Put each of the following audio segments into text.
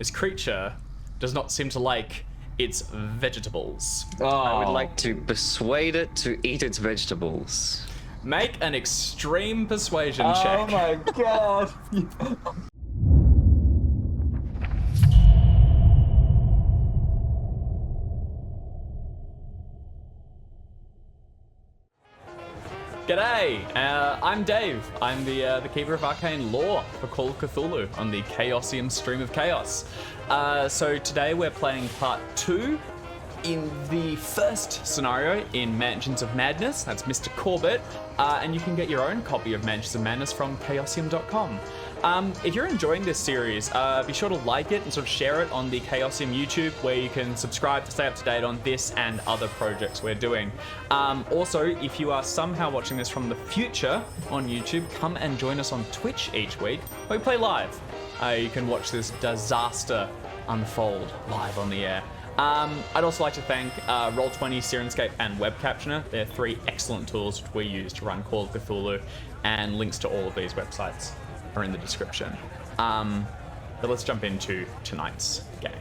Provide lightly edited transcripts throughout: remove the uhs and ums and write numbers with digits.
this creature does not seem to like its vegetables. I would like to persuade it to eat its vegetables. Make an extreme persuasion check. Oh my god. G'day, I'm Dave. I'm the Keeper of Arcane Lore for Call of Cthulhu on the Chaosium Stream of Chaos. So today we're playing part 2 in the first scenario in Mansions of Madness. That's Mr. Corbett, and you can get your own copy of Mansions of Madness from chaosium.com. If you're enjoying this series, be sure to like it and sort of share it on the Chaosium YouTube, where you can subscribe to stay up to date on this and other projects we're doing. Also, if you are somehow watching this from the future on YouTube, come and join us on Twitch each week, where we play live. You can watch this disaster unfold live on the air. I'd also like to thank Roll20, Sirenscape, and Web Captioner. They're 3 excellent tools which we use to run Call of Cthulhu, and links to all of these websites are in the description. But let's jump into tonight's game.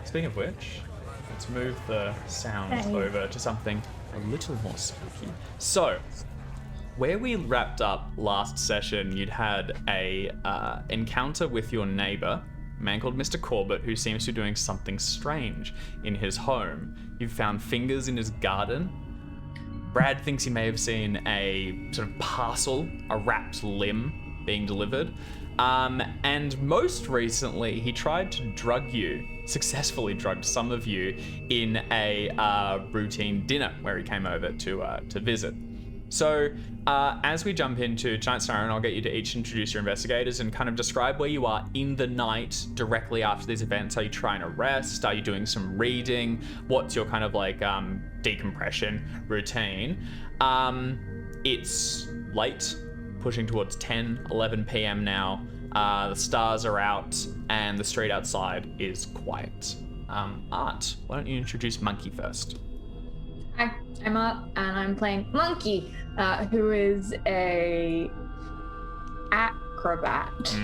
Speaking of which, let's move the sounds over to something a little more spooky. So, where we wrapped up last session, you'd had a encounter with your neighbour, a man called Mr. Corbett, who seems to be doing something strange in his home. You've found fingers in his garden. Brad thinks he may have seen a sort of parcel, a wrapped limb being delivered. And most recently, he tried to drug you, successfully drugged some of you in a routine dinner where he came over to visit. So as we jump into tonight's scenario, and I'll get you to each introduce your investigators and kind of describe where you are in the night directly after these events. Are you trying to rest? Are you doing some reading? What's your kind of like decompression routine? It's late, pushing towards 10, 11 p.m. now. The stars are out and the street outside is quiet. Art, why don't you introduce Monkey first? Hi, I'm Art and I'm playing Monkey, who is a acrobat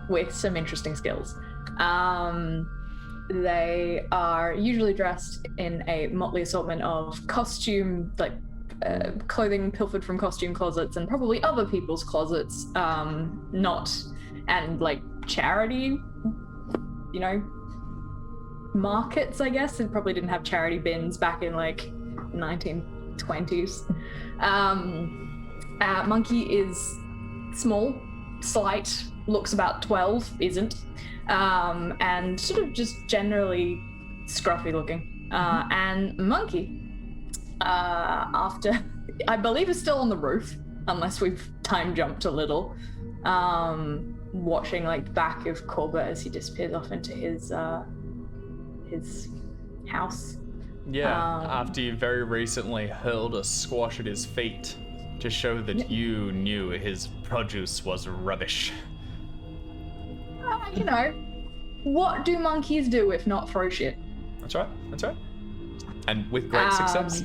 with some interesting skills. They are usually dressed in a motley assortment of costume, like clothing pilfered from costume closets and probably other people's closets, and like charity, markets, I guess. It probably didn't have charity bins back in like 1920s. Monkey is small, slight, looks about 12, isn't, and sort of just generally scruffy looking. And Monkey, after, I believe is still on the roof, unless we've time jumped a little, watching like the back of Corbett as he disappears off into his house. Yeah, after you very recently hurled a squash at his feet to show that you knew his produce was rubbish. What do monkeys do if not throw shit? That's right. And with great success.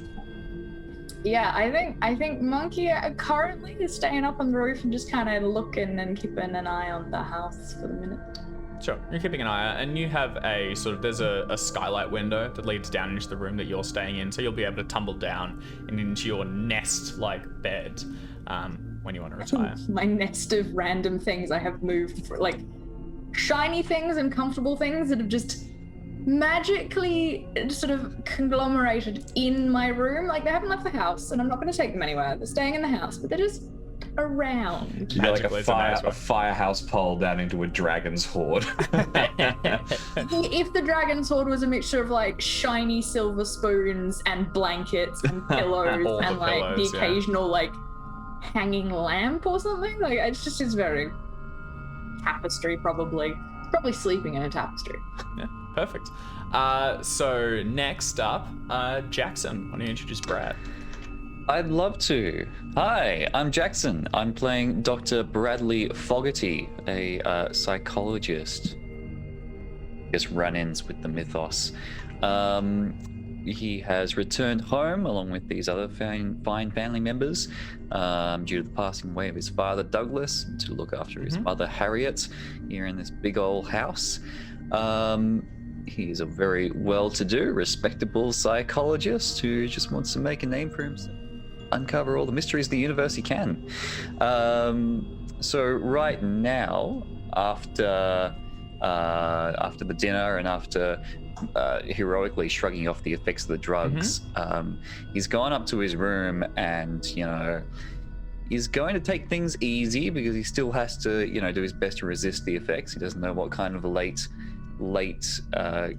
Yeah, I think Monkey currently is staying up on the roof and just kind of looking and keeping an eye on the house for the minute. Sure, you're keeping an eye out, and you have a sort of, there's a skylight window that leads down into the room that you're staying in, so you'll be able to tumble down and into your nest-like bed when you want to retire. My nest of random things I have moved, like shiny things and comfortable things that have just magically sort of conglomerated in my room. Like, they haven't left the house, and I'm not going to take them anywhere. They're staying in the house, but they're just around. You got like a firehouse pole down into a dragon's hoard. If the dragon's hoard was a mixture of like shiny silver spoons and blankets and pillows and like pillows, the occasional like hanging lamp or something, like it's very tapestry, probably sleeping in a tapestry. Yeah, perfect. So next up, Jackson, why don't you introduce Brad? I'd love to. Hi, I'm Jackson. I'm playing Dr. Bradley Fogarty, a psychologist. Just run-ins with the mythos. He has returned home along with these other fine family members due to the passing away of his father, Douglas, to look after his mother, Harriet, here in this big old house. He's a very well-to-do, respectable psychologist who just wants to make a name for himself, uncover all the mysteries of the universe he can. So right now, after the dinner and after heroically shrugging off the effects of the drugs, he's gone up to his room and, he's going to take things easy because he still has to, do his best to resist the effects. He doesn't know what kind of late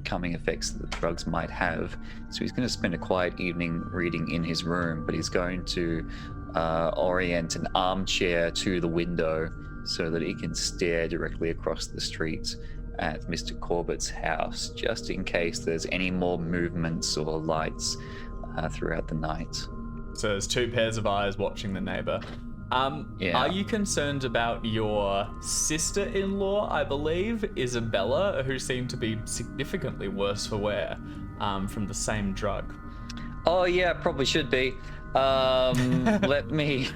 coming effects that the drugs might have. So he's going to spend a quiet evening reading in his room, but he's going to orient an armchair to the window so that he can stare directly across the street at Mr. Corbett's house, just in case there's any more movements or lights throughout the night. So there's two pairs of eyes watching the neighbor. Are you concerned about your sister-in-law, I believe, Isabella, who seemed to be significantly worse for wear from the same drug? Oh yeah, probably should be. Let me.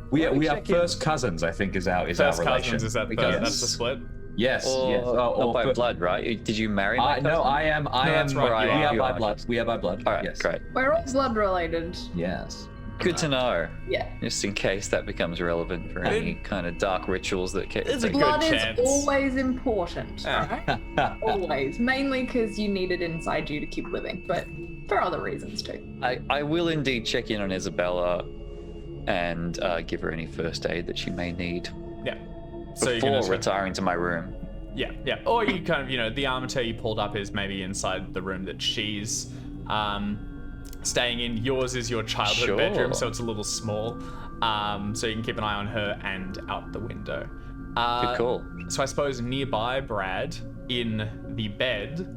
We are first cousins, I think, is our relation. Cousins, is that that's the split? Yes. Not by blood, right? Did you marry my cousin? No, I am. That's right. Right. You We are. are by blood. We are by blood. All right, yes. great. We're all blood related. Yes. Good to know. Yeah. Just in case that becomes relevant for any kind of dark rituals that It's a good Blood chance. is always important, Yeah. right? Always. Mainly because you need it inside you to keep living, but for other reasons too. I will indeed check in on Isabella and give her any first aid that she may need Yeah. So you're before gonna retiring to my room. Yeah. Or you kind of, the armature you pulled up is maybe inside the room that she's staying in. Yours is your childhood Sure. bedroom, so it's a little small. So you can keep an eye on her and out the window. Good call. So I suppose nearby, Brad, in the bed,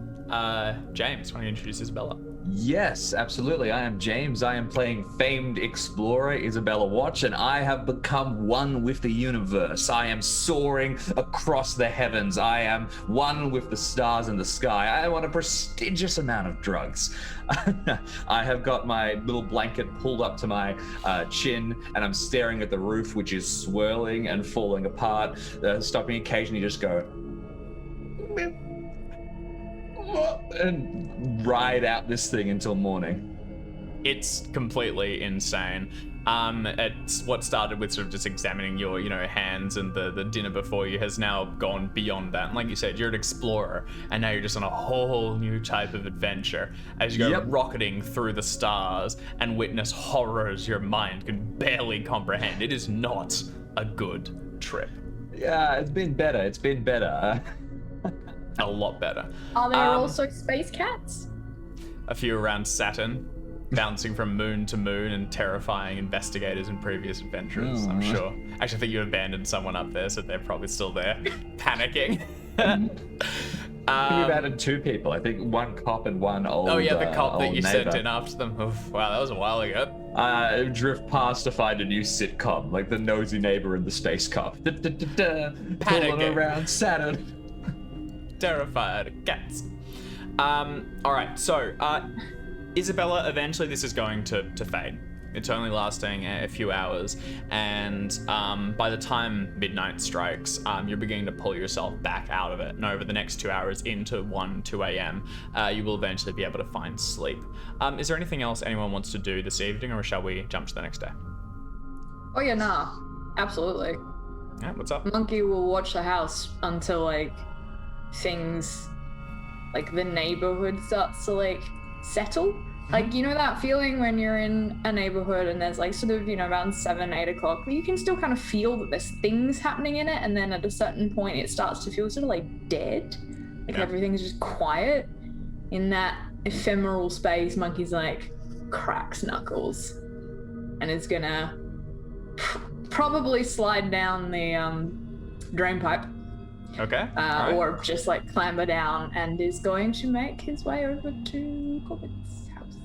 James, why don't you introduce Isabella? Yes, absolutely. I am James. I am playing famed explorer Isabella Watch, and I have become one with the universe. I am soaring across the heavens. I am one with the stars in the sky. I want a prestigious amount of drugs. I have got my little blanket pulled up to my chin, and I'm staring at the roof, which is swirling and falling apart, stopping occasionally just go and ride out this thing until morning. It's completely insane. It's what started with sort of just examining your, hands and the dinner before you has now gone beyond that. And like you said, you're an explorer, and now you're just on a whole new type of adventure as you go rocketing through the stars and witness horrors your mind can barely comprehend. It is not a good trip. Yeah, it's been better. It's been better. A lot better. Are there also space cats? A few around Saturn, bouncing from moon to moon and terrifying investigators in previous adventures, I'm sure. Actually, I think you abandoned someone up there, so they're probably still there, panicking. You've added two people. I think one cop and one old. Oh yeah, the cop that old you neighbor. sent in after them. Oof, wow, that was a while ago. Drift past to find a new sitcom, like the nosy neighbor and the space cop. Pulling Panicking. around Saturn. Terrified of cats. All right, so Isabella, eventually this is going to fade. It's only lasting a few hours, and by the time midnight strikes, you're beginning to pull yourself back out of it. And over the next 2 hours into 2 a.m., you will eventually be able to find sleep. Is there anything else anyone wants to do this evening, or shall we jump to the next day? Oh yeah, nah. Absolutely. Yeah, what's up? Monkey will watch the house until things the neighborhood starts to settle. That feeling when you're in a neighborhood and there's around 7, 8 o'clock, but you can still kind of feel that there's things happening in it, and then at a certain point it starts to feel sort of dead. Everything's just quiet. In that ephemeral space, Monkey's cracks knuckles and is gonna probably slide down the drain pipe. Okay. All right. Or just clamber down, and is going to make his way over to Corbett's house.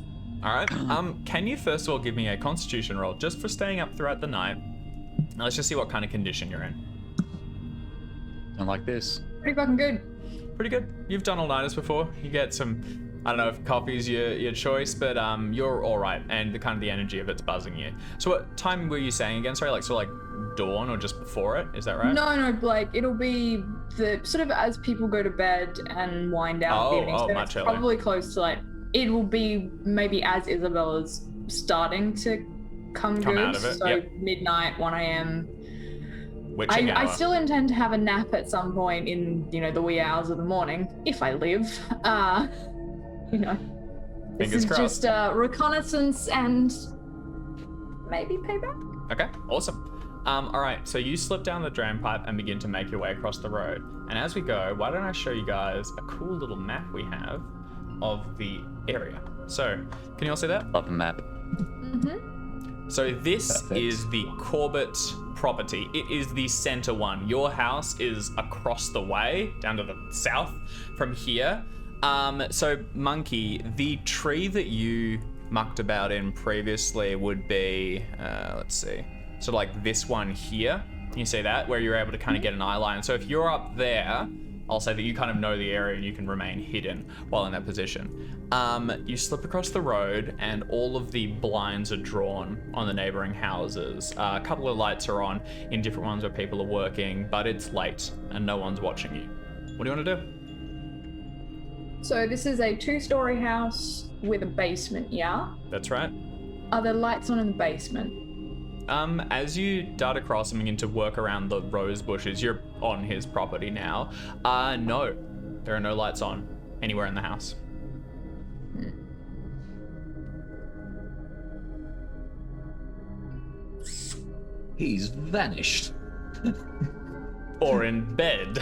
All right. Can you first of all give me a Constitution roll just for staying up throughout the night? Now let's just see what kind of condition you're in. And like this. Pretty fucking good. Pretty good. You've done all-nighters before. You get some, I don't know if coffee's your choice, but you're all right, and the energy of it's buzzing you. So what time were you saying again? Sorry, dawn or just before it. Is that right? No, like it'll be the sort of as people go to bed and wind down the evening. So much it's earlier. probably close to like it will be maybe as Isabella's starting to come good. out of it, So yep. midnight, 1 a.m. Witching I hour. still intend to have a nap at some point in the wee hours of the morning if I live. This Fingers is crossed. just reconnaissance and maybe payback. Okay, awesome. All right, so you slip down the drain pipe and begin to make your way across the road. And as we go, why don't I show you guys a cool little map we have of the area. So, can you all see that? Love a map. Mm-hmm. So this Perfect. is the Corbett property. It is the center one. Your house is across the way, down to the south from here. So Monkey, the tree that you mucked about in previously would be, let's see, so like this one here. Can you see that? Where you're able to kind of get an eye line. So if you're up there, I'll say that you kind of know the area and you can remain hidden while in that position. You slip across the road and all of the blinds are drawn on the neighboring houses. A couple of lights are on in different ones where people are working, but it's late and no one's watching you. What do you want to do? So this is a 2-story house with a basement, yeah? That's right. Are there lights on in the basement? As you dart across and begin to work around the rose bushes, you're on his property now. No, there are no lights on anywhere in the house. He's vanished. Or in bed.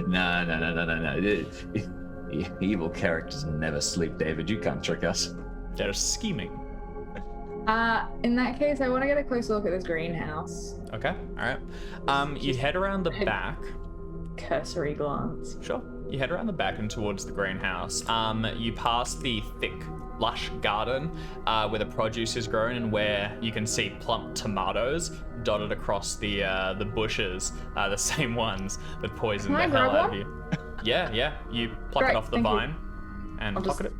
No. Evil characters never sleep, David. You can't trick us. They're scheming. In that case, I want to get a closer look at this greenhouse. Okay, all right. You head around the back. Cursory glance. Sure. You head around the back and towards the greenhouse. You pass the thick, lush garden where the produce is grown and where you can see plump tomatoes dotted across the bushes, the same ones that poison the Can I hell grab out of you. Yeah. You pluck Great, it off the thank you. vine and I'll pocket just- it.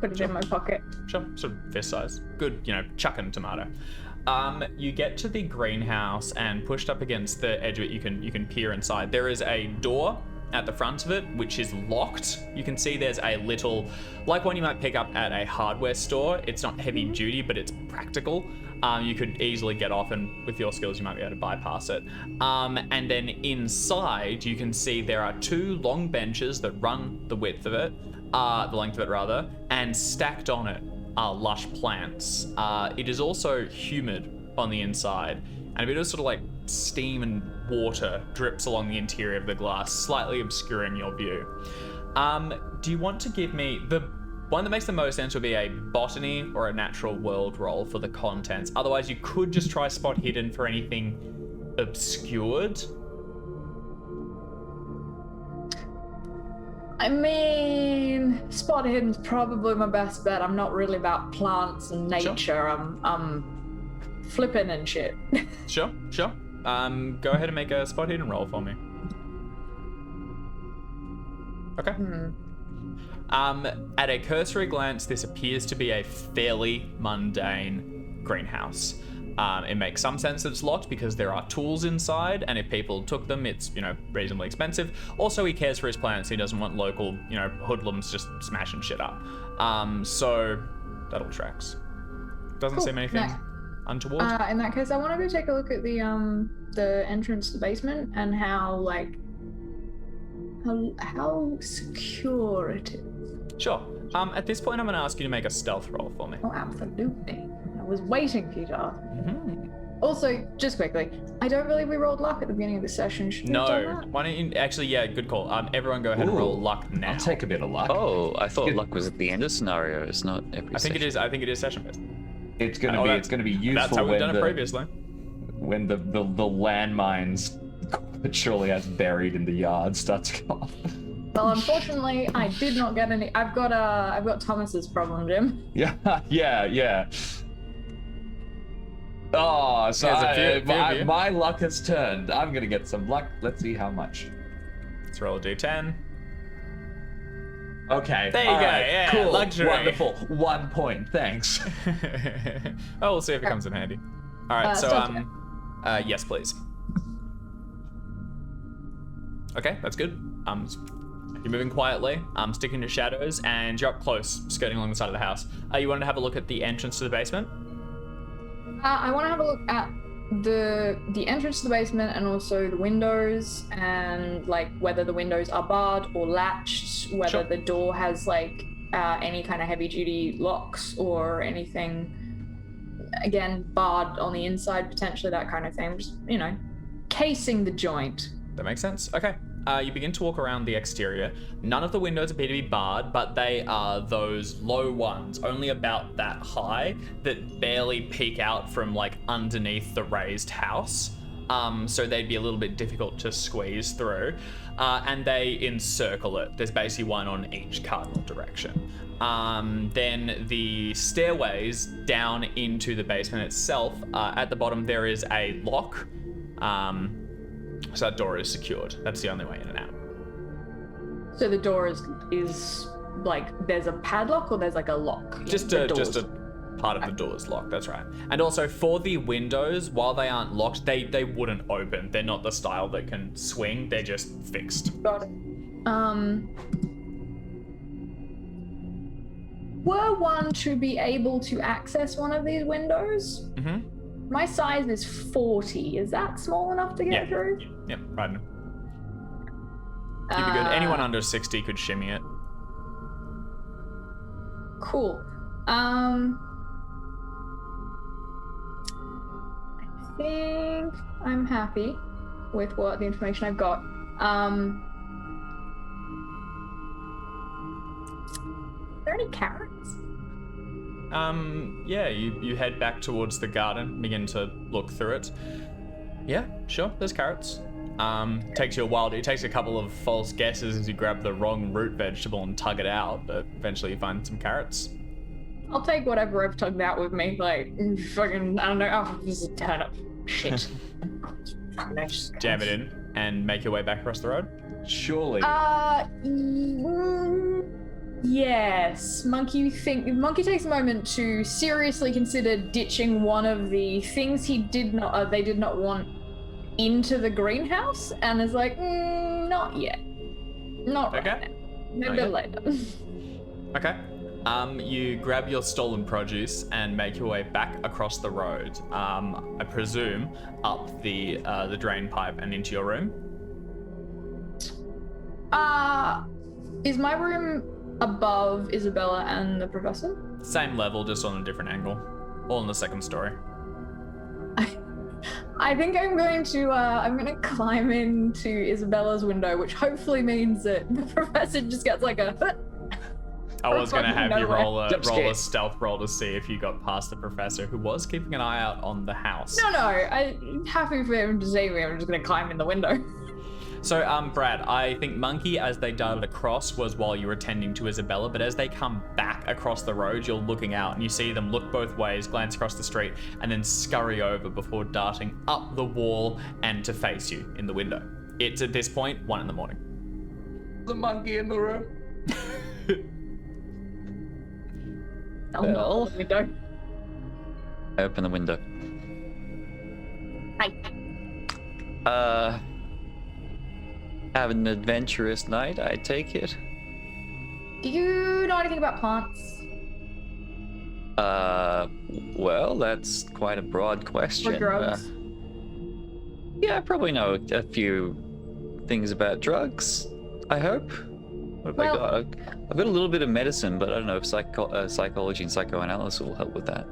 Put it in my pocket. Sure, sort of fist size. Good, chucking tomato. You get to the greenhouse and pushed up against the edge of it, you can peer inside. There is a door at the front of it, which is locked. You can see there's a little, like one you might pick up at a hardware store. It's not heavy duty, but it's practical. You could easily get off, and with your skills, you might be able to bypass it. And then inside, you can see there are 2 long benches that run the length of it, and stacked on it are lush plants. It is also humid on the inside, and a bit of sort of like steam and water drips along the interior of the glass, slightly obscuring your view. Do you want to give me the one that makes the most sense would be a botany or a natural world roll for the contents. Otherwise, you could just try spot hidden for anything obscured. I mean, spot hidden's probably my best bet. I'm not really about plants and nature. Sure. I'm flipping and shit. Sure. Go ahead and make a spot hidden roll for me. Okay. At a cursory glance, this appears to be a fairly mundane greenhouse. It makes some sense that it's locked because there are tools inside, and if people took them, it's, reasonably expensive. Also, he cares for his plants. He doesn't want local, hoodlums just smashing shit up. So that all tracks. Doesn't Cool. seem anything untoward. In that case, I want to go take a look at the entrance to the basement and how secure it is. Sure. At this point, I'm going to ask you to make a stealth roll for me. Oh, absolutely. I was waiting for you to ask. Mm-hmm. Also, just quickly, I don't believe we rolled luck at the beginning of the session. Should we have done No. that? Why don't you... Actually, yeah, good call. Everyone go ahead and roll Ooh, luck now. I'll take a bit of luck. Oh, I thought Good. luck was at the end of scenarios, not every I think it session. is session based. It's gonna be useful That's how we've when done it previously. when the landmines that surely has buried in the yard starts to go off. Well, unfortunately, I did not get any. I've got Thomas's problem, Jim. Yeah. Oh, so There's a few of you. my luck has turned. I'm gonna get some luck. Let's see how much. Let's roll a d10. Okay. There you all go, right, yeah, cool. luxury. Wonderful. 1 point. Thanks. Oh, we'll see if it comes in handy. All right, so stealth check. yes, please. Okay, that's good. You're moving quietly, sticking to shadows, and you're up close, skirting along the side of the house. You wanted to have a look at the entrance to the basement? I want to have a look at the entrance to the basement and also the windows, and like whether the windows are barred or latched, whether Sure. the door has like any kind of heavy duty locks or anything, again barred on the inside potentially, that kind of thing. Just, you know, casing the joint. That makes sense. Okay. You begin to walk around the exterior. None of the windows appear to be barred, but they are those low ones, only about that high, that barely peek out from like underneath the raised house. So they'd be a little bit difficult to squeeze through. And they encircle it. There's basically one on each cardinal direction. Then the stairways down into the basement itself, at the bottom there is a lock. So that door is secured. That's the only way in and out. So the door is like there's a padlock or there's like a lock? Just a part of the door is locked. That's right. And also for the windows, while they aren't locked, they wouldn't open. They're not the style that can swing. They're just fixed. Got it. Were one to be able to access one of these windows? Mm-hmm. My size is 40. Is that small enough to get through? Yep. Right. You'd be good. Anyone under 60 could shimmy it. Cool. I think I'm happy with what the information I've got. Are there any carrots? Yeah, you head back towards the garden, begin to look through it. Yeah, sure, there's carrots. Takes you a while. It takes a couple of false guesses as you grab the wrong root vegetable and tug it out, but eventually you find some carrots. I'll take whatever I've tugged out with me. Like, fucking, I don't know. Oh, this is a turnip. Shit. Jam it in and make your way back across the road. Surely. Yes. Monkey takes a moment to seriously consider ditching one of the things they did not want into the greenhouse, and is like, not yet. Not right Okay. now. Maybe later. Okay. You grab your stolen produce and make your way back across the road. I presume up the drain pipe and into your room. Is my room above Isabella and the professor? Same level, just on a different angle. All in the second story. I think I'm going to climb into Isabella's window, which hopefully means that the professor just gets like a. I was going to have you roll a scare. stealth roll to see if you got past the professor, who was keeping an eye out on the house. No, I'm happy for him to see me. I'm just going to climb in the window. So, Brad, I think Monkey, as they darted across, was while you were tending to Isabella, but as they come back across the road, you're looking out and you see them look both ways, glance across the street, and then scurry over before darting up the wall and to face you in the window. It's at this point 1 a.m. The monkey in the room. I'll knock on the window. I open the window. Hi. Have an adventurous night, I take it. Do you know anything about plants? Well, that's quite a broad question. Or drugs? Yeah, I probably know a few things about drugs, I hope. What have I got? I've got a little bit of medicine, but I don't know if psychology and psychoanalysis will help with that.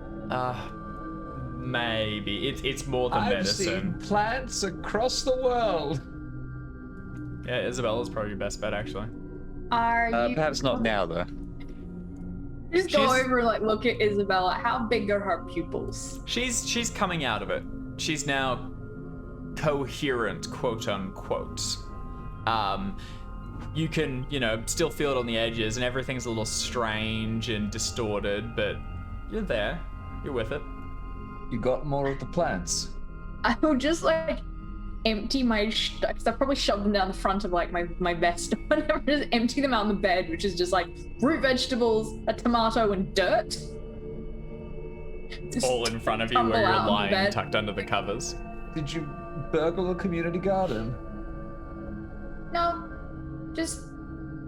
Maybe. It's more than I've medicine. seen plants across the world. Yeah, Isabella's probably your best bet, actually. Are you Perhaps not now, though. Just go She's- over, like, look at Isabella. How big are her pupils? She's coming out of it. She's now coherent, quote unquote. You can, still feel it on the edges, and everything's a little strange and distorted, but you're there. You're with it. You got more of the plants. I will just, like, empty my because I've probably shoved them down the front of, like, my vest or whatever. Just empty them out on the bed, which is just, like, root vegetables, a tomato, and dirt. all in front of you tumble where you're out of the lying bed. tucked under the covers. Did you burgle a community garden? No, just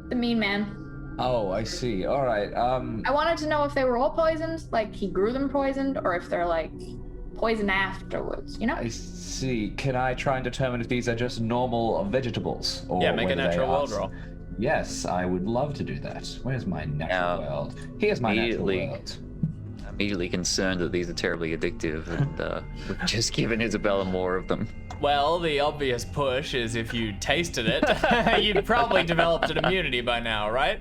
the mean man. Oh, I see. All right. I wanted to know if they were all poisoned, like he grew them poisoned, or if they're like poisoned afterwards, you know? I see. Can I try and determine if these are just normal vegetables? Or Yeah, make a whether they natural are- world roll. Yes, I would love to do that. Where's my natural Now, world? Here's my natural immediately- world. I'm immediately concerned that these are terribly addictive, and we've just given Isabella more of them. Well, the obvious push is if you tasted it, you'd probably developed an immunity by now, right?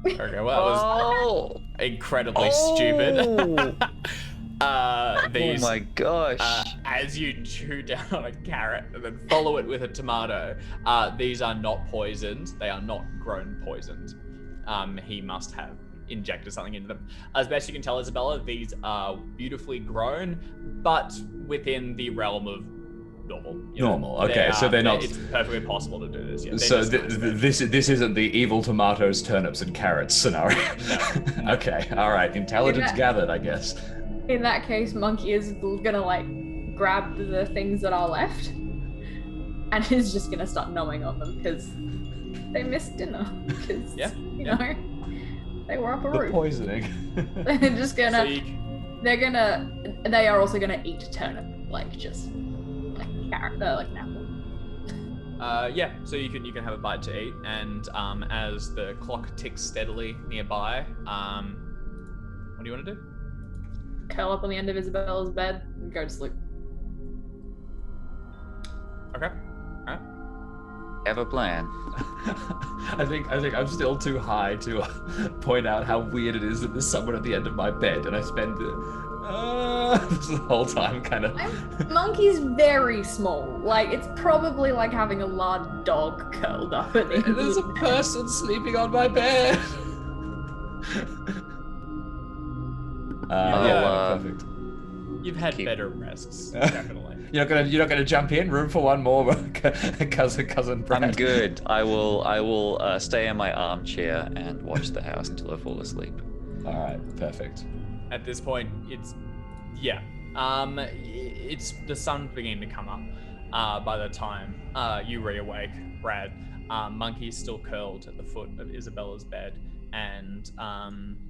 Okay, well, that was incredibly stupid. These, Oh my gosh. as you chew down on a carrot and then follow it with a tomato, these are not poisoned. They are not grown poisoned. He must have injected something into them. As best you can tell, Isabella, these are beautifully grown, but within the realm of normal. You know? Normal, okay, so they're not- It's perfectly possible to do this. Yeah, they're So just not expensive. this isn't the evil tomatoes, turnips, and carrots scenario. Okay, all right. Intelligence Yeah. gathered, I guess. In that case, Monkey is gonna like grab the things that are left and is just gonna start gnawing on them because they missed dinner. Because, you know, they were up a The roof. poisoning. They're just So gonna, you, they are also gonna eat turnip, like just like carrot, like an apple. yeah, so you can have a bite to eat, and as the clock ticks steadily nearby, what do you want to do? Curl up on the end of Isabella's bed and go to sleep. Okay. Alright. Have a plan. I think I'm still too high to point out how weird it is that there's someone at the end of my bed, and I spend this the whole time kind of. Monkey's very small. Like it's probably like having a large dog curled up at the end. There's a person sleeping on my bed. Perfect. You've had Keep- better rests, definitely. You're not gonna jump in. Room for one more, cousin Brad. I'm good. I will stay in my armchair and watch the house until I fall asleep. All right, perfect. At this point, it's the sun's beginning to come up. By the time you reawake, Brad, Monkey's still curled at the foot of Isabella's bed, and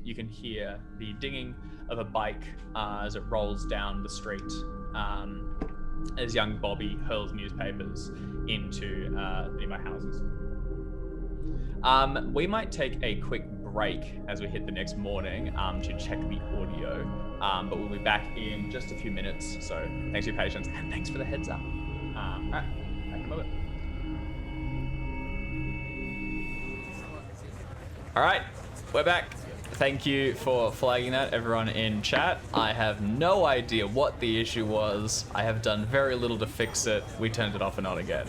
you can hear the dinging of a bike as it rolls down the street. As young Bobby hurls newspapers into nearby houses. We might take a quick break as we hit the next morning to check the audio, but we'll be back in just a few minutes. So thanks for your patience and thanks for the heads up. All right, back in a moment. All right, we're back. Thank you for flagging that, everyone in chat. I have no idea what the issue was. I have done very little to fix it. We turned it off and on again.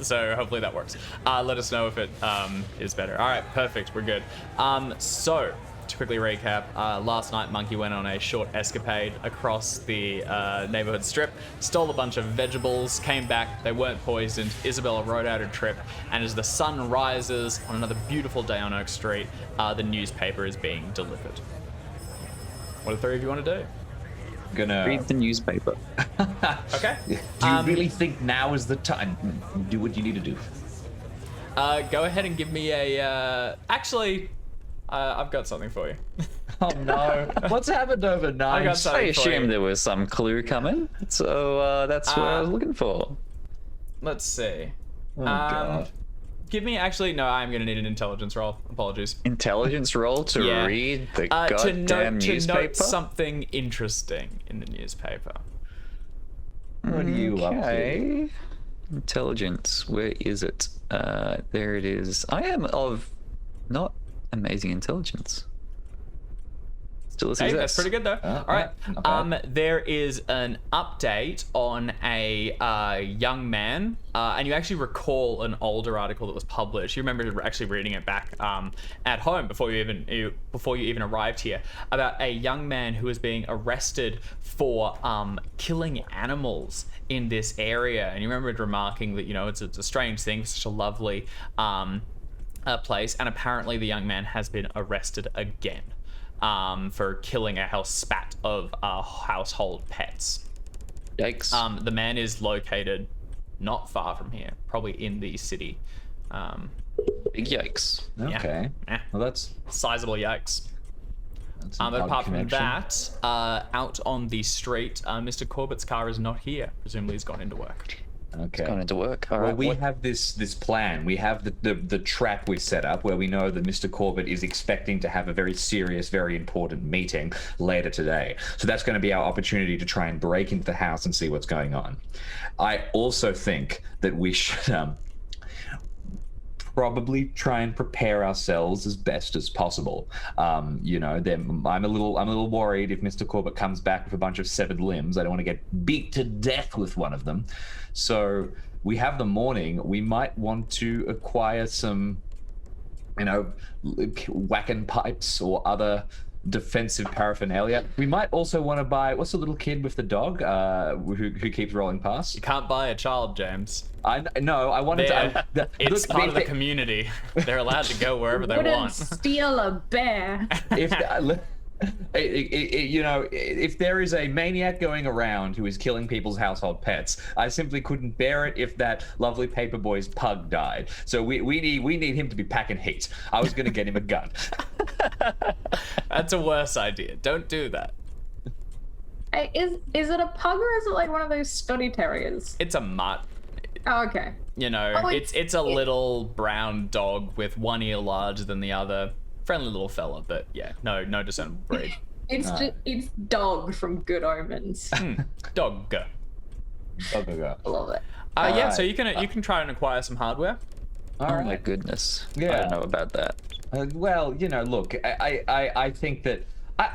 So hopefully that works. Let us know if it is better. All right, perfect. We're good. So to quickly recap, last night Monkey went on a short escapade across the neighborhood strip, stole a bunch of vegetables, came back, they weren't poisoned. Isabella rode out her trip, and as the sun rises on another beautiful day on Oak Street, the newspaper is being delivered. What do the three of you want to do? Gonna Read the newspaper. Okay. Do you really think now is the time? Do what you need to do. Go ahead and give me a. Actually, I've got something for you. Oh no! What's happened overnight? I got I something for you. assumed there was some clue coming, so that's what I was looking for. Let's see. Oh god! Give me actually no. I'm gonna need an intelligence roll. Apologies. Intelligence roll to Yeah. read the To goddamn note newspaper. something interesting in the newspaper. What are you up to? Okay. Intelligence. Where is it? There it is. I am of not amazing intelligence. Still a Hey, success. that's pretty good though. Oh, All right. not bad. There is an update on a young man, and you actually recall an older article that was published. You remember actually reading it back at home before you even arrived here, about a young man who was being arrested for killing animals in this area. And you remember remarking that it's a strange thing, such a lovely place, and apparently the young man has been arrested again for killing a whole spat of household pets. Yikes. The man is located not far from here, probably in the city. Big yikes. Okay. Yeah. Well, that's Sizable yikes. an But odd apart from connection. that, out on the street, Mr. Corbett's car is not here. Presumably he's gone into work. Okay. Going into work. All Well, right. we what- have this plan. We have the trap we set up where we know that Mr. Corbett is expecting to have a very serious, very important meeting later today. So that's going to be our opportunity to try and break into the house and see what's going on. I also think that we should probably try and prepare ourselves as best as possible. You know, I'm a little worried if Mr. Corbett comes back with a bunch of severed limbs. I don't want to get beat to death with one of them. So we have the morning. We might want to acquire some, you know, whacking pipes or other defensive paraphernalia. We might also want to buy, what's the little kid with the dog who keeps rolling past? You can't buy a child, James. I wanted to. It's part of the community. They're allowed to go wherever they Wouldn't want. steal a bear. If you know, if there is a maniac going around who is killing people's household pets, I simply couldn't bear it if that lovely paperboy's pug died. So we need him to be packing heat. I was going to get him a gun. That's a worse idea. Don't do that. Hey, is it a pug or is it like one of those Scotty Terriers? It's a mutt. Oh, okay. You know, Oh, it's a little brown dog with one ear larger than the other. Friendly little fella, but yeah, no discernible breed. It's Dog from Good Omens. Dog. Go. I love it. Yeah, so Alright. you can try and acquire some hardware. All Oh my right. goodness. I Yeah. don't know about that. Well, you know, look, I think that I'm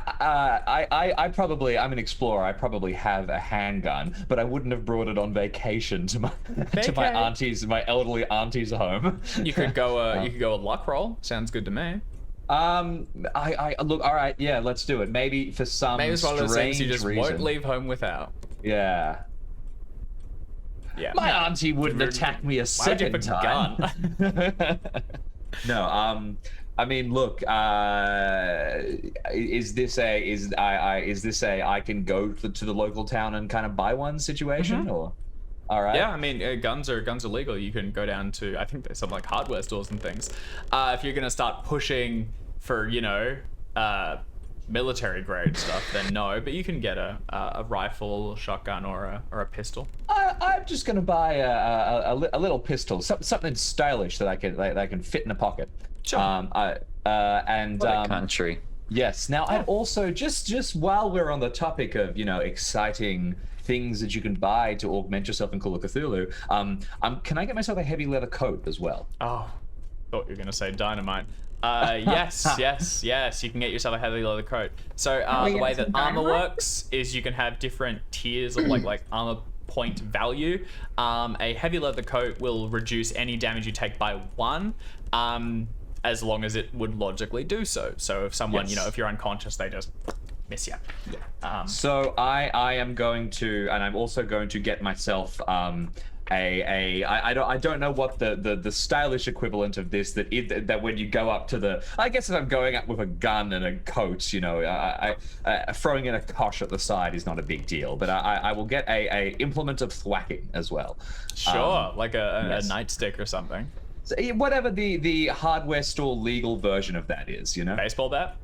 an explorer. I probably have a handgun, but I wouldn't have brought it on vacation to my Vacay. my elderly auntie's home. You could go you could go a luck roll. Sounds good to me. I look. All right, yeah, let's do it. Maybe for some Maybe it's one of those strange things you just reason. won't leave home without. Yeah. Yeah. My auntie wouldn't attack me a Why would you second pick a time. No, I mean, look, is this a I can go to the local town and kind of buy one situation, or? All right. Yeah, I mean, guns are legal. You can go down to, I think there's some like hardware stores and things. If you're gonna start pushing for, you know, military grade stuff, then no. But you can get a rifle, shotgun, or a pistol. I'm just gonna buy a little pistol, something stylish that I can fit in a pocket. Sure. What a country. Yes. Now, I'd also just while we're on the topic of, you know, exciting things that you can buy to augment yourself in Call of Cthulhu, can I get myself a heavy leather coat as well? Oh, thought you were gonna say dynamite. Yes. You can get yourself a heavy leather coat. So we the get way that some armor dynamite? works is you can have different tiers of like armor point value. A heavy leather coat will reduce any damage you take by 1. As long as it would logically do so. So if someone, Yes. you know, if you're unconscious, they just miss you. So I am going to, and I'm also going to get myself I don't know what the stylish equivalent of this that when you go up to the, I guess if I'm going up with a gun and a coat, you know, throwing in a kosh at the side is not a big deal, but I will get a implement of thwacking as well. Sure, like a yes. nightstick or something. So, whatever the hardware store legal version of that is, you know. Baseball bat.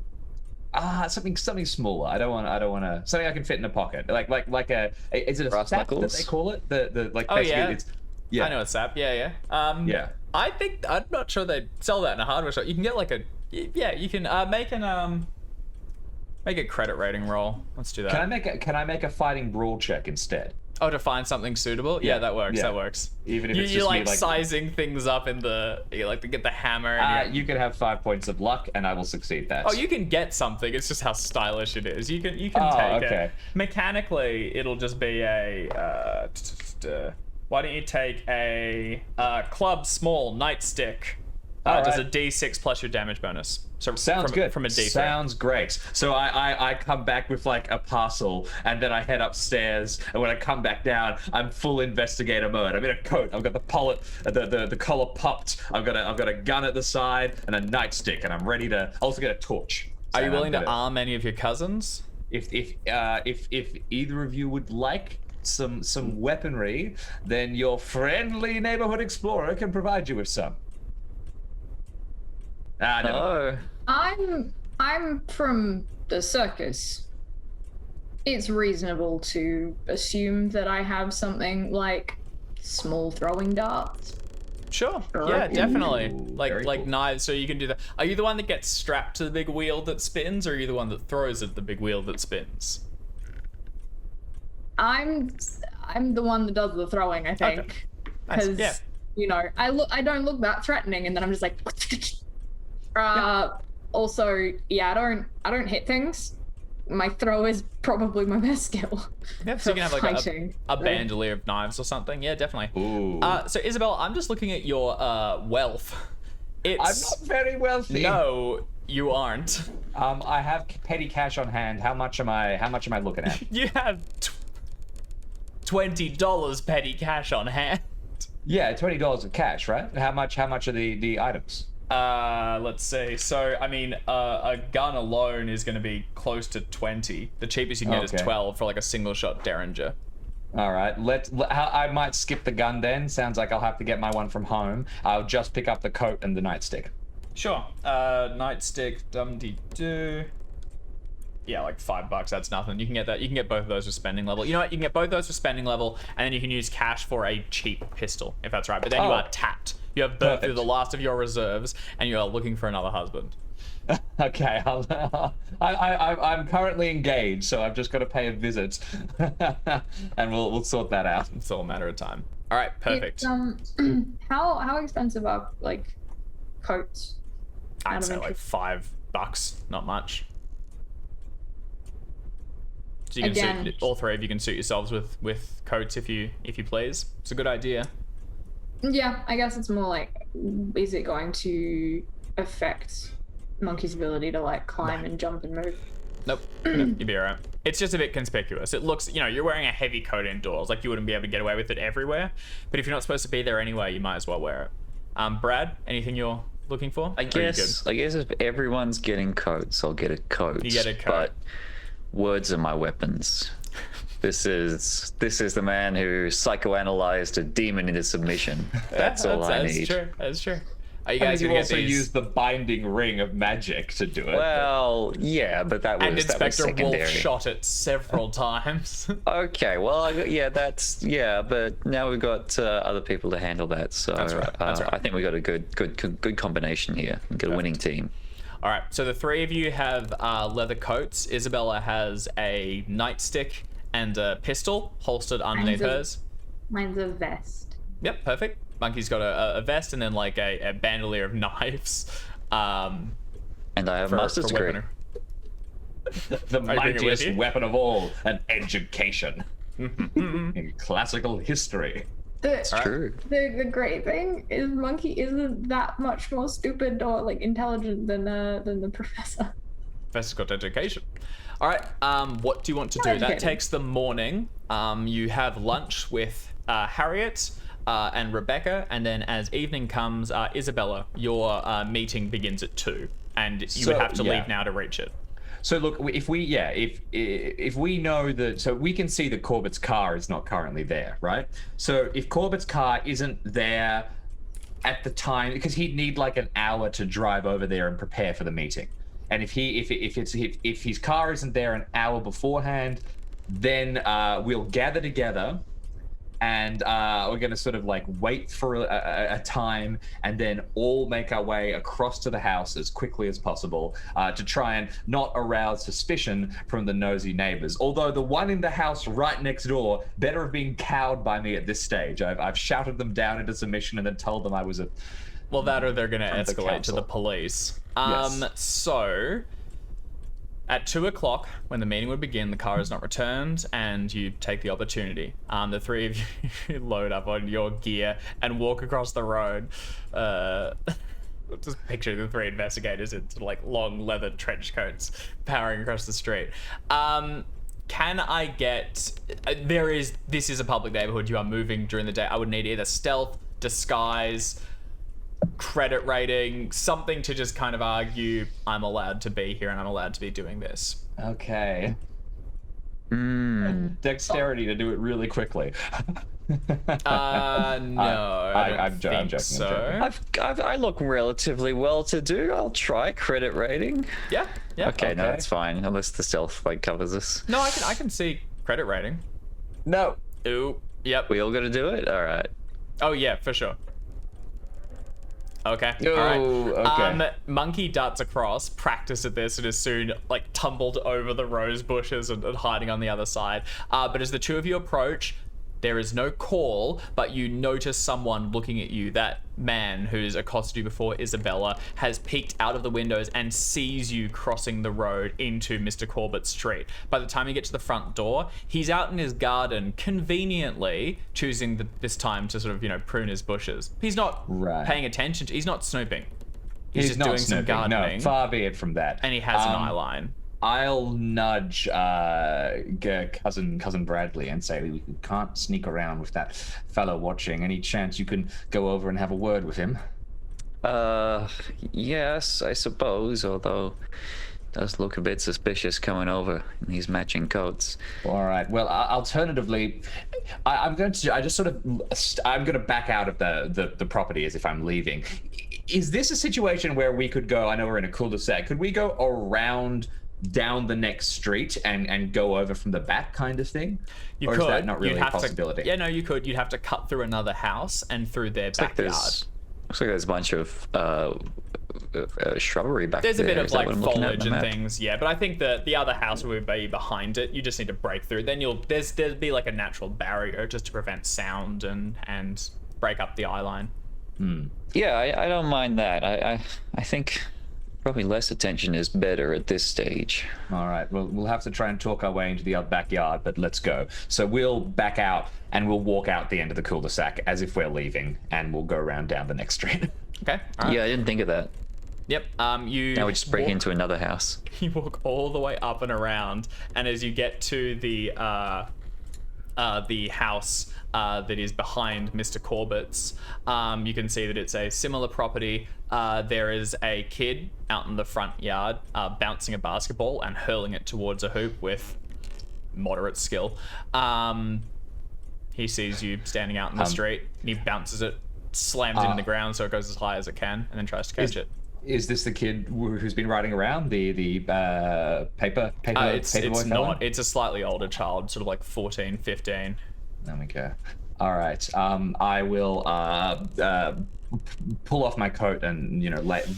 Something smaller. I don't want to something I can fit in a pocket. Like a is it a Brass sap that knuckles? they call it? The like Oh, basically yeah. it's yeah. I know it's sap. Yeah. Yeah. I think I'm not sure they sell that in a hardware store. You can get like you can make a credit rating roll. Let's do that. Can I make a fighting brawl check instead? Oh, to find something suitable? Yeah, Yeah, that works. yeah. That works. Even if you, it's you're just me, like like- sizing things up in you like to get the hammer. And You can have 5 points of luck, and I will succeed that. oh, you can get something. It's just how stylish it is. You can Oh, take okay. it. Mechanically, it'll just be a. Why don't you take a club small nightstick? Does a Alright. D6 plus your damage bonus. So Sounds from, good. From a D3. Sounds great. So I come back with like a parcel, and then I head upstairs. And when I come back down, I'm full investigator mode. I'm in a coat. I've got the collar popped. I've got a gun at the side and a nightstick, and I'm ready to. I also get a torch. Are you And willing I'm to gonna- arm any of your cousins? If either of you would like some weaponry, then your friendly neighborhood explorer can provide you with some. No. Oh, I'm from the circus. It's reasonable to assume that I have something like small throwing darts. Sure. Yeah, definitely. very Like cool. knives, so you can do that. Are you the one that gets strapped to the big wheel that spins, or are you the one that throws at the big wheel that spins? I'm the one that does the throwing, I think, Nice. because Yeah. you know I don't look that threatening, and then I'm just like. Also, yeah, I don't hit things. My throw is probably my best skill. Yeah, so you can have like fighting. a bandolier of knives or something. Yeah, definitely. Ooh. So Isabel, I'm just looking at your wealth. I'm It's not very wealthy. no, you aren't. I have petty cash on hand. How much am I looking at? You have $20 petty cash on hand. Yeah, $20 of cash, right? How much are the items? Let's see. So, I mean, a gun alone is going to be close to 20. The cheapest you can get is Okay. 12 for like a single shot Derringer. All right, I might skip the gun then. Sounds like I'll have to get my one from home. I'll just pick up the coat and the nightstick. Sure. Nightstick, dum-dee-doo. Yeah, like $5. That's nothing. You can get that. You can get both of those for spending level. You know what? You can get both of those for spending level, and then you can use cash for a cheap pistol, if that's right. But then you Oh. are tapped. You have burned through Perfect. the last of your reserves, and you are looking for another husband. Okay, I'm currently engaged, so I've just got to pay a visit, and we'll sort that out. It's all a matter of time. All right, perfect. It's, how expensive are like coats? I'd out of say like interest. $5, not much. So you can Again. suit, all three of you can suit yourselves with coats if you please. It's a good idea. Yeah, I guess it's more like, is it going to affect Monkey's ability to like climb and jump and move? Nope, you'd be alright. It's just a bit conspicuous. It looks, you're wearing a heavy coat indoors, like you wouldn't be able to get away with it everywhere. But if you're not supposed to be there anyway, you might as well wear it. Brad, anything you're looking for? I Or are you guess if everyone's getting coats, I'll get a coat. You get a coat. But words are my weapons. This is the man who psychoanalyzed a demon into submission. That's all I need. That's true. Are you And guys you gonna get also these? use the binding ring of magic to do it. Well, yeah, but that And was Inspector Wolf secondary. shot it several times. Okay, well, but now we've got other people to handle that, so That's right, that's right. I think we got a good combination here. We got a winning team. All right, so the three of you have leather coats. Isabella has a nightstick and a pistol holstered underneath hers. Mine's a vest. Yep, perfect. Monkey's got a vest and then like a bandolier of knives. And I have master's degree. weaponry. The bring it with mightiest you? weapon of all, an education in classical history. True. The great thing is Monkey isn't that much more stupid or like intelligent than the professor. Professor's got education. All right, what do you want to do? That Educated. takes the morning. You have lunch with Harriet and Rebecca, and then as evening comes, Isabella, your meeting begins at 2, and you would So, have to yeah. leave now to reach it. So look, if we know that, so we can see that Corbett's car is not currently there, right? So if Corbett's car isn't there at the time, because he'd need like an hour to drive over there and prepare for the meeting, and if his car isn't there an hour beforehand, then we'll gather together. And we're going to sort of like wait for a time and then all make our way across to the house as quickly as possible to try and not arouse suspicion from the nosy neighbors. Although the one in the house right next door better have been cowed by me at this stage. I've shouted them down into submission and then told them I was a... Well, that or they're going to From the escalate to council. the police. Yes. So, at 2 o'clock, when the meeting would begin, the car is not returned, and you take the opportunity. The three of you load up on your gear and walk across the road. Just picture the three investigators in like long leather trench coats powering across the street. Can I get... This is a public neighborhood. You are moving during the day. I would need either stealth, disguise, credit rating, something to just kind of argue I'm allowed to be here and I'm allowed to be doing this. Okay. Dexterity to do it really quickly. No, I'm joking. So. I look relatively well to do. I'll try credit rating. Yeah. Okay, no, that's fine. Unless the stealth like covers this. No, I can see credit rating. No. Ooh. Yep. We all got to do it. All right. Oh yeah, for sure. Okay. Oh, All right. okay. Monkey darts across, practice at this, and is soon like tumbled over the rose bushes and hiding on the other side. But as the two of you approach, there is no call, but you notice someone looking at you. That man who's accosted you before, Isabella, has peeked out of the windows and sees you crossing the road into Mr. Corbett's street. By the time you get to the front door, he's out in his garden, conveniently choosing this time to sort of, prune his bushes. He's not paying attention he's not snooping. He's just not doing some snooping. gardening. No, far be it from that. And he has an eye line. I'll nudge cousin Bradley and say we can't sneak around with that fellow watching. Any chance you can go over and have a word with him? Yes, I suppose, although it does look a bit suspicious coming over in these matching coats. All right. Well, alternatively, I'm going to back out of the property as if I'm leaving. Is this a situation where we could go? I know we're in a cul-de-sac. Could we go around down the next street and go over from the back kind of thing? You or could. Is that not really a possibility? Yeah, no, you could. You'd have to cut through another house and through their backyard. Looks like there's a bunch of shrubbery back There's there. a bit of Is that like what I'm looking at on foliage the and map? things, yeah. But I think that the other house would be behind it. You just need to break through. Then there'd be like a natural barrier just to prevent sound and break up the eye line. Yeah, I don't mind that. I think probably less attention is better at this stage. All right. Well, we'll have to try and talk our way into the backyard, but let's go. So we'll back out and we'll walk out the end of the cul-de-sac as if we're leaving, and we'll go around down the next street. Okay. All right. Yeah, I didn't think of that. Yep. You. Now we just break walk- into another house. You walk all the way up and around, and as you get to the house that is behind Mr. Corbett's, you can see that it's a similar property. There is a kid out in the front yard bouncing a basketball and hurling it towards a hoop with moderate skill. He sees you standing out in the street, and he bounces it, slams it in the ground so it goes as high as it can, and then tries to catch it. Is this the kid who's been riding around the paper It's boy not. It's a slightly older child, sort of like 14, 15. There we go. All right. I will pull off my coat and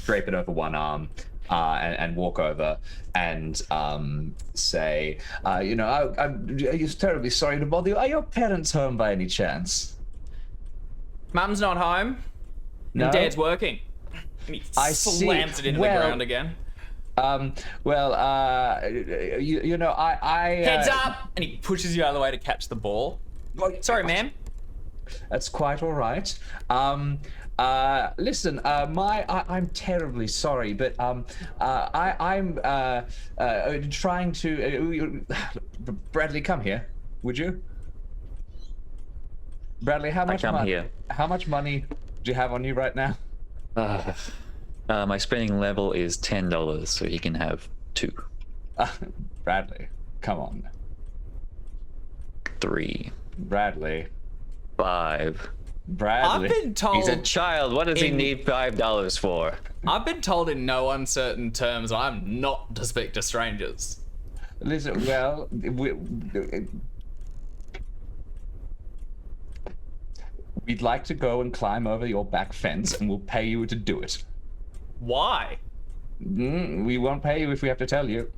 drape it over one arm and walk over and say, I'm terribly sorry to bother you. Are your parents home by any chance? Mum's not home. No? And Dad's working. And he slams it into the ground again. I Heads up! And he pushes you out of the way to catch the ball. Sorry, ma'am. That's quite all right. Listen, I'm terribly sorry, but I'm trying to. Bradley, come here, would you? Bradley, how much money? Here. How much money do you have on you right now? My spending level is $10, so you can have 2. Bradley, come on. 3. Bradley. 5. Bradley. I've been told. He's a child. What does he need $5 for? I've been told in no uncertain terms I'm not to speak to strangers. Listen, well, we'd like to go and climb over your back fence, and we'll pay you to do it. Why? We won't pay you if we have to tell you.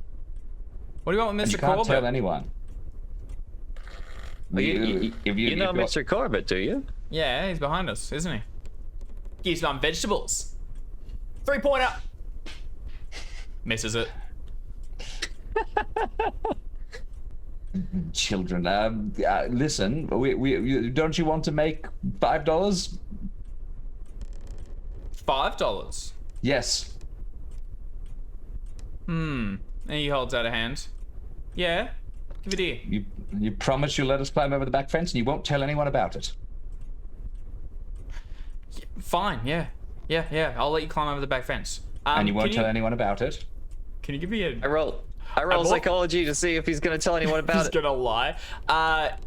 What do you want with And Mr. you can't Corbett? tell anyone. You know Mr. Corbett, do you? Yeah, he's behind us, isn't he? Gives on vegetables. 3-pointer. Misses it. Children, listen. Don't you want to make $5? $5? Yes. And he holds out a hand. Yeah, give it here. You promise you'll let us climb over the back fence and you won't tell anyone about it. Fine, yeah. I'll let you climb over the back fence. And you won't tell anyone about it? Can you give me a... I roll psychology to see if he's going to tell anyone about He's it. gonna lie.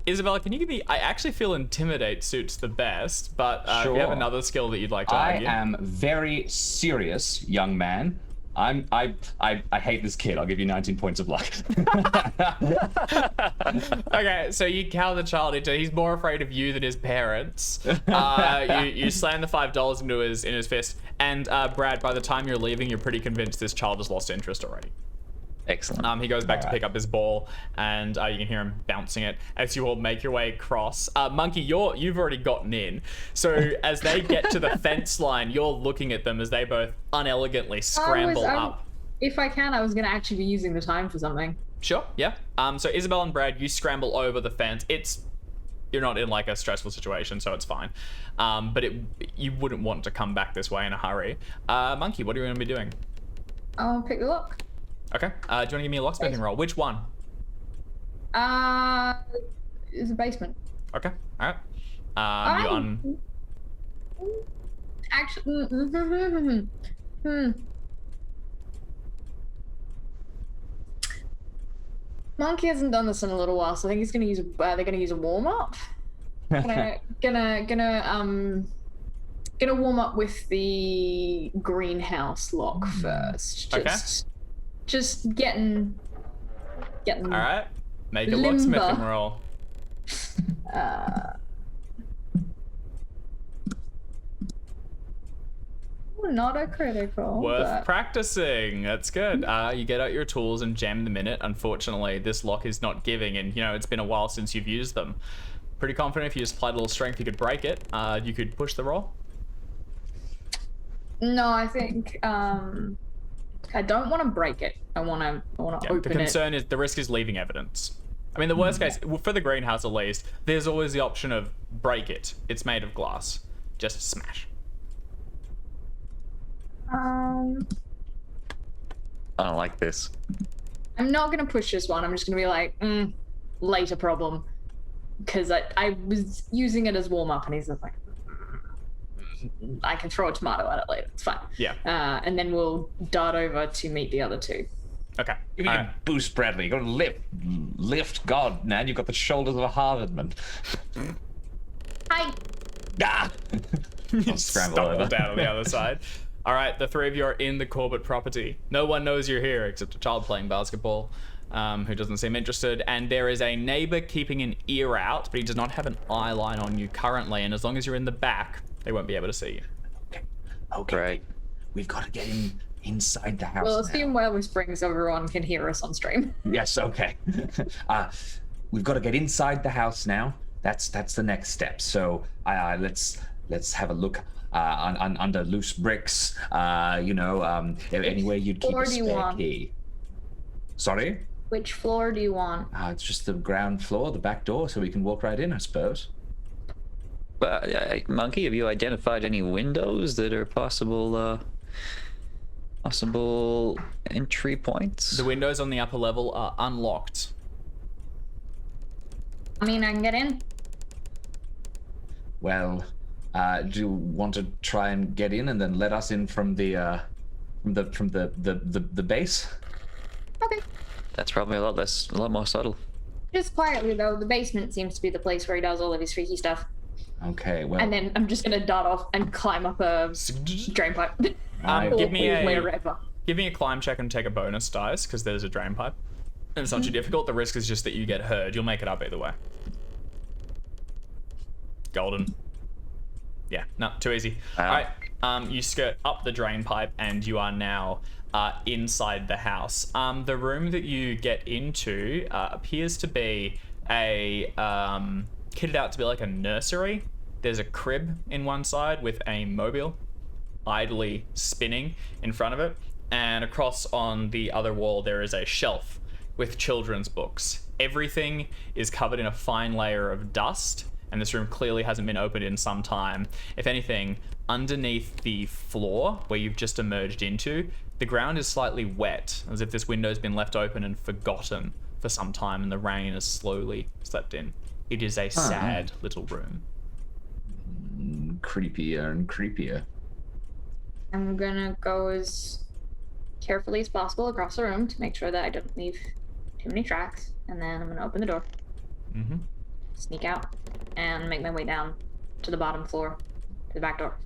Isabella, can you give me... I actually feel Intimidate suits the best, but if you have Sure. another skill that you'd like to I argue. am very serious, young man. I hate this kid. I'll give you 19 points of luck. Okay, so you cower the child into... He's more afraid of you than his parents. You slam the $5 in his fist. And Brad, by the time you're leaving, you're pretty convinced this child has lost interest already. Excellent. He goes back to Alright. pick up his ball, and you can hear him bouncing it as you all make your way across. Monkey, you've already gotten in. So as they get to the fence line, you're looking at them as they both unelegantly scramble up. If I can, I was going to actually be using the time for something. Sure, yeah. So Isabel and Brad, you scramble over the fence. You're not in like a stressful situation, so it's fine. But you wouldn't want to come back this way in a hurry. Monkey, what are you going to be doing? I'll pick the lock. Okay. Do you want to give me a locksmithing roll? Which one? It's a basement. Okay. All right. Actually, Monkey hasn't done this in a little while, so I think he's gonna use. They're gonna use a warm up. Gonna warm up with the greenhouse lock first. Just getting. All right. Make a Limber. locksmithing roll. Not a critical. Worth but... practicing. That's good. You get out your tools and jam them in it. Unfortunately, this lock is not giving, and it's been a while since you've used them. Pretty confident if you just applied a little strength, you could break it. You could push the roll. No, I think I don't want to break it. I want to open it. The concern is the risk is leaving evidence. I mean, the worst case, for the greenhouse at least, there's always the option of break it. It's made of glass. Just smash. I don't like this. I'm not gonna push this one. I'm just gonna be like, later problem, because I was using it as warm up, and he's just like, I can throw a tomato at it later. It's fine. Yeah. And then we'll dart over to meet the other two. Okay. Give me a boost, Bradley. You got to lift. God, man, you've got the shoulders of a Harvardman. Hi. Ah! I'll scramble over. down on the other side. All right, the three of you are in the Corbett property. No one knows you're here except a child playing basketball who doesn't seem interested. And there is a neighbor keeping an ear out, but he does not have an eye line on you currently. And as long as you're in the back, they won't be able to see you. Okay. Right. We've got to get inside the house. Well, now. assume Where Whisperings everyone can hear us on stream. Yes, okay. We've got to get inside the house now. That's the next step. So let's have a look under loose bricks. Anywhere you'd keep Floor a do you spare want? key. Sorry? Which floor do you want? It's just the ground floor, the back door, so we can walk right in, I suppose. Monkey, have you identified any windows that are possible entry points? The windows on the upper level are unlocked. I mean, I can get in. Well, do you want to try and get in and then let us in from the base? Okay. That's probably a lot more subtle. Just quietly though. The basement seems to be the place where he does all of his freaky stuff. Okay, well. And then I'm just gonna dart off and climb up a drain pipe. Give me Wherever. Give me a climb check and take a bonus dice, because there's a drain pipe. And it's not too difficult. The risk is just that you get heard. You'll make it up either way. Golden. Yeah, no, too easy. Wow. All right, you skirt up the drain pipe and you are now inside the house. The room that you get into appears to be kitted out to be like a nursery. There's a crib in one side with a mobile idly spinning in front of it. And across on the other wall, there is a shelf with children's books. Everything is covered in a fine layer of dust, and this room clearly hasn't been opened in some time. If anything, underneath the floor where you've just emerged into, the ground is slightly wet, as if this window's been left open and forgotten for some time, and the rain has slowly slept in. It is a sad little room. Creepier and creepier. I'm gonna go as carefully as possible across the room to make sure that I don't leave too many tracks, and then I'm gonna open the door, sneak out, and make my way down to the bottom floor, to the back door.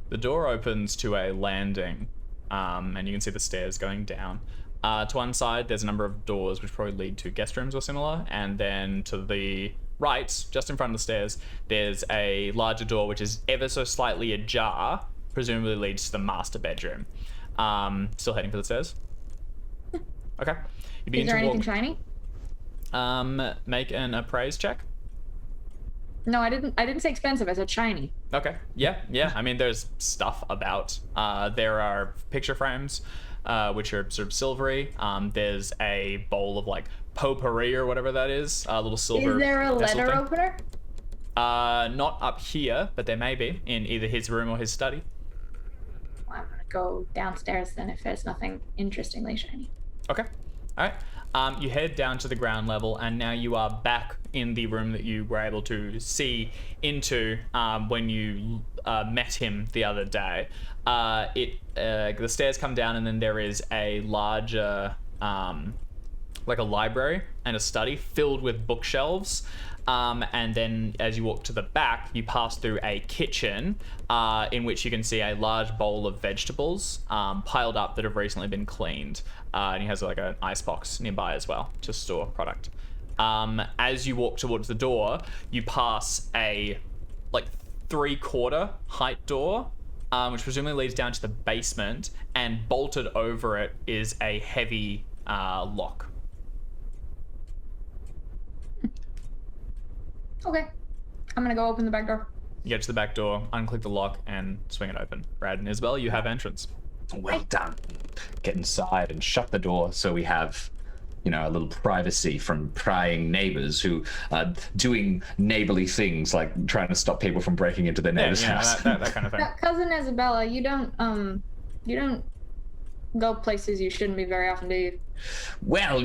The door opens to a landing, and you can see the stairs going down. To one side, there's a number of doors which probably lead to guest rooms or similar, and then to the right, just in front of the stairs, there's a larger door which is ever so slightly ajar, presumably leads to the master bedroom. Still heading for the stairs? Okay. You begin Is there to anything walk. shiny? Make an appraise check. No, I didn't say expensive. I said shiny. Okay. Yeah. I mean, there's stuff about. There are picture frames, which are sort of silvery. There's a bowl of like potpourri or whatever that is. A little silver. Is there a vessel letter thing. opener? Not up here, but there may be in either his room or his study. Well, I'm gonna go downstairs then if there's nothing interestingly shiny. Okay. All right. You head down to the ground level, and now you are back in the room that you were able to see into when you met him the other day. The stairs come down, and then there is a larger, like a library and a study filled with bookshelves. And then as you walk to the back, you pass through a kitchen in which you can see a large bowl of vegetables piled up that have recently been cleaned. And he has like an icebox nearby as well to store product. As you walk towards the door, you pass a like 3/4 height door, which presumably leads down to the basement, and bolted over it is a heavy lock. Okay. I'm gonna go open the back door. You get to the back door, unclick the lock, and swing it open. Brad and Isabel, you have entrance. Well done. Get inside and shut the door so we have, a little privacy from prying neighbors who are doing neighborly things like trying to stop people from breaking into their neighbor's house. that kind of thing. Cousin Isabella, you don't go places you shouldn't be very often, do you? Well,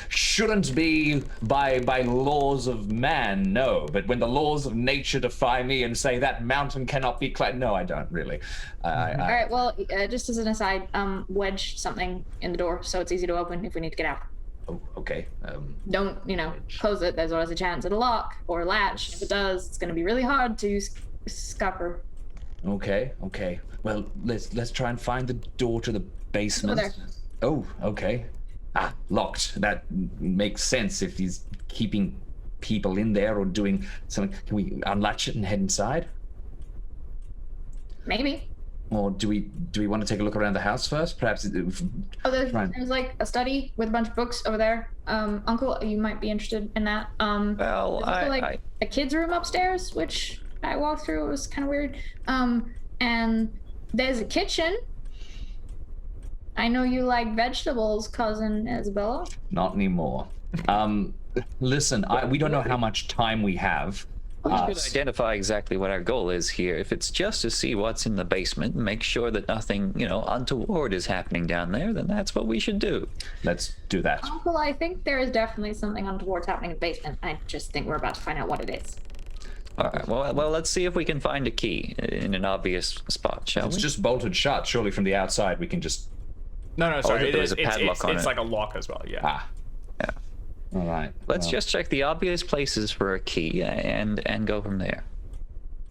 shouldn't be by laws of man, no. But when the laws of nature defy me and say that mountain cannot be climbed, no, I don't really. All right. Well, just as an aside, wedge something in the door so it's easy to open if we need to get out. Oh, okay. Don't close it. There's always a chance it'll lock or latch. If it does, it's going to be really hard to scupper. Okay. Well, let's try and find the door to the basement. Over there. Oh, okay. Locked. That makes sense if he's keeping people in there or doing something. Can we unlatch it and head inside? Maybe. Or do we want to take a look around the house first? Perhaps. There's like a study with a bunch of books over there. Uncle, you might be interested in that. Well, there's also, a kid's room upstairs, which I walked through. It was kind of weird. And there's a kitchen. I know you like vegetables, cousin Isabella. Not anymore. Listen, we don't know how much time we have. We should identify exactly what our goal is here. If it's just to see what's in the basement and make sure that nothing, untoward is happening down there, then that's what we should do. Let's do that. Uncle, I think there is definitely something untoward happening in the basement. I just think we're about to find out what it is. All right. Well, let's see if we can find a key in an obvious spot, shall we? It's just bolted shut. Surely from the outside we can just. No, sorry. There's a padlock on it. It's like a lock as well, yeah. Yeah. All right. Let's just check the obvious places for a key and go from there.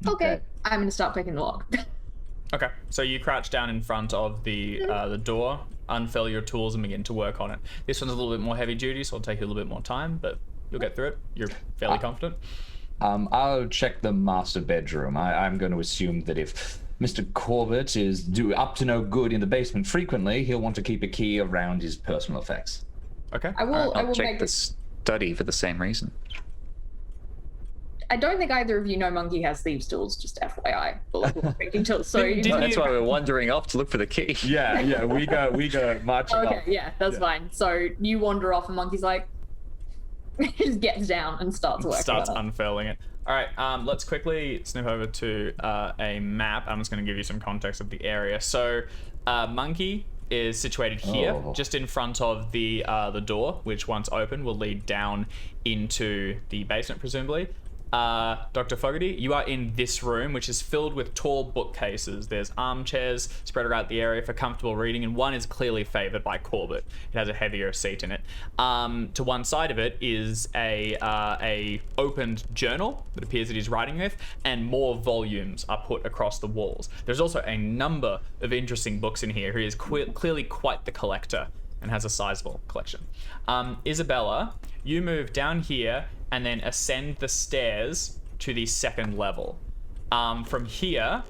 Okay. I'm going to stop picking the lock. Okay, so you crouch down in front of the door, unfurl your tools, and begin to work on it. This one's a little bit more heavy duty, so it'll take you a little bit more time, but you'll get through it. You're fairly confident. I'll check the master bedroom. I'm going to assume that if Mr. Corbett is up to no good in the basement frequently, he'll want to keep a key around his personal effects. Okay. I will check make the study for the same reason. I don't think either of you know Monkey has thieves' tools, just FYI. Breaking tools. So That's why we're wandering off to look for the key. Yeah, we go marching okay, up. yeah, that's fine. So you wander off and Monkey's like, just gets down and starts working. Starts unfurling it. All right, let's quickly snip over to a map. I'm just going to give you some context of the area. So, Monkey is situated here, just in front of the door, which once open will lead down into the basement, presumably. Dr. Fogarty, you are in this room, which is filled with tall bookcases. There's armchairs spread around the area for comfortable reading, and one is clearly favored by Corbett. It has a heavier seat in it. To one side of it is a opened journal that appears that he's writing with, and more volumes are put across the walls. There's also a number of interesting books in here. He is clearly quite the collector and has a sizable collection. Isabella, you move down here and then ascend the stairs to the second level. From here,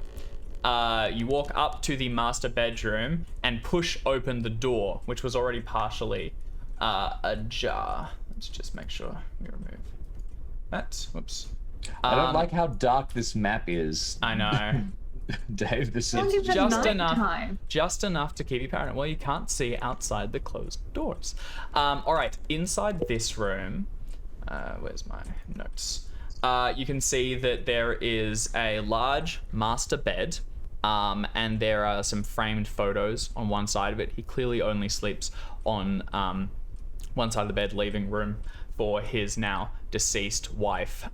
you walk up to the master bedroom and push open the door, which was already partially ajar. Let's just make sure we remove that. Whoops. I don't like how dark this map is. I know. Dave, this is Don't even just enough, nighttime. just enough to keep you paranoid. Well, you can't see outside the closed doors. All right, inside this room, where's my notes? You can see that there is a large master bed, and there are some framed photos on one side of it. He clearly only sleeps on one side of the bed, leaving room for his now deceased wife.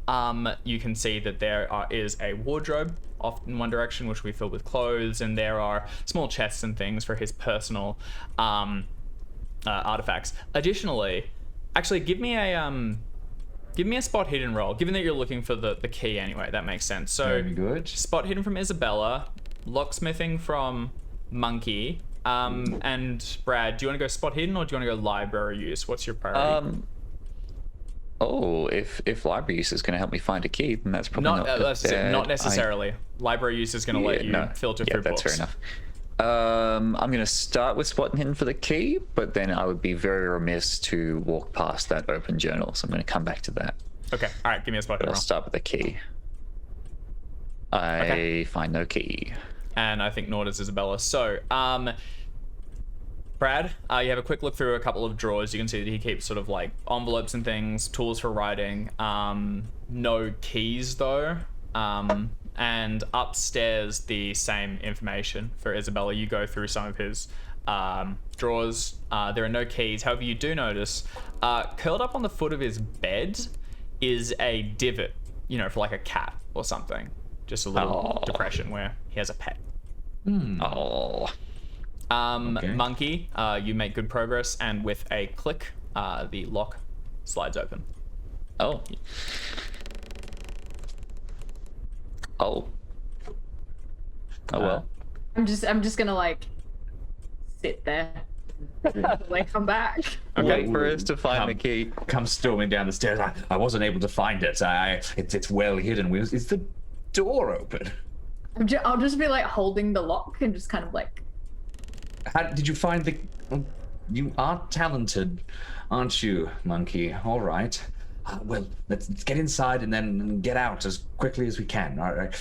You can see that there is a wardrobe off in one direction, which we fill with clothes, and there are small chests and things for his personal artifacts. Additionally, actually, give me a spot hidden roll. Given that you're looking for the key anyway, that makes sense. So very good. Spot hidden from Isabella, locksmithing from Monkey, and Brad. Do you want to go spot hidden or do you want to go library use? What's your priority? If library use is going to help me find a key, then that's probably not necessarily. Library use is going to let you filter through books. That's fair enough. I'm going to start with spot hidden for the key, but then I would be very remiss to walk past that open journal, so I'm going to come back to that. Okay, all right, give me a spot hidden I'll roll. start with the key. I find no key. And I think nor does Isabella. So, Brad, you have a quick look through a couple of drawers. You can see that he keeps sort of like envelopes and things, tools for writing. No keys though. And upstairs, the same information for Isabella. You go through some of his drawers. There are no keys. However, you do notice curled up on the foot of his bed is a divot, for like a cat or something. Just a little depression where he has a pet. Okay. Monkey, you make good progress, and with a click, the lock slides open. Oh. Well. I'm just gonna like sit there. Like come back. Okay. Wait for us to find the key. Come storming down the stairs. I wasn't able to find it. It's well hidden. Is the door open? I'll just be like holding the lock and just kind of like. How did you find the? You are talented, aren't you, Monkey? All right. Well, let's get inside and then get out as quickly as we can. All right.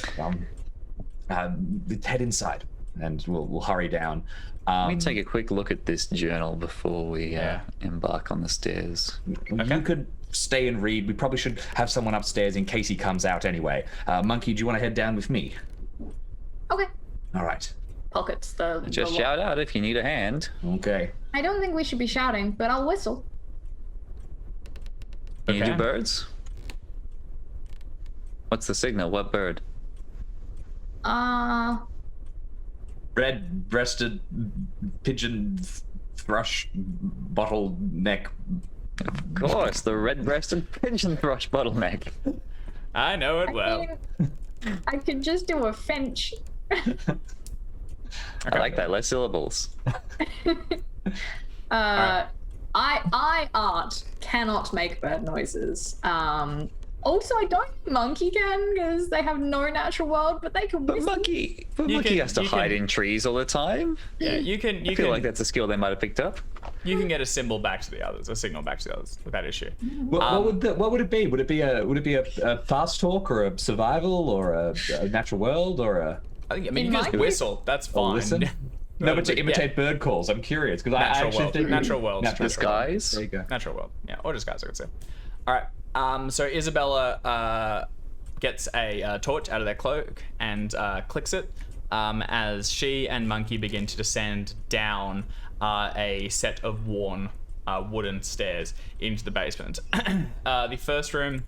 Let's head inside and we'll hurry down. Let me take a quick look at this journal before we embark on the stairs. You could stay and read. We probably should have someone upstairs in case he comes out anyway. Monkey, do you want to head down with me? Okay. All right. Pockets the. Just the shout out if you need a hand. Okay. I don't think we should be shouting, but I'll whistle. Can you Okay. do birds? What's the signal? What bird? Red-breasted pigeon thrush bottleneck. Of course, the red-breasted pigeon thrush bottleneck. I know it well. I could just do a finch. I like that. Less syllables. I art cannot make bird noises. Also, I don't think monkey can because they have no natural world, but they can But whistle. monkey can- has to you hide can- in trees all the time. Yeah, you can. I feel like that's a skill they might have picked up. You can get a symbol back to the others, a signal back to the others without issue. What would it be? Would it be a fast talk or a survival or a natural world or a? I think. I mean, In you can just my- whistle. That's fine. Listen. No, but to imitate bird calls. I'm curious because I Natural actually world. think Natural world. Disguise. There you go. Natural world. Yeah, or disguise, I could say. All right. So Isabella gets a torch out of their cloak and clicks it as she and Monkey begin to descend down a set of worn wooden stairs into the basement. The first room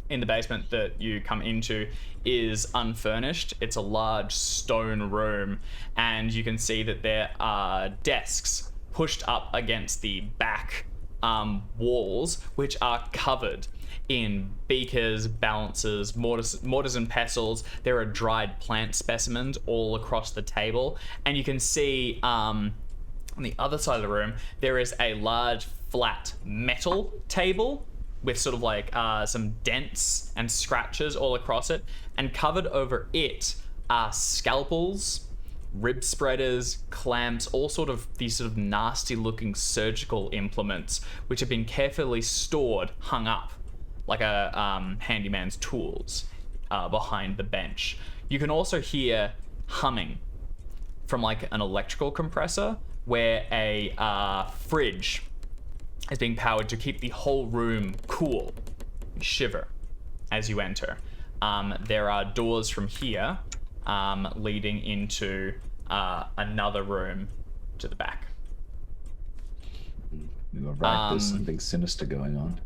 in the basement that you come into is unfurnished. It's a large stone room, and you can see that there are desks pushed up against the back walls, which are covered in beakers, balancers, mortars and pestles. There are dried plant specimens all across the table, and you can see on the other side of the room there is a large flat metal table with sort of like some dents and scratches all across it, and covered over it are scalpels, rib spreaders, clamps, all sort of these sort of nasty looking surgical implements which have been carefully stored, hung up like a handyman's tools behind the bench. You can also hear humming from like an electrical compressor where a fridge is being powered to keep the whole room cool and shiver as you enter. There are doors from here leading into another room to the back. You were right, there's something sinister going on.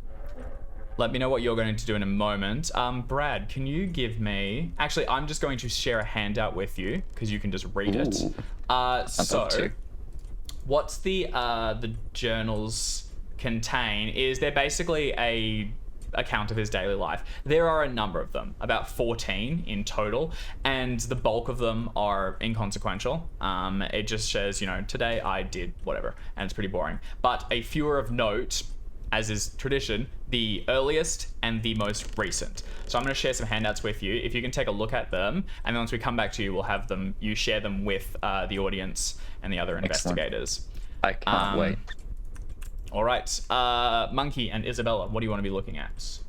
Let me know what you're going to do in a moment. Brad, can you give me... Actually, I'm just going to share a handout with you because you can just read it. So, what's the journals contain is they're basically a account of his daily life. There are a number of them, about 14 in total, and the bulk of them are inconsequential. It just says, you know, today I did whatever, and it's pretty boring. But a fewer of note, as is tradition, the earliest and the most recent. So I'm going to share some handouts with you. If you can take a look at them, and then once we come back to you, we'll have them, you share them with the audience and the other investigators. I can't wait. All right, Monkey and Isabella, what do you want to be looking at?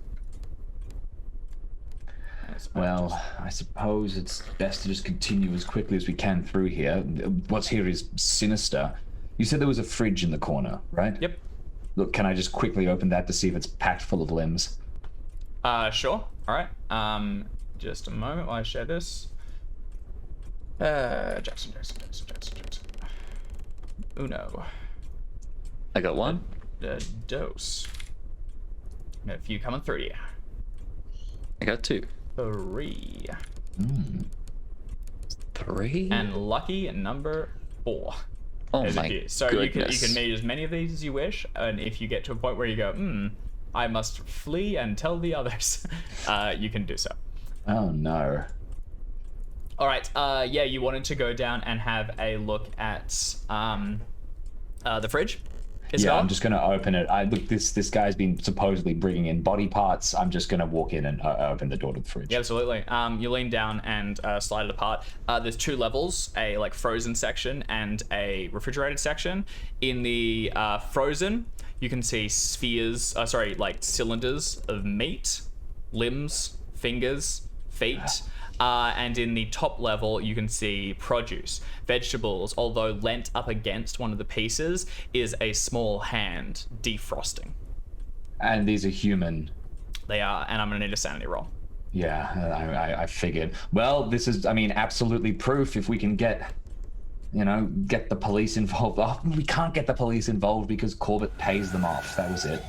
Well, I suppose it's best to just continue as quickly as we can through here. What's here is sinister. You said there was a fridge in the corner, right? Yep. Look, can I just quickly open that to see if it's packed full of limbs? Sure. All right. Just a moment while I share this. Jackson. Uno. I got one. Dos. And a few coming through you. I got two. 3. 3? And lucky number 4. Oh There's a my few. So goodness. you can make as many of these as you wish, and if you get to a point where you go, I must flee and tell the others, you can do so. Oh no. All right. Yeah, you wanted to go down and have a look at the fridge. Yeah, I'm just gonna open it. Look, this guy's been supposedly bringing in body parts. I'm just gonna walk in and open the door to the fridge. Yeah, absolutely. You lean down and slide it apart. There's 2 levels, a like frozen section and a refrigerated section. In the frozen, you can see cylinders of meat, limbs, fingers, feet. And in the top level, you can see produce, vegetables, although lent up against one of the pieces is a small hand defrosting. And these are human. They are, and I'm going to need a sanity roll. Yeah, I figured. Well, this is, absolutely proof if we can get the police involved. Oh, we can't get the police involved because Corbett pays them off. That was it.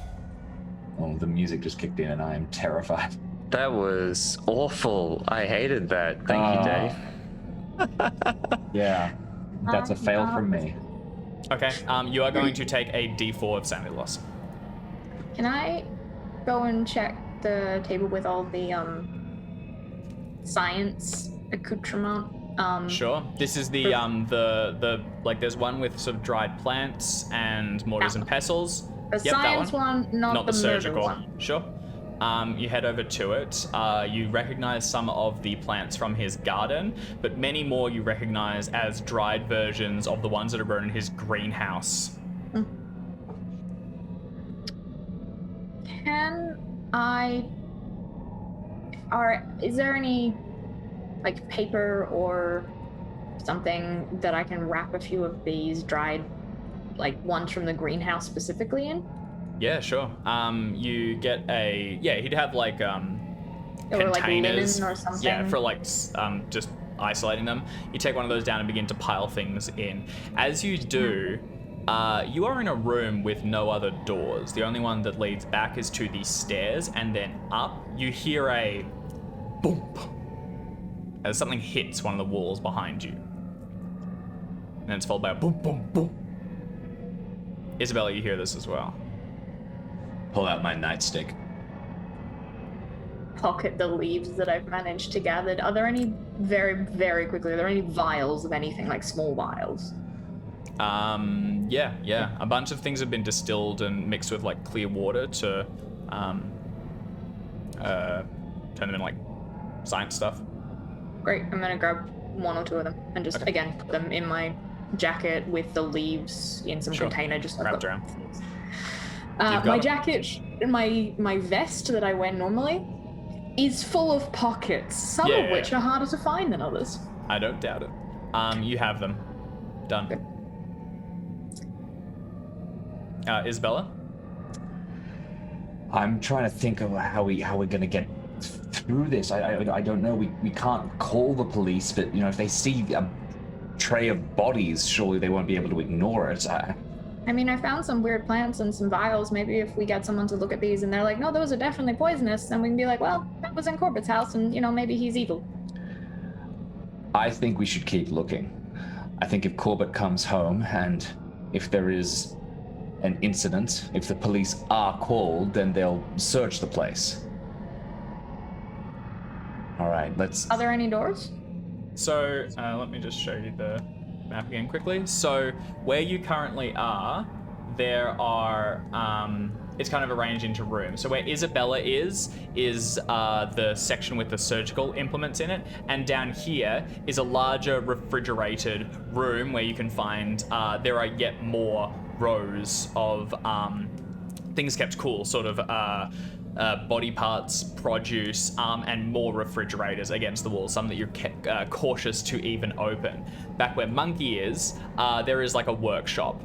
Oh, the music just kicked in and I am terrified. That was awful. I hated that. Thank you, Dave. Yeah, that's a fail from me. Okay, you are going to take a D4 of sanity loss. Can I go and check the table with all the science accoutrement? Sure. This is the like there's one with sort of dried plants and mortars and pestles. The science one, not the surgical one. Sure. You head over to it. You recognize some of the plants from his garden, but many more you recognize as dried versions of the ones that are grown in his greenhouse. Is there any like paper or something that I can wrap a few of these dried, like ones from the greenhouse specifically in? Yeah, sure. You get he'd have like Or like containers. linen or something. Yeah, for like just isolating them. You take one of those down and begin to pile things in. As you do, you are in a room with no other doors. The only one that leads back is to the stairs, and then up you hear a boom as something hits one of the walls behind you. And then it's followed by a boom, boom, boom. Isabella, you hear this as well. Pull out my nightstick. Pocket the leaves that I've managed to gather. Are there any, very, very quickly, are there any vials of anything, like small vials? Yeah. A bunch of things have been distilled and mixed with like clear water to turn them into like science stuff. Great, I'm gonna grab one or two of them and just, again, put them in my jacket with the leaves in some container, just so I've Wrapped got around. things. You've got My it. jacket, my vest that I wear normally is full of pockets, some Yeah. of which are harder to find than others. I don't doubt it. You have them. Done. Good. Isabella? I'm trying to think of how we're gonna get through this. I don't know. We can't call the police, but you know, if they see a tray of bodies, surely they won't be able to ignore it. I mean, I found some weird plants and some vials. Maybe if we get someone to look at these and they're like, no, those are definitely poisonous, then we can be like, well, that was in Corbett's house and, you know, maybe he's evil. I think we should keep looking. I think if Corbett comes home and if there is an incident, if the police are called, then they'll search the place. All right, let's... Are there any doors? So, let me just show you the map again quickly. So, where you currently are, there are, it's kind of arranged into rooms. So where Isabella is the section with the surgical implements in it, and down here is a larger refrigerated room where you can find, there are yet more rows of things kept cool, sort of body parts, produce, and more refrigerators against the wall, some that you're cautious to even open. Back where Monkey is, there is like a workshop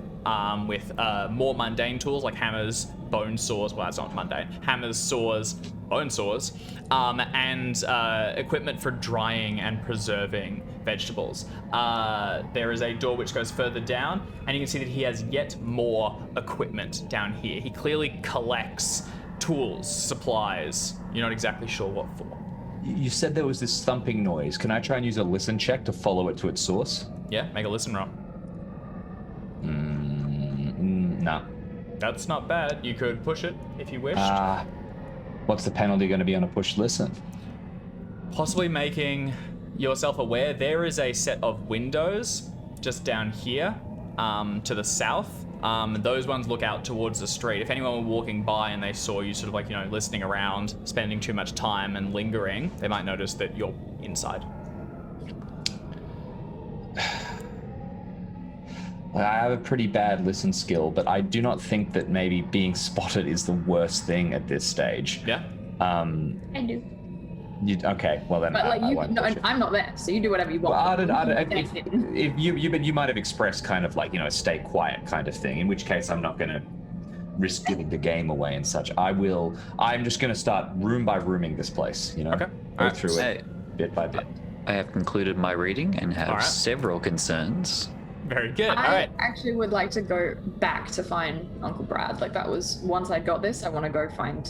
with more mundane tools like hammers, bone saws, well that's not mundane, hammers, saws, bone saws, and equipment for drying and preserving vegetables. There is a door which goes further down, and you can see that he has yet more equipment down here. He clearly collects tools, supplies. You're not exactly sure what for. You said there was this thumping noise. Can I try and use a listen check to follow it to its source? Yeah, make a listen roll. No. That's not bad. You could push it if you wished. What's the penalty going to be on a push listen? Possibly making yourself aware there is a set of windows just down here to the south. Those ones look out towards the street. If anyone were walking by and they saw you sort of like, you know, listening around, spending too much time and lingering, they might notice that you're inside. I have a pretty bad listen skill, but I do not think that maybe being spotted is the worst thing at this stage. Yeah? I do. Okay, well then But like I you, won't no, push it. I'm not there, so you do whatever you want. Well, if you might have expressed kind of like, you know, stay quiet kind of thing, in which case I'm not going to risk giving the game away and such. I'm just going to start room by rooming this place, you know? Okay. Go Alright. through Hey. it bit by bit. I have concluded my reading and have All right. several concerns. Very good. All I right. actually would like to go back to find Uncle Brad. Like that was, once I got this, I want to go find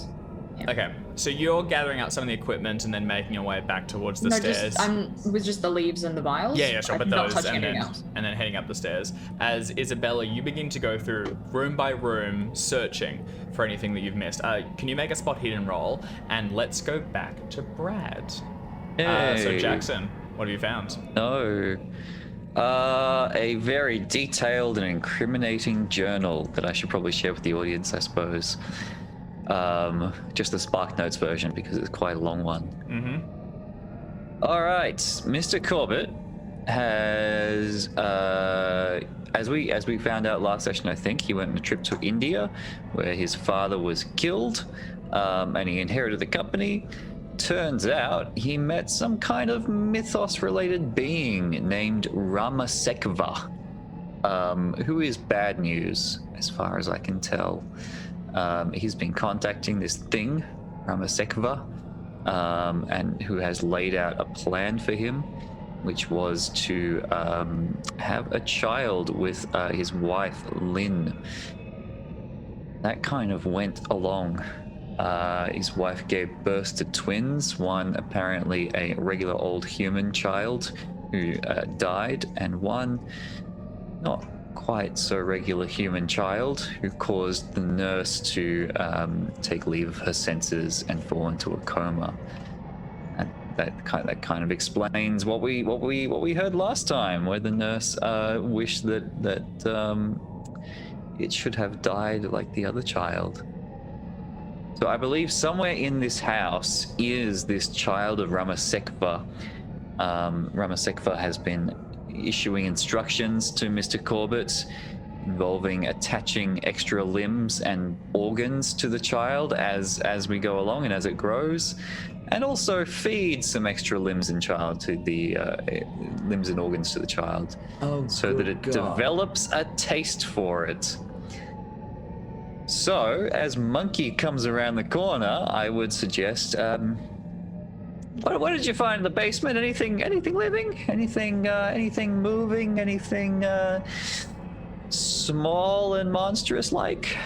him. Okay. So you're gathering out some of the equipment and then making your way back towards the No, stairs. just with just the leaves and the vials. Yeah, sure, but I'm not those, touching and anything then, else. and then heading up the stairs. As Isabella, you begin to go through room by room, searching for anything that you've missed. Can you make a spot hidden roll? And let's go back to Brad. So Hey. Jackson, what have you found? No. A very detailed and incriminating journal that I should probably share with the audience, I suppose. Just the Spark Notes version because it's quite a long one. Mm-hmm. All right, Mr. Corbett has, as we found out last session, I think he went on a trip to India, where his father was killed, and he inherited the company. Turns out he met some kind of mythos-related being named Ramasekva, who is bad news, as far as I can tell. He's been contacting this thing, Ramasekva, and who has laid out a plan for him, which was to have a child with his wife, Lynn. That kind of went along. His wife gave birth to twins, one apparently a regular old human child who died, and one not quite so regular human child who caused the nurse to take leave of her senses and fall into a coma. And that kind of explains what we heard last time, where the nurse wished that it should have died like the other child. So I believe somewhere in this house is this child of Ramasekva. Ramasekva has been issuing instructions to Mr. Corbett involving attaching extra limbs and organs to the child as we go along and as it grows, and also feed some extra limbs and limbs and organs to the child, so that it develops a taste for it. So, as Monkey comes around the corner, I would suggest, what did you find in the basement? Anything living? Anything moving? Anything small and monstrous like?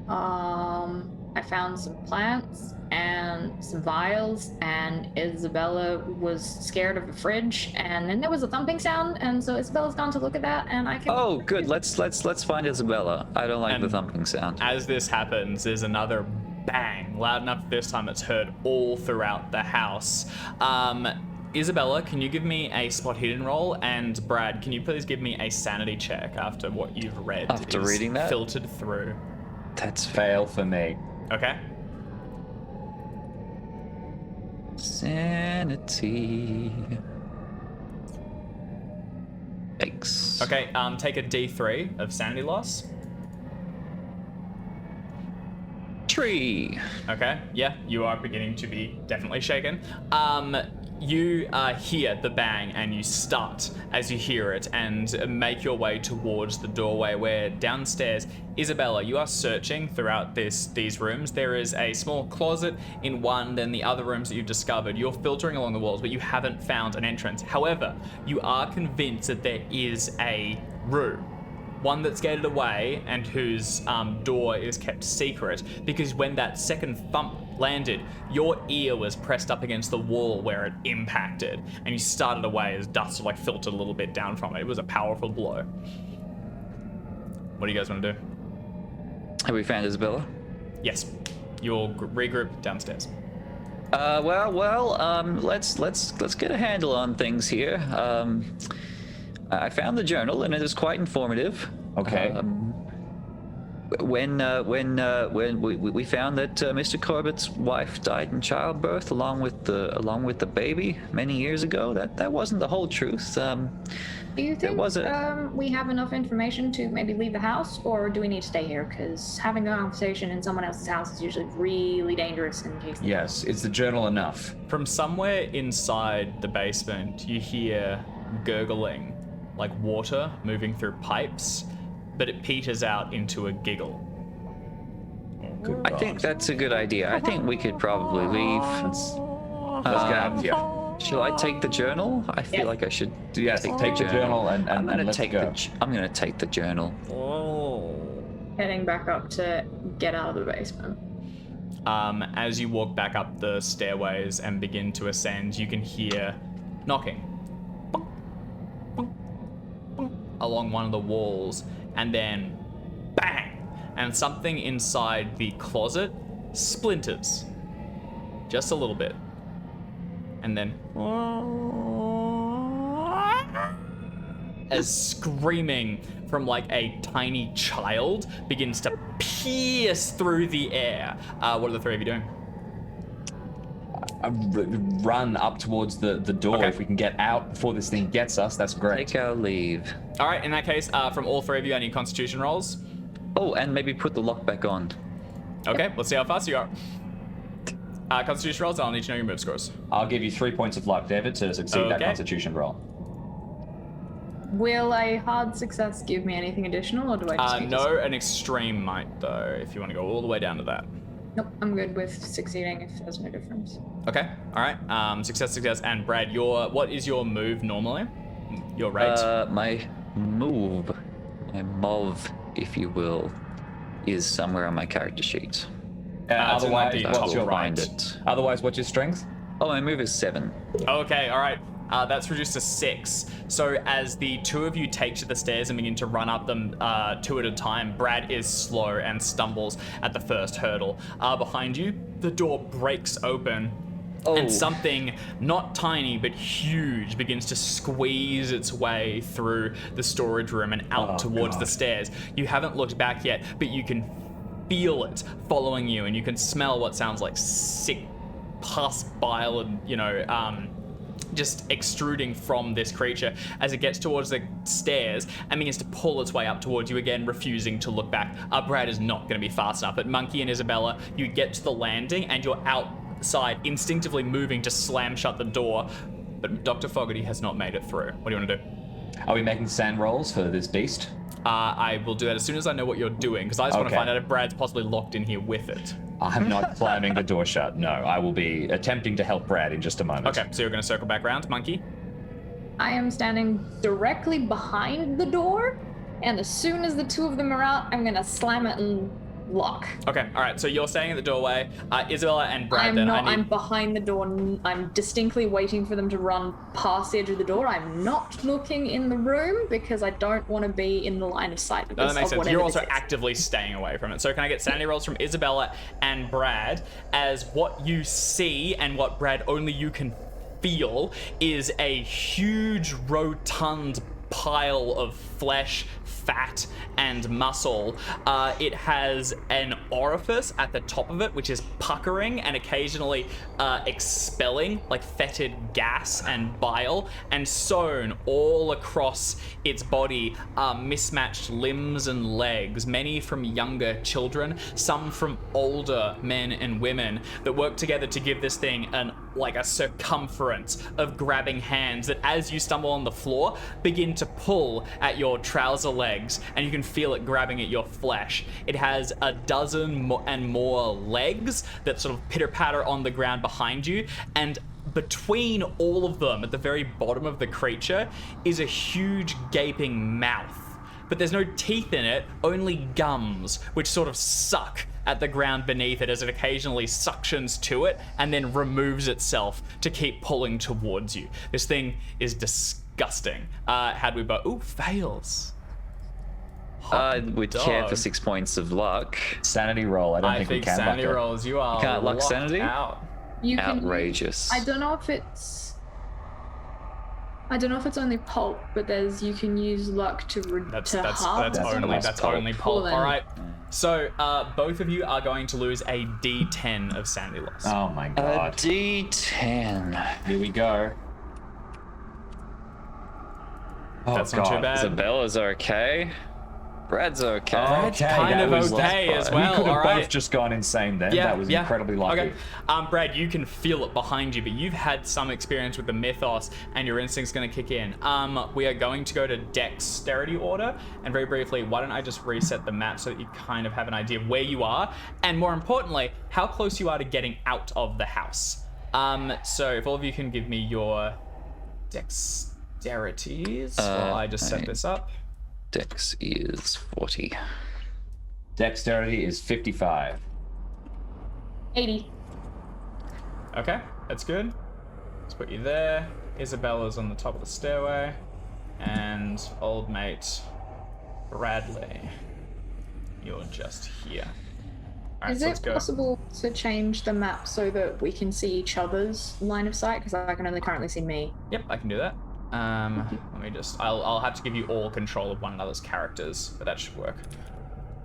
I found some plants and some vials, and Isabella was scared of a fridge, and then there was a thumping sound, and so Isabella's gone to look at that, and I can... Oh, good. Let's find Isabella. I don't like the thumping sound. As this happens, there's another bang, loud enough this time it's heard all throughout the house. Isabella, can you give me a spot hidden roll? And Brad, can you please give me a sanity check after what you've read? After reading that? Filtered through. That's Fail for me. Okay. Sanity. Thanks. Okay, take a D3 of sanity loss. Tree. Okay, yeah, you are beginning to be definitely shaken. You hear the bang and you start as you hear it and make your way towards the doorway where downstairs, Isabella, you are searching throughout these rooms. There is a small closet in one, then the other rooms that you've discovered. You're filtering along the walls, but you haven't found an entrance. However, you are convinced that there is a room. One that's gated away and whose door is kept secret, because when that second thump landed, your ear was pressed up against the wall where it impacted, and you started away as dust like filtered a little bit down from it. It was a powerful blow. What do you guys want to do? Have we found Isabella? Yes, you'll regroup downstairs. Let's get a handle on things here. I found the journal and it is quite informative. Okay. When we found that Mr. Corbett's wife died in childbirth along with the baby many years ago, that wasn't the whole truth. Do you think we have enough information to maybe leave the house, or do we need to stay here? Because having a conversation in someone else's house is usually really dangerous in case... Yes, is the journal enough? From somewhere inside the basement, you hear gurgling, like water moving through pipes, but it peters out into a giggle. I think that's a good idea. I think we could probably leave. Let's get out of here. Shall I take the journal? I feel like I should. Yes, take the journal and I'm gonna let's take go. I'm gonna take the journal. Heading back up to get out of the basement. As you walk back up the stairways and begin to ascend, you can hear knocking along one of the walls, and then bang, and something inside the closet splinters just a little bit, and then as screaming from like a tiny child begins to pierce through the air. What are the three of you doing? Run up towards the door. Okay. If we can get out before this thing gets us, that's great. Take our leave. All right, in that case, from all three of you, I need Constitution rolls. Oh, and maybe put the lock back on. Okay, let's see how fast you are. Constitution rolls, I'll need to know your move scores. I'll give you 3 points of luck, David, to succeed that Okay. Constitution roll. Will a hard success give me anything additional, or do I just need to... No, an extreme might, though, if you want to go all the way down to that. Nope, I'm good with succeeding if there's no difference. Okay, all right. Success, and Brad, what is your move normally? Your rate? My move, my mov, if you will, is somewhere on my character sheet. Otherwise, it might be what's top your right. Find it. Otherwise, what's your strength? Oh, my move is 7. Okay, all right. That's reduced to 6. So as the two of you take to the stairs and begin to run up them 2 at a time, Brad is slow and stumbles at the first hurdle. Behind you, the door breaks open. And something not tiny but huge begins to squeeze its way through the storage room and out towards the stairs. You haven't looked back yet, but you can feel it following you, and you can smell what sounds like sick pus, bile, and just extruding from this creature as it gets towards the stairs and begins to pull its way up towards you again, refusing to look back. Brad is not going to be fast enough, but Monkey and Isabella, you get to the landing and you're outside, instinctively moving to slam shut the door, but Dr. Fogarty has not made it through. What do you want to do? Are we making sand rolls for this beast? I will do that as soon as I know what you're doing, because I just want to Okay. find out if Brad's possibly locked in here with it. I'm not slamming the door shut. No, I will be attempting to help Brad in just a moment. Okay, so you're going to circle back around, Monkey? I am standing directly behind the door, and as soon as the two of them are out, I'm gonna slam it and lock. Okay, all right, so you're staying at the doorway. Isabella and Brad, I'm behind the door. I'm distinctly waiting for them to run past the edge of the door. I'm not looking in the room because I don't want to be in the line of sight. No, that makes sense. Whatever You're this also is. actively staying away from it. So can I get sanity rolls from Isabella and Brad, as what you see and what, Brad, only you can feel is a huge rotund pile of flesh, fat, and muscle. It has an orifice at the top of it, which is puckering and occasionally expelling like fetid gas and bile, and sewn all across its body are mismatched limbs and legs, many from younger children, some from older men and women, that work together to give this thing a circumference of grabbing hands that, as you stumble on the floor, begin to pull at your trouser legs, and you can feel it grabbing at your flesh. It has a dozen and more legs that sort of pitter-patter on the ground behind you, and between all of them, at the very bottom of the creature, is a huge gaping mouth. But there's no teeth in it, only gums, which sort of suck at the ground beneath it as it occasionally suctions to it and then removes itself to keep pulling towards you. This thing is disgusting. Fails. I would care for dog. 6 points of luck. Sanity roll. I don't I think we think can sanity luck it. rolls, you are Can't luck locked sanity? out. You can- Outrageous. I don't know if it's only pulp, but you can use luck to That's halve That's only pulp. pulp. Cool, then. All right. So both of you are going to lose a D10 of sanity loss. Oh my A god. D10. Here we go. Oh That's god. not too bad. Isabella's okay. Brad's okay. Brad's Okay, kind that of was okay fine. as We well. could have all both right. just gone insane then. That was incredibly lucky. Okay. Brad, you can feel it behind you, but you've had some experience with the mythos, and your instinct's going to kick in. We are going to go to dexterity order, and very briefly, why don't I just reset the map so that you kind of have an idea of where you are, and more importantly, how close you are to getting out of the house. So if all of you can give me your dexterities while I just set this up. Dex is 40. Dexterity is 55. 80. Okay, that's good. Let's put you there. Isabella's on the top of the stairway. And old mate Bradley, you're just here. All right, Is so let's it go. possible to change the map so that we can see each other's line of sight? Because I can only currently see me. Yep, I can do that. Let me just, I'll have to give you all control of one another's characters, but that should work.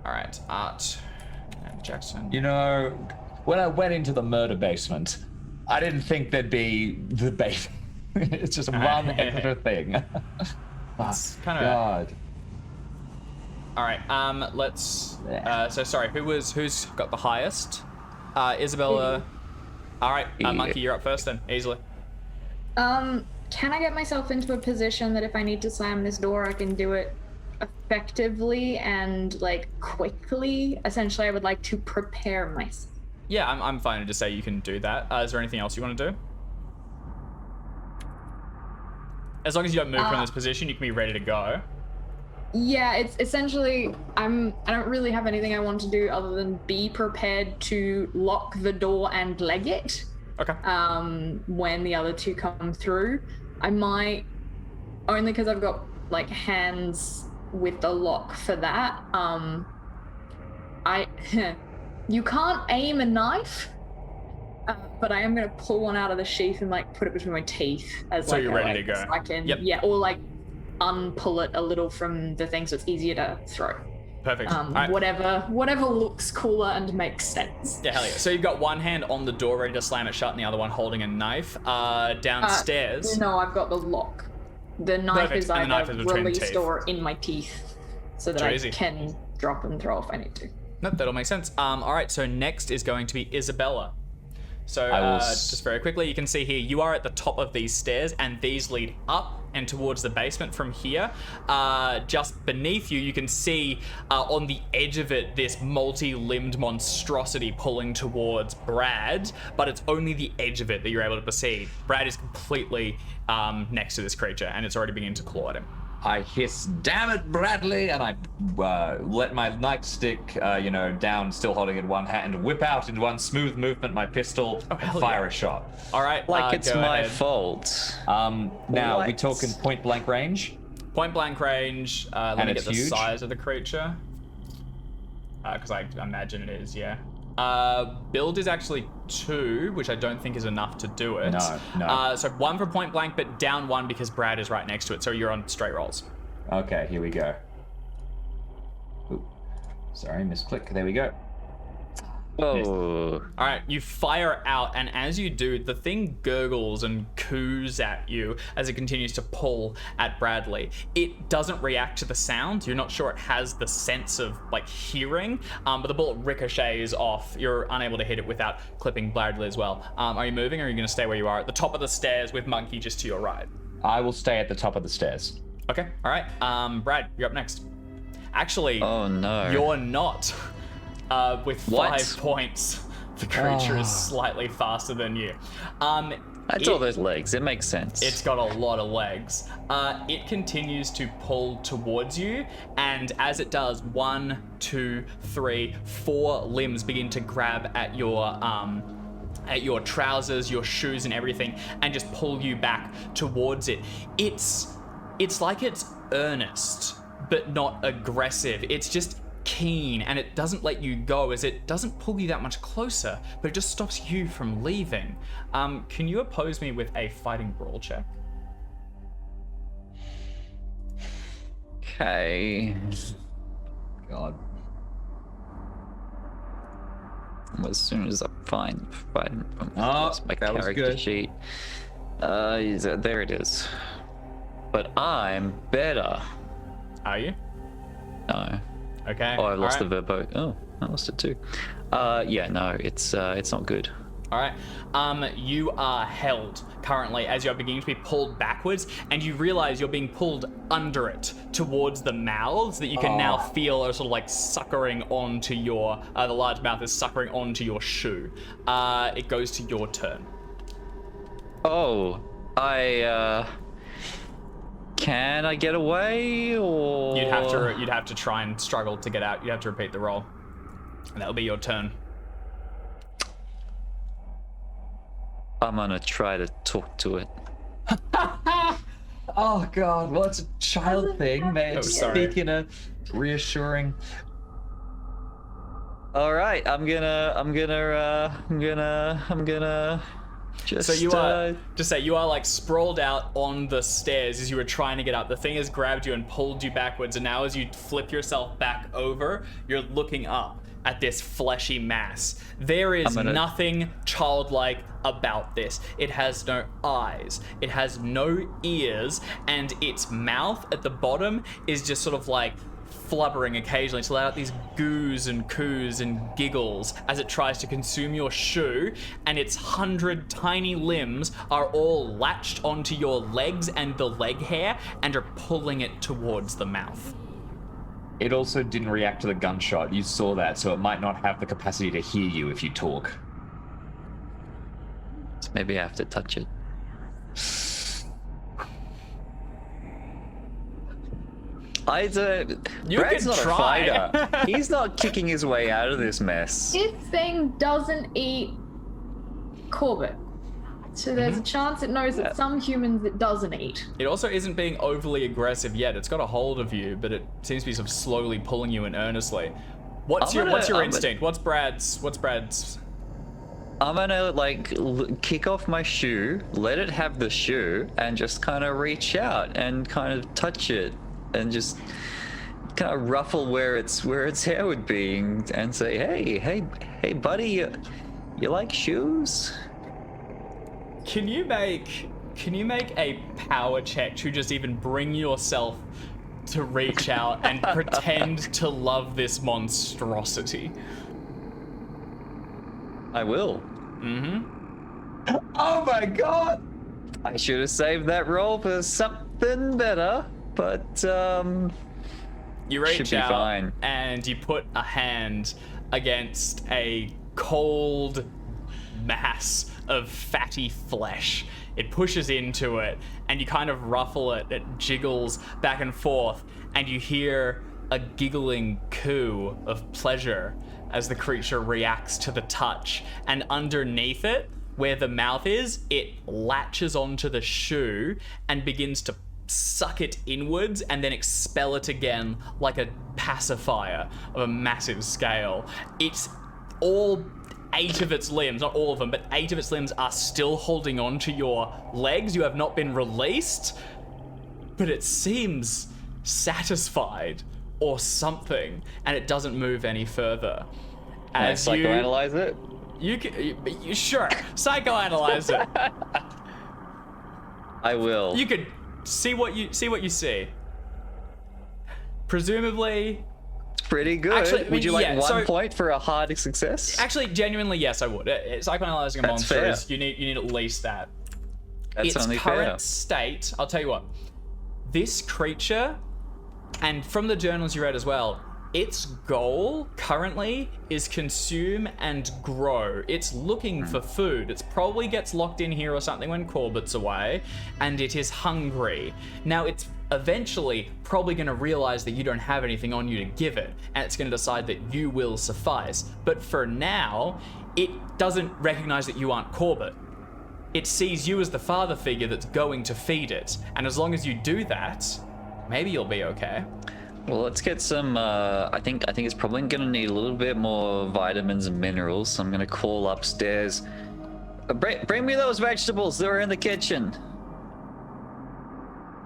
All right, Art and Jackson. You know, when I went into the murder basement, I didn't think there'd be the basement. It's just one extra thing. It's kind of God. All right. Let's. So sorry. Who's got the highest? Isabella. All right. Monkey, you're up first then. Easily. Can I get myself into a position that if I need to slam this door, I can do it effectively and quickly? Essentially, I would like to prepare myself. Yeah, I'm fine to just say you can do that. Is there anything else you want to do? As long as you don't move from this position, you can be ready to go. Yeah, it's essentially I don't really have anything I want to do other than be prepared to lock the door and leg it. Okay. When the other two come through. I might, only because I've got like hands with the lock for that. You can't aim a knife, but I am gonna pull one out of the sheath and like put it between my teeth as So like you're ready to go. so I can, Yep. yeah, or like unpull it a little from the thing so it's easier to throw. Perfect. All right. Whatever looks cooler and makes sense. Yeah, hell yeah. So you've got one hand on the door ready to slam it shut and the other one holding a knife. Downstairs. No, I've got the lock. The knife Perfect, is and the knife either is between the released teeth. or in my teeth, so that Too I easy. can drop and throw if I need to. Nope, that'll make sense. All right, so next is going to be Isabella. So I will just very quickly, you can see here, you are at the top of these stairs and these lead up and towards the basement from here. Just beneath you, you can see on the edge of it, this multi-limbed monstrosity pulling towards Brad, but it's only the edge of it that you're able to perceive. Brad is completely next to this creature and it's already beginning to claw at him. I hiss, "Damn it, Bradley!" and I let my nightstick, down, still holding it in one hand, whip out in one smooth movement my pistol, and hell fire yeah. a shot. All right, Like it's go my ahead. fault. Now, we What? talking point blank range? Point blank range. Let And me it's get the huge? size of the creature. Because I imagine it is, yeah. Build is actually 2, which I don't think is enough to do it. No. So 1 for point blank, but down 1 because Brad is right next to it. So you're on straight rolls. Okay, here we go. Ooh. Sorry, misclick. There we go. Oh, All right, you fire out, and as you do, the thing gurgles and coos at you as it continues to pull at Bradley. It doesn't react to the sound. You're not sure it has the sense of like hearing, but the bullet ricochets off. You're unable to hit it without clipping Bradley as well. Are you moving, or are you going to stay where you are at the top of the stairs with Monkey just to your right? I will stay at the top of the stairs. Okay, all right. Brad, you're up next. Actually, oh no. you're not. With 5 What? points, the creature is slightly faster than you. That's all those legs. It makes sense. It's got a lot of legs. It continues to pull towards you, and as it does, 1, 2, 3, 4 limbs begin to grab at your trousers, your shoes, and everything, and just pull you back towards it. It's like it's earnest, but not aggressive. It's just keen, and it doesn't let you go as it doesn't pull you that much closer, but it just stops you from leaving. Can you oppose me with a fighting brawl check? Okay. God. As soon as I find my that was character good. sheet. There it is. But I'm better. Are you? No. Okay. Oh, I lost the Alright. verbo. Oh, I lost it too. Yeah, no, it's not good. All right. You are held currently as you're beginning to be pulled backwards, and you realize you're being pulled under it towards the mouths that you can now feel are sort of like suckering onto your. The large mouth is suckering onto your shoe. It goes to your turn. Oh, can I get away, or You'd have to try and struggle to get out. You'd have to repeat the roll, and that'll be your turn. I'm gonna try to talk to it. Oh God! Well, it's a child thing, man. Oh, sorry. Speak in a reassuring. All right, I'm gonna just. So you are, just say, you are like sprawled out on the stairs as you were trying to get up. The thing has grabbed you and pulled you backwards, and now as you flip yourself back over, you're looking up at this fleshy mass. There is nothing childlike about this. It has no eyes, it has no ears, and its mouth at the bottom is just sort of like flubbering occasionally to let out these goos and coos and giggles as it tries to consume your shoe, and its 100 tiny limbs are all latched onto your legs and the leg hair and are pulling it towards the mouth. It also didn't react to the gunshot. You saw that, so it might not have the capacity to hear you if you talk. So maybe I have to touch it. You Brad's can not try. a fighter. He's not kicking his way out of this mess. This thing doesn't eat Corbett. So there's a chance it knows that some humans it doesn't eat. It also isn't being overly aggressive yet. It's got a hold of you, but it seems to be sort of slowly pulling you in earnestly. What's your instinct? What's Brad's? I'm gonna like kick off my shoe, let it have the shoe, and just kind of reach out and kind of touch it, and just kind of ruffle where its hair would be, and say, hey, buddy, you like shoes? Can you make a power check to just even bring yourself to reach out and pretend to love this monstrosity? I will. Oh my god! I should have saved that roll for something better, but You reach should be out fine. and you put a hand against a cold mass of fatty flesh. It pushes into it and you kind of ruffle it. It jiggles back and forth and you hear a giggling coo of pleasure as the creature reacts to the touch. And underneath it, where the mouth is, it latches onto the shoe and begins to suck it inwards and then expel it again like a pacifier of a massive scale. It's all 8 of its limbs, not all of them, but 8 of its limbs are still holding on to your legs. You have not been released, but it seems satisfied or something, and it doesn't move any further. Can I psychoanalyze it? You sure, psychoanalyze it. I will. You could see what you see. Presumably, Pretty good. Actually, I mean, would you like yeah, 1 so- point for a hard success? actually, genuinely, yes, I would. Psychoanalyzing a That's monster fair. is you need at least that. That's Its only current fair. state, I'll tell you what, this creature, and from the journals you read as well, its goal currently is consume and grow. It's looking for food. It probably gets locked in here or something when Corbett's away, and it is hungry. Now it's eventually probably going to realize that you don't have anything on you to give it, and it's going to decide that you will suffice. But for now, it doesn't recognize that you aren't Corbett. It sees you as the father figure that's going to feed it, and as long as you do that, maybe you'll be okay. Well, let's get some. I think it's probably gonna need a little bit more vitamins and minerals. So I'm gonna call upstairs. Bring me those vegetables. They're in the kitchen.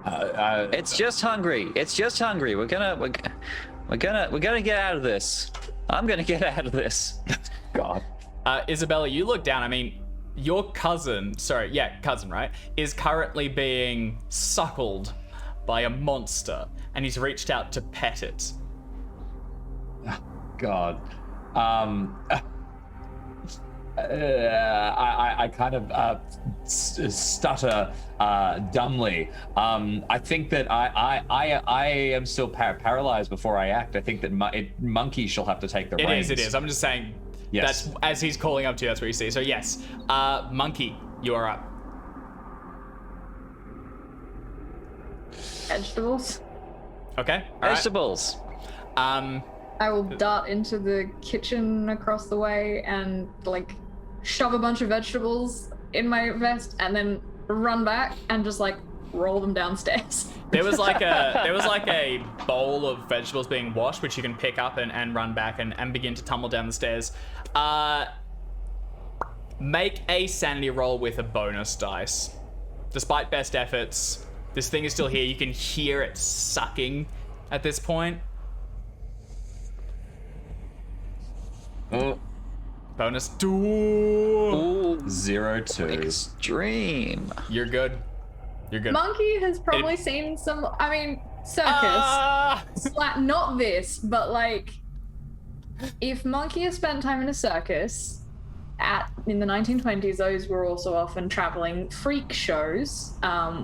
It's just hungry. It's just hungry. We're gonna get out of this. I'm gonna get out of this. God. Isabella, you look down. I mean, your cousin, right, is currently being suckled by a monster, and he's reached out to pet it. God. I kind of stutter dumbly. I think that I am still paralyzed before I act. I think that Monkey shall have to take the reins. It is. I'm just saying. Yes. That's as he's calling up to you. That's what you see. So yes, Monkey, you are up. Vegetables. Okay. All right. Vegetables. I will dart into the kitchen across the way and like shove a bunch of vegetables in my vest and then run back and just like roll them downstairs. There was like a bowl of vegetables being washed, which you can pick up and run back and begin to tumble down the stairs. Make a sanity roll with a bonus dice. Despite best efforts, this thing is still here. You can hear it sucking at this point. Oh, Bonus. 0-2. Extreme. You're good. You're good. Monkey has probably seen some, I mean, circus. Not this, but like, if Monkey has spent time in a circus, in the 1920s, those were also often traveling freak shows,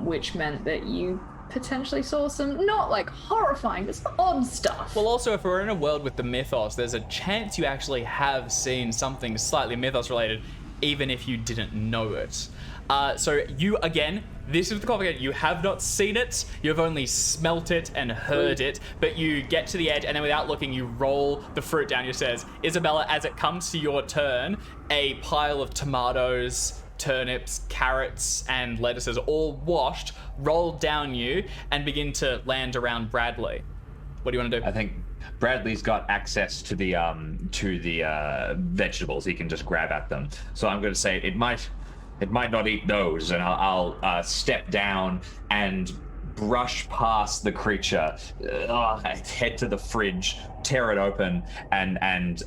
which meant that you potentially saw some not like horrifying, but some odd stuff. Well, also, if we're in a world with the mythos, there's a chance you actually have seen something slightly mythos related, even if you didn't know it. So you, again, this is the complicated. You have not seen it, you've only smelt it and heard it, but you get to the edge and then without looking, you roll the fruit down your stairs. Isabella, as it comes to your turn, a pile of tomatoes, turnips, carrots, and lettuces all washed, roll down you and begin to land around Bradley. What do you want to do? I think Bradley's got access to the vegetables. He can just grab at them. So I'm going to say it might not eat those, and I'll step down and brush past the creature, head to the fridge, tear it open, and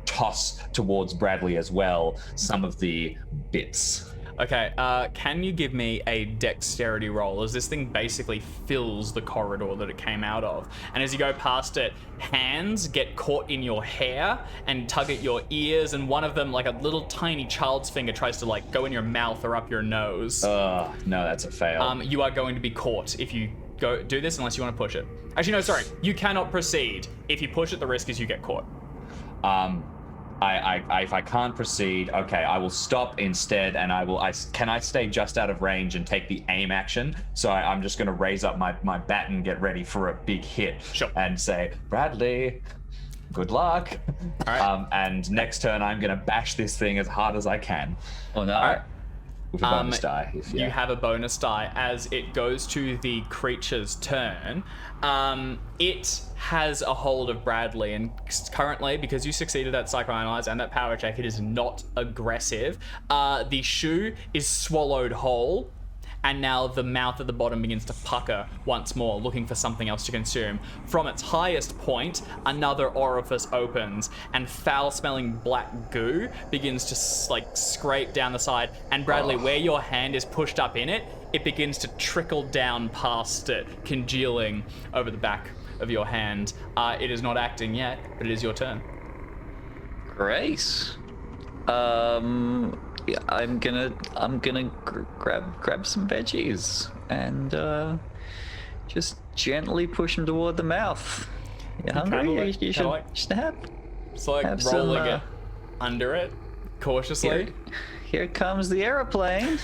toss towards Bradley as well some of the bits. Okay, can you give me a dexterity roll, as this thing basically fills the corridor that it came out of. And as you go past it, hands get caught in your hair and tug at your ears, and one of them, like a little tiny child's finger, tries to like go in your mouth or up your nose. No, that's a fail. You are going to be caught if you go do this, unless you want to push it. Actually, no, sorry. You cannot proceed. If you push it, the risk is you get caught. If I can't proceed, okay, I will stop instead, and can I stay just out of range and take the aim action? So I'm just going to raise up my bat and get ready for a big hit. Sure. And say, Bradley, good luck. All right. And next turn, I'm going to bash this thing as hard as I can. Oh no. All right. With a bonus die. You have a bonus die as it goes to the creature's turn. It has a hold of Bradley, and currently, because you succeeded at Psychoanalyze and that power check, it is not aggressive. The shoe is swallowed whole, and now the mouth at the bottom begins to pucker once more, looking for something else to consume. From its highest point, another orifice opens, and foul-smelling black goo begins to like scrape down the side. And Bradley, where your hand is pushed up in it, it begins to trickle down past it, congealing over the back of your hand. It is not acting yet, but it is your turn. Great. Yeah, I'm gonna grab some veggies and just gently push them toward the mouth. You hungry? You should have. It's like have rolling some, it under it cautiously. Here comes the aeroplane.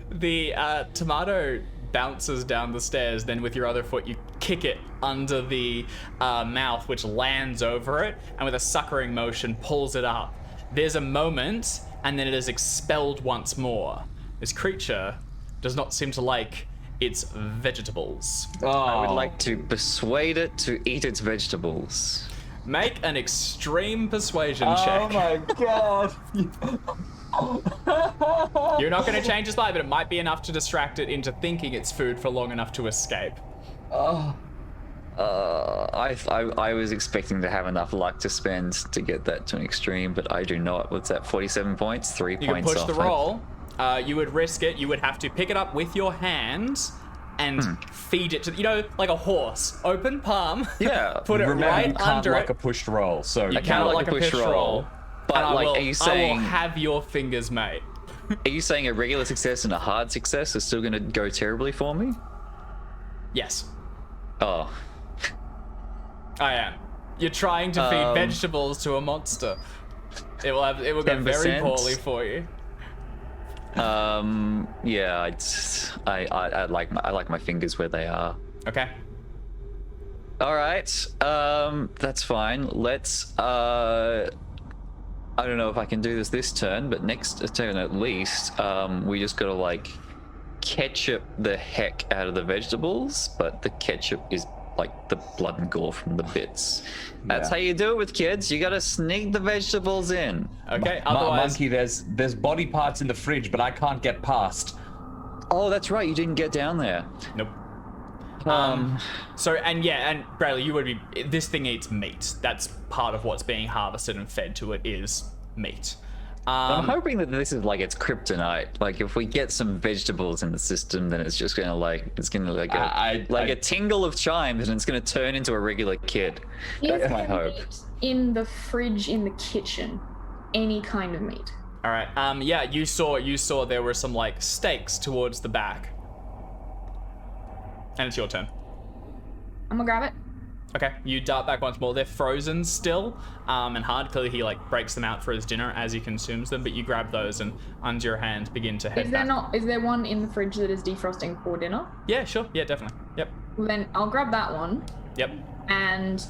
The tomato bounces down the stairs, then with your other foot you kick it under the mouth, which lands over it, and with a suckering motion pulls it up. There's a moment, and then it is expelled once more. This creature does not seem to like its vegetables. I would like to persuade it to eat its vegetables. Make an extreme persuasion check. Oh my god. You're not going to change its mind, but it might be enough to distract it into thinking it's food for long enough to escape. I was expecting to have enough luck to spend to get that to an extreme, but I do not. What's that? 47 points, 3 You points could push off. the roll. You would risk it. You would have to pick it up with your hands and feed it to, like a horse. Open palm. Yeah. Put it Remember, right you can't under like it. a pushed roll, so You I cannot like a push roll. But And like, are you saying? I will have your fingers, mate. Are you saying a regular success and a hard success is still going to go terribly for me? Yes, Oh. I am. You're trying to feed vegetables to a monster. It will go very 10%? poorly for you. Yeah, I like my fingers where they are. Okay. All right. That's fine. Let's I don't know if I can do this turn, but next turn at least, we just gotta like ketchup the heck out of the vegetables, but the ketchup is like the blood and gore from the bits. That's how you do it with kids. You gotta sneak the vegetables in. Okay. Otherwise, Monkey, there's body parts in the fridge, but I can't get past. Oh, that's right. You didn't get down there. nope. So, and Bradley, you would be. This thing eats meat. That's part of what's being harvested and fed to it is meat. I'm hoping that this is like its kryptonite. Like if we get some vegetables in the system, then it's just gonna a tingle of chimes, and it's gonna turn into a regular kid. That's my hope. Meat in the fridge in the kitchen, any kind of meat. All right. Yeah. You saw there were some like steaks towards the back. And it's your turn. I'm gonna grab it. Okay, you dart back once more. They're frozen still and hard. Clearly he like breaks them out for his dinner as he consumes them, but you grab those and under your hand begin to head back. Is there one in the fridge that is defrosting for dinner? Yeah, sure. Yeah, definitely. Yep. Well, then I'll grab that one. Yep. And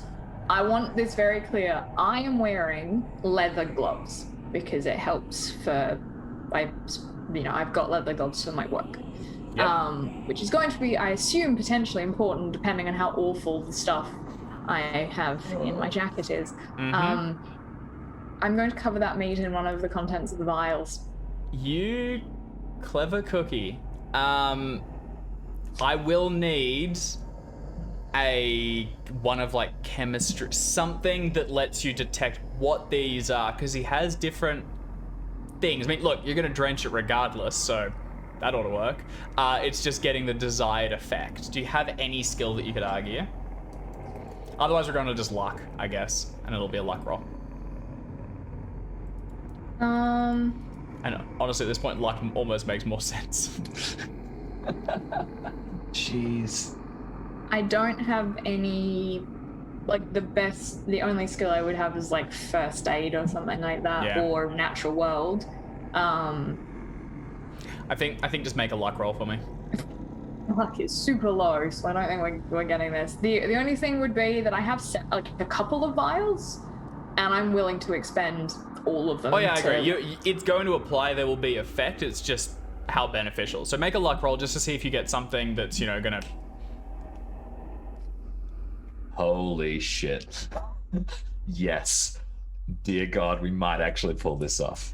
I want this very clear. I am wearing leather gloves because it helps for, I've got leather gloves for my work. Yep. Which is going to be, I assume, potentially important depending on how awful the stuff I have in my jacket is. I'm going to cover that meat in one of the contents of the vials. You clever cookie. I will need one of like chemistry, something that lets you detect what these are, because he has different things. I mean, look, you're gonna drench it regardless, so that ought to work. It's just getting the desired effect. Do you have any skill that you could argue? Otherwise, we're going to just luck, I guess, and it'll be a luck roll. I know. Honestly, at this point, luck almost makes more sense. Jeez. I don't have any, like, the only skill I would have is like first aid or something like that, or natural world. I think just make a luck roll for me. Luck is super low, so I don't think we're getting this. The only thing would be that I have like a couple of vials, and I'm willing to expend all of them. Oh yeah, I agree. It's going to apply. There will be effect. It's just how beneficial. So make a luck roll just to see if you get something that's gonna. Holy shit. Yes. Dear God, we might actually pull this off.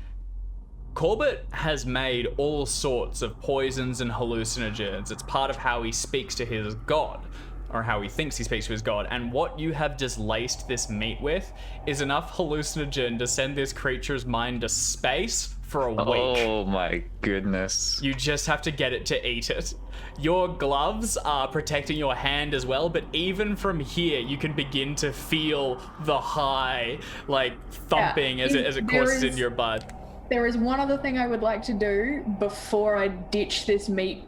Corbett has made all sorts of poisons and hallucinogens. It's part of how he speaks to his god, or how he thinks he speaks to his god. And what you have just laced this meat with is enough hallucinogen to send this creature's mind to space for a week. Oh my goodness. You just have to get it to eat it. Your gloves are protecting your hand as well, but even from here, you can begin to feel the high, like, thumping as it courses in your blood. There is one other thing I would like to do before I ditch this meat,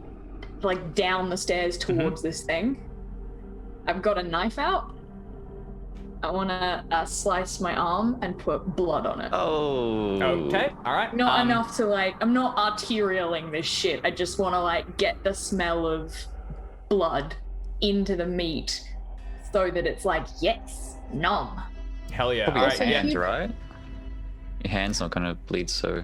like, down the stairs towards this thing. I've got a knife out. I want to slice my arm and put blood on it. Oh. Okay, all right. Not enough to, like, I'm not arterialing this shit. I just want to, like, get the smell of blood into the meat so that it's like, yes, nom. Hell yeah. Probably All your right, hands, right? Your hand's not gonna bleed so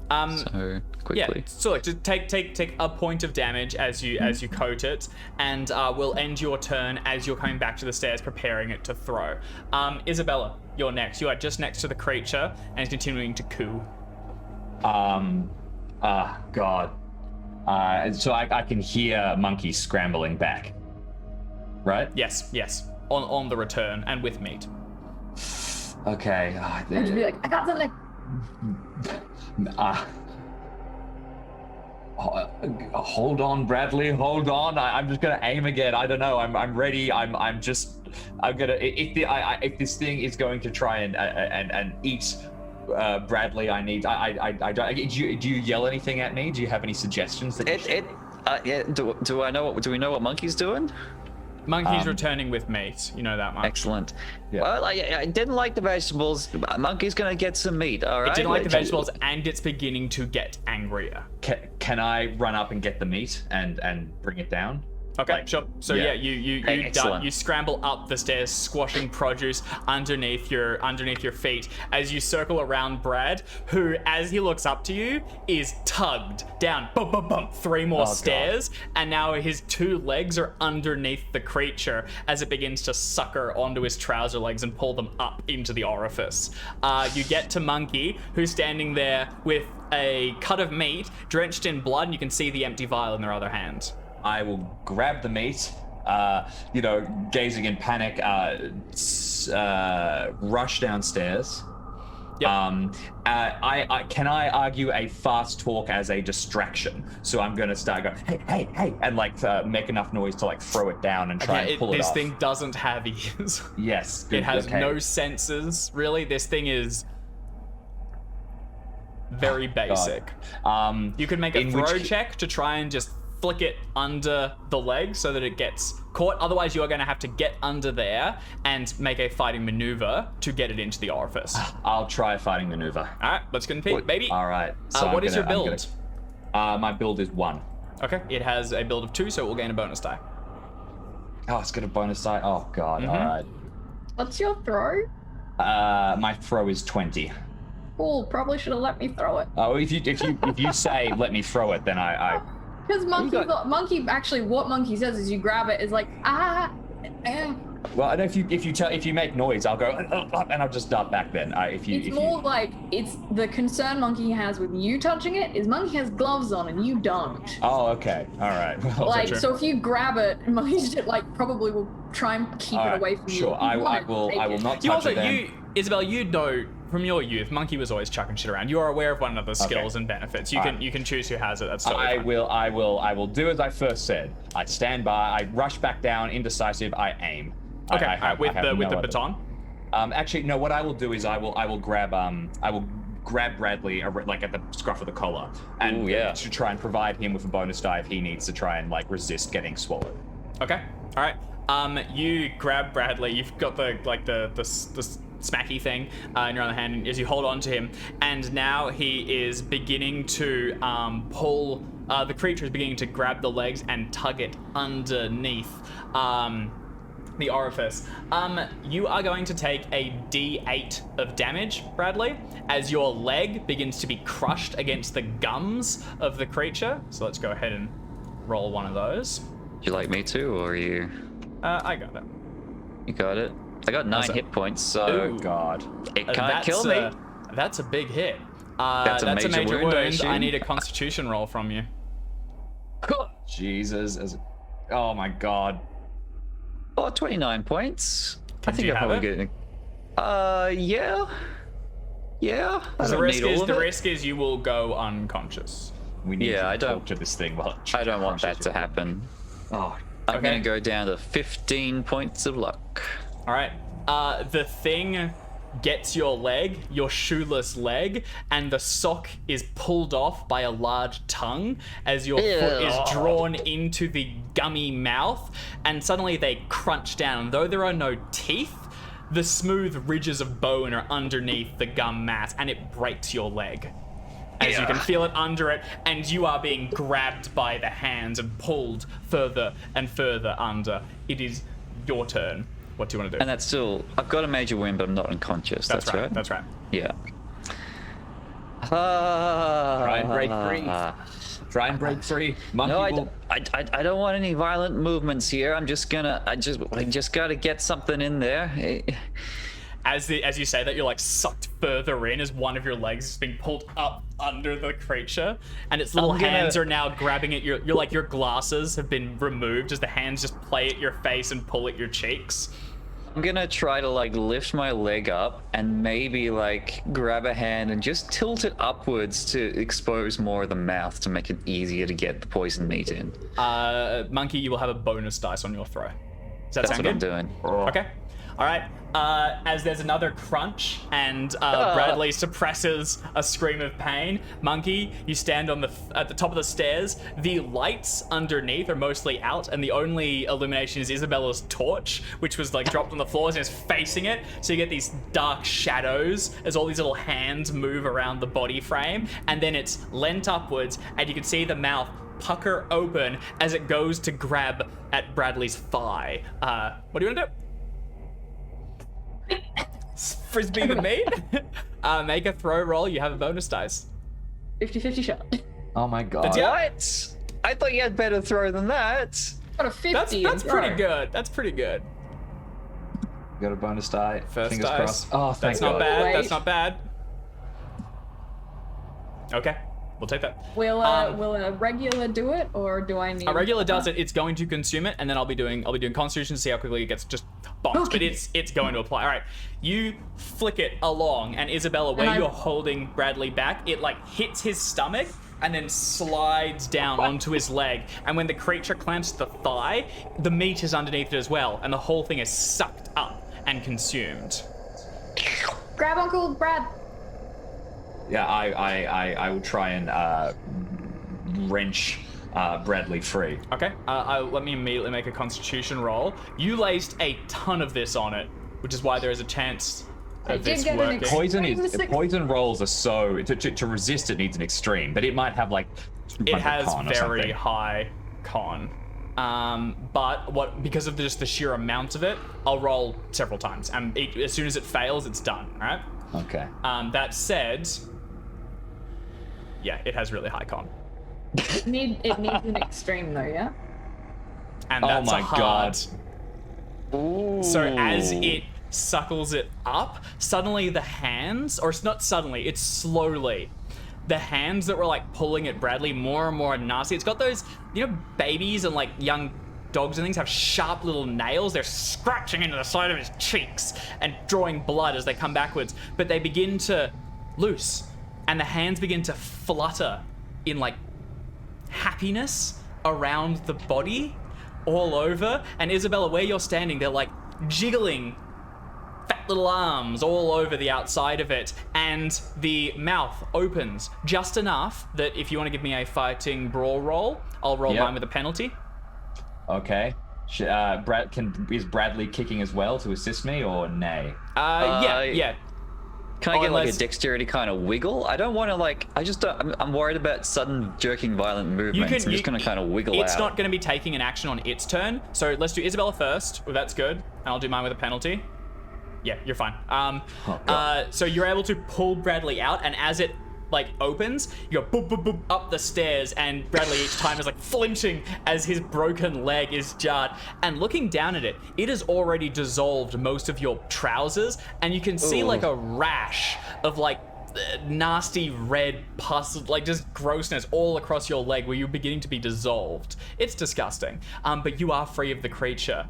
quickly. Yeah, so look, just take a point of damage as you coat it, and we'll end your turn as you're coming back to the stairs, preparing it to throw. Isabella, you're next. You are just next to the creature, and it's continuing to coo. God. So I can hear Monkey scrambling back, right? Yes. On the return, and with meat. Okay. I'd just be like, I got something. Hold on, Bradley. Hold on. I'm just gonna aim again. I don't know. I'm ready. I'm gonna. If this thing is going to try and eat Bradley, I need. I don't. Do you yell anything at me? Do you have any suggestions? Do we know what Monkey's doing? Monkey's returning with meat. You know that much. Excellent. Yeah. Well, I didn't like the vegetables. Monkey's gonna get some meat. All right. It didn't like the vegetables, and it's beginning to get angrier. Can I run up and get the meat and bring it down? Okay, sure. So yeah, you scramble up the stairs, squashing produce underneath your feet as you circle around Brad, who, as he looks up to you, is tugged down, bump, bump, bump, 3 more stairs, and now his 2 legs are underneath the creature as it begins to sucker onto his trouser legs and pull them up into the orifice. You get to Monkey, who's standing there with a cut of meat drenched in blood, and you can see the empty vial in their other hand. I will grab the meat, gazing in panic, rush downstairs. Yep. Can I argue a fast talk as a distraction? So I'm gonna start going, hey, and make enough noise to throw it down and try and pull it off. This thing doesn't have ears. Yes. Good, it has no senses, really. This thing is very basic. You could make a throw check to try and just flick it under the leg so that it gets caught. Otherwise, you are going to have to get under there and make a fighting maneuver to get it into the orifice. I'll try a fighting maneuver. All right, let's compete, baby. All right. So What is your build? My build is 1. Okay, it has a build of 2, so it will gain a bonus die. Oh, it's got a bonus die. Oh god. All right. What's your throw? My throw is 20. Cool. Probably should have let me throw it. Oh, if you say let me throw it, then I Because monkey actually, what monkey says is you grab it is like well, I know if you make noise, I'll go and I'll just dart back then. It's more like it's the concern monkey has with you touching it is monkey has gloves on and you don't. Oh, okay. All right. Well, Like true. so, if you grab it, monkey just like probably will try and keep all it right, away from you. Sure. I won't will take it. not touch You also, it then. Isabel, you know from your youth, Monkey was always chucking shit around. You are aware of one another's skills and benefits. You can choose who has it. That's totally I fine. will do as I first said. I stand by. I rush back down, indecisive. I aim. Okay, with the other- baton. Actually, no. What I will do is I will grab Bradley like at the scruff of the collar and Ooh, yeah. to try and provide him with a bonus die if he needs to try and like resist getting swallowed. Okay. All right. You grab Bradley. You've got the smacky thing in your other hand as you hold on to him, and now he is beginning to pull. The creature is beginning to grab the legs and tug it underneath the orifice. You are going to take a D8 of damage, Bradley, as your leg begins to be crushed against the gums of the creature. So let's go ahead and roll one of those. Would you like me to, or are you? I got it. You got it. I got 9 hit points, so Ooh. God. it can't kill me. That's a big hit. That's a major wound, I assume. I need a Constitution roll from you. Jesus. Oh my God. Oh, 29 points. I think you I'm have probably it? getting. Yeah. Yeah. I The don't risk need all is of the it. risk is you will go unconscious. We need Yeah, to I don't- torture this thing while it I don't want that crushes to you. happen. Oh, I'm Okay. gonna go down to 15 points of luck. All right. The thing gets your leg, your shoeless leg, and the sock is pulled off by a large tongue as your foot is drawn into the gummy mouth, and suddenly they crunch down. Though there are no teeth, the smooth ridges of bone are underneath the gum mass, and it breaks your leg. As you can feel it under it, and you are being grabbed by the hands and pulled further and further under. It is your turn. What do you want to do? And that's still. I've got a major wound, but I'm not unconscious. That's right. That's right. Yeah. try and break free. Try and break free. Monkey No, will... I don't want any violent movements here. I just gotta get something in there. As you say that, you're like sucked further in as one of your legs is being pulled up under the creature, and its little hands are now grabbing at your like your glasses have been removed as the hands just play at your face and pull at your cheeks. I'm gonna try to like lift my leg up and maybe like grab a hand and just tilt it upwards to expose more of the mouth to make it easier to get the poison meat in. Monkey, you will have a bonus dice on your throw. Does that That's sound what I'm good? doing. Okay. All right. As there's another crunch and Bradley suppresses a scream of pain, Monkey, you stand at the top of the stairs. The lights underneath are mostly out, and the only illumination is Isabella's torch, which was like dropped on the floors and is facing it. So you get these dark shadows as all these little hands move around the body frame, and then it's leant upwards, and you can see the mouth pucker open as it goes to grab at Bradley's thigh. What do you want to do? Frisbee with me. Make a throw roll. You have a bonus dice. 50-50 shot. Oh my God. What? I thought you had better throw than that. Got a 50. That's in pretty throw. good. That's pretty good. Got a bonus die. First Fingers dice. crossed. Oh, thank That's not God. bad. Wait. That's not bad. Okay, we'll take that. Will a regular do it, or do I need A regular does it. It's going to consume it, and then I'll be doing Constitution to see how quickly it gets just bonked. But it's going to apply. All right, you flick it along, and Isabella, where you're holding Bradley back, it like hits his stomach and then slides down onto his leg. And when the creature clamps the thigh, the meat is underneath it as well, and the whole thing is sucked up and consumed. Grab Uncle Brad. Yeah, I will try and wrench Bradley free. Okay, let me immediately make a constitution roll. You laced a ton of this on it, which is why there is a chance of did this get an working. Poison rolls are so to resist it needs an extreme, but it might have like It has con or very something. high con. But because of just the sheer amount of it, I'll roll several times. And as soon as it fails, it's done, right? Okay. That said, yeah, it has really high con. It needs an extreme though, yeah? And Oh that's my a hard. So as it suckles it up, suddenly the hands, or it's not suddenly, it's slowly, the hands that were like pulling at Bradley more and more nasty. It's got those, babies and like young dogs and things have sharp little nails. They're scratching into the side of his cheeks and drawing blood as they come backwards. But they begin to loose, and the hands begin to flutter in like happiness around the body, all over. And Isabella, where you're standing, they're like jiggling fat little arms all over the outside of it, and the mouth opens just enough that if you want to give me a fighting brawl roll, I'll roll mine with a penalty. Okay. Is Bradley kicking as well to assist me, or nay? Yeah. Can I get like a unless- dexterity kind of wiggle? I don't want to like. I just don't. I'm worried about sudden jerking, violent movements. I'm just gonna kind of wiggle It's out. not going to be taking an action on its turn, so let's do Isabella first. Well, that's good, and I'll do mine with a penalty. Yeah, you're fine. So you're able to pull Bradley out, and as it like opens, you go boop boop boop up the stairs, and Bradley each time is like flinching as his broken leg is jarred. And looking down at it, it has already dissolved most of your trousers, and you can see like a rash of like nasty red pus, like just grossness all across your leg where you're beginning to be dissolved. It's disgusting. But you are free of the creature.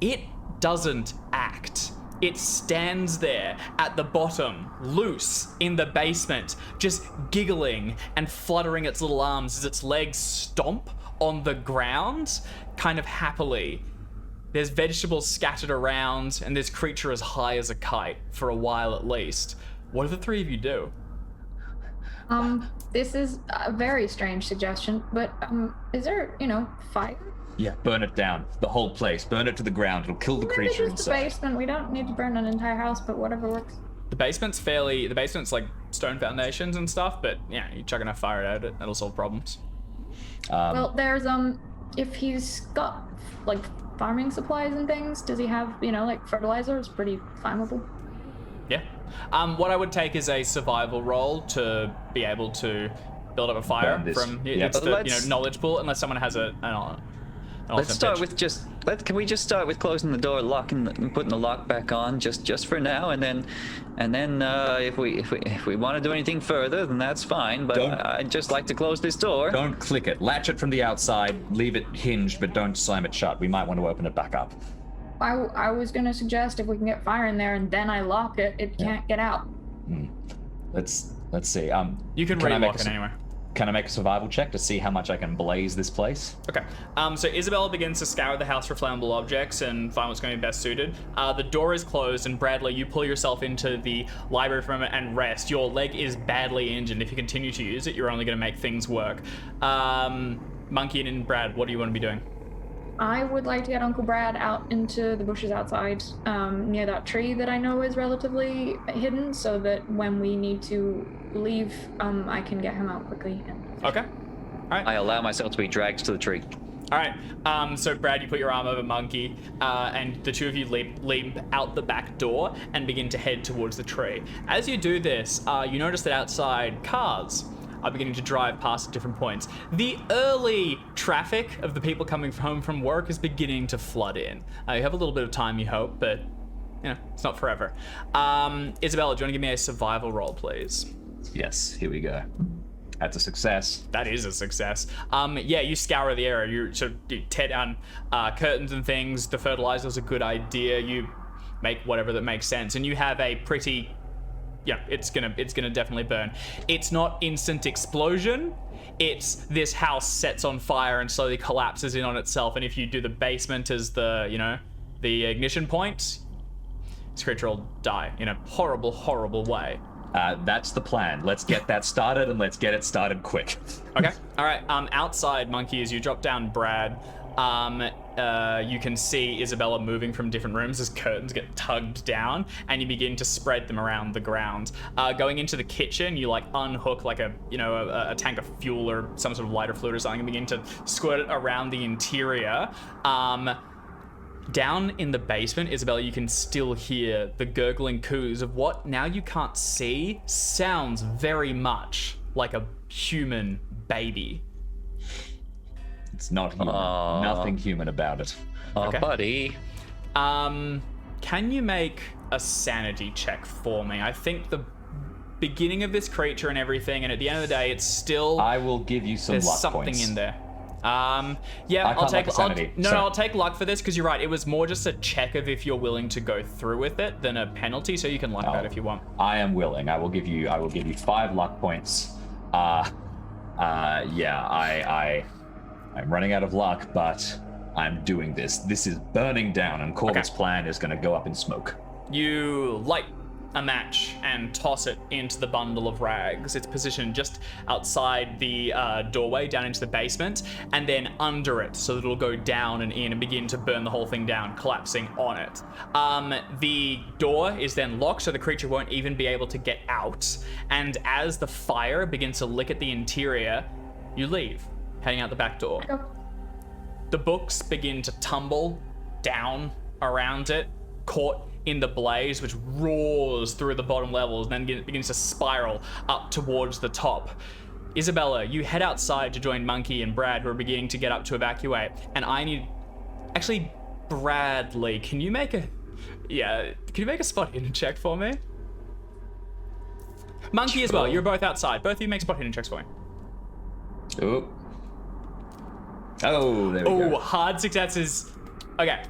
It doesn't act. It stands there at the bottom, loose in the basement, just giggling and fluttering its little arms as its legs stomp on the ground, kind of happily. There's vegetables scattered around, and this creature is high as a kite, for a while at least. What do the three of you do? This is a very strange suggestion, but is there, fire? Yeah, burn it down. The whole place. Burn it to the ground. It'll kill the Maybe creature just the inside. basement. We don't need to burn an entire house, but whatever works. The basement's like stone foundations and stuff, but yeah, you chuck enough fire at it, it'll solve problems. Well, there's if he's got like farming supplies and things, does he have like fertilizer? It's pretty flammable. Yeah. What I would take is a survival roll to be able to build up a fire Burn this. from Yep. it's the Let's- knowledge pool, unless someone has an Let's start pitch. with can we just start with closing the door, locking, and putting the lock back on, just for now, and then if we want to do anything further, then that's fine. But Don't- I'd just like to close this door. Don't click it. Latch it from the outside. Leave it hinged, but don't slam it shut. We might want to open it back up. I was gonna suggest if we can get fire in there and then I lock it, it can't get out. Let's see. You can I make relock it anyway. Can I make a survival check to see how much I can blaze this place? Okay. So Isabella begins to scour the house for flammable objects and find what's going to be best suited. The door is closed, and Bradley, you pull yourself into the library for a moment and rest. Your leg is badly injured. If you continue to use it, you're only going to make things work. Monkey and Brad, what do you want to be doing? I would like to get Uncle Brad out into the bushes outside, near that tree that I know is relatively hidden, so that when we need to leave, I can get him out quickly. Okay. I allow myself to be dragged to the tree. All right. So Brad, you put your arm over Monkey, and the two of you leap out the back door and begin to head towards the tree. As you do this, you notice that outside cars are beginning to drive past at different points. The early traffic of the people coming home from work is beginning to flood in. You have a little bit of time, you hope, but it's not forever. Isabella, do you want to give me a survival roll, please? Yes, here we go. That's a success. That is a success. You scour the area. You tear down curtains and things. The fertilizer's a good idea. You make whatever that makes sense, and you have a pretty. Yeah, it's gonna definitely burn. It's not instant explosion. It's this house sets on fire and slowly collapses in on itself. And if you do the basement as the ignition point, this creature will die in a horrible, horrible way. That's the plan. Let's get that started, and let's get it started quick. Okay. All right. Outside, Monkey, as you drop down Brad, you can see Isabella moving from different rooms as curtains get tugged down, and you begin to spread them around the ground. Going into the kitchen, you like unhook like a tank of fuel or some sort of lighter fluid or something, and begin to squirt it around the interior. Down in the basement, Isabella, you can still hear the gurgling coos of what now you can't see sounds very much like a human baby. It's not human. Nothing human about it. Oh, Okay. buddy. Can you make a sanity check for me? I think the beginning of this creature and everything, and at the end of the day, it's still I will give you some there's luck something points. in there. I I'll can't take luck sanity, no, so- I'll take luck for this because you're right. It was more just a check of if you're willing to go through with it than a penalty. So you can luck that if you want. I am willing. I will give you 5 luck points. I'm running out of luck, but I'm doing this. This is burning down, and Corbett's plan is going to go up in smoke. You light a match and toss it into the bundle of rags. It's positioned just outside the doorway down into the basement, and then under it, so that it'll go down and in and begin to burn the whole thing down, collapsing on it. The door is then locked, so the creature won't even be able to get out. And as the fire begins to lick at the interior, you leave, heading out the back door. The books begin to tumble down around it, caught in the blaze, which roars through the bottom levels and then begins to spiral up towards the top. Isabella, you head outside to join Monkey and Brad, who are beginning to get up to evacuate. And I need... Actually, Bradley, can you make a spot hidden check for me? Monkey as well, you're both outside. Both of you make spot hidden checks for me. Oop. Oh, there we Oh, go. hard successes. Okay.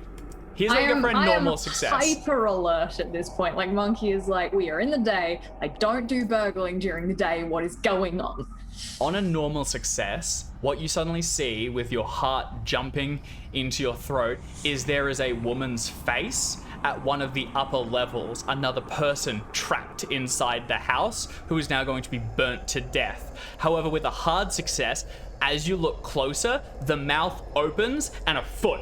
Here's what we get for a normal success. Hyper alert at this point. Like, Monkey is like, we are in the day. I don't do burgling during the day. What is going on? On a normal success, what you suddenly see with your heart jumping into your throat is there is a woman's face at one of the upper levels, another person trapped inside the house who is now going to be burnt to death. However, with a hard success, as you look closer, the mouth opens and a foot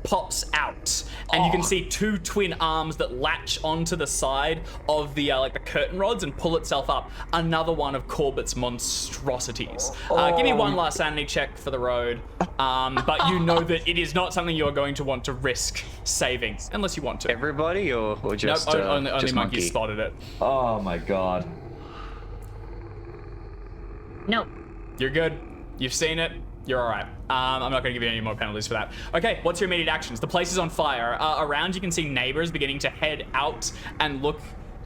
pops out, and you can see 2 twin arms that latch onto the side of the the curtain rods and pull itself up. Another one of Corbett's monstrosities. Give me one last sanity check for the road, but you know that it is not something you're going to want to risk saving unless you want to. Everybody or just Nope, only just Monkey Monkey? spotted it. Oh my god. No. You're good. You've seen it. You're all right. I'm not going to give you any more penalties for that. Okay, what's your immediate actions? The place is on fire. Around, you can see neighbors beginning to head out and look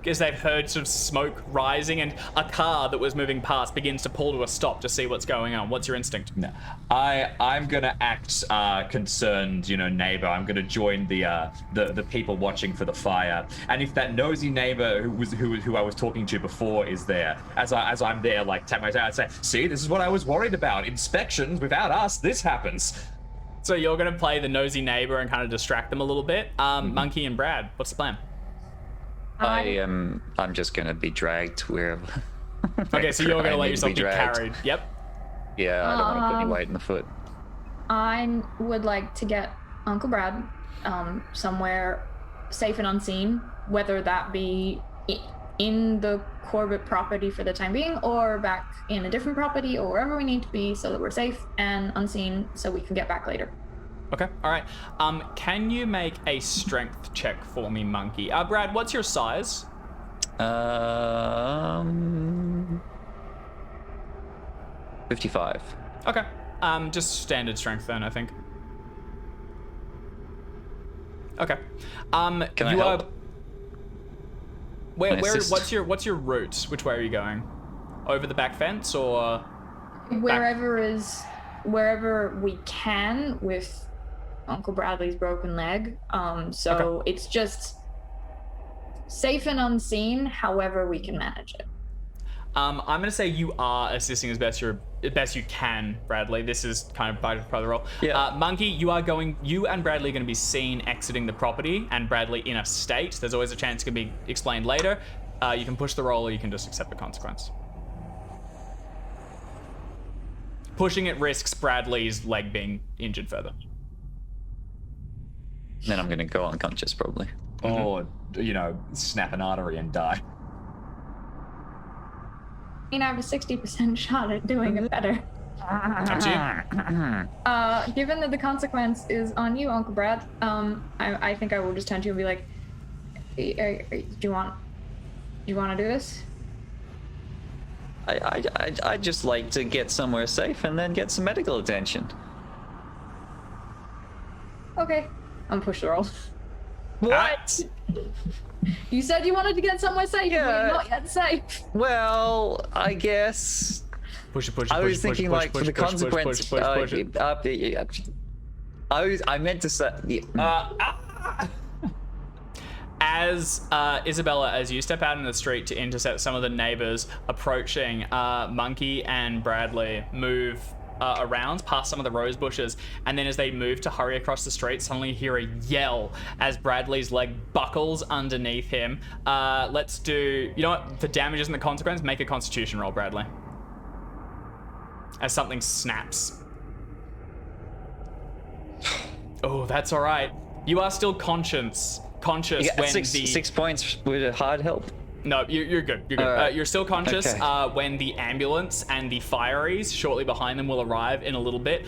as they've heard sort of smoke rising, and a car that was moving past begins to pull to a stop to see what's going on. What's your instinct? No. I'm gonna act concerned, neighbor. I'm gonna join the people watching for the fire. And if that nosy neighbor who I was talking to before is there, as I'm there, like tap my tail, I'd say, "See, this is what I was worried about. Inspections without us, this happens." So you're going to play the nosy neighbor and kind of distract them a little bit. Monkey and Brad, what's the plan? I'm just gonna be dragged wherever. Okay, so you're going to let I need yourself be dragged. carried. Yep. Yeah, I don't want to put any weight in the foot. I would like to get Uncle Brad somewhere safe and unseen, whether that be in the Corbitt property for the time being, or back in a different property, or wherever we need to be so that we're safe and unseen so we can get back later. Okay, all right. Can you make a strength check for me, Monkey? Brad, what's your size? 55. Okay. Just standard strength then, I think. Okay. Can I help? Can I assist? What's your route? Which way are you going? Over the back fence or Wherever we can with Uncle Bradley's broken leg. So it's just safe and unseen, however we can manage it. I'm gonna say you are assisting as best you can, Bradley. This is kind of part of the role. Yeah. Monkey, you and Bradley are going to be seen exiting the property, and Bradley in a state. There's always a chance it can be explained later. You can push the roll or you can just accept the consequence. Pushing it risks Bradley's leg being injured further. Then I'm gonna go unconscious probably. Or, snap an artery and die. I have a 60% shot at doing it better. Up to you. Given that the consequence is on you, Uncle Brad, I think I will just turn to you and be like, do you want to do this? I'd just like to get somewhere safe and then get some medical attention. Okay. I'm push the roll. What? You said you wanted to get somewhere safe. Yeah. We're not yet safe. Well, I guess Push it, push it, I push was it, thinking push, like push, for the push, push, consequence. push, push, push it. I meant to say. As Isabella, as you step out in the street to intercept some of the neighbors approaching, Monkey and Bradley move around past some of the rose bushes, and then as they move to hurry across the street, suddenly you hear a yell as Bradley's leg buckles underneath him. Let's do, you know what, the damage isn't the consequence, make a constitution roll, Bradley. As something snaps. Oh, that's all right. You are still conscious Yeah, when six points with a hard help. No, you're good. You're good. Alright. You're still conscious Okay. when the ambulance and the fireys shortly behind them will arrive in a little bit.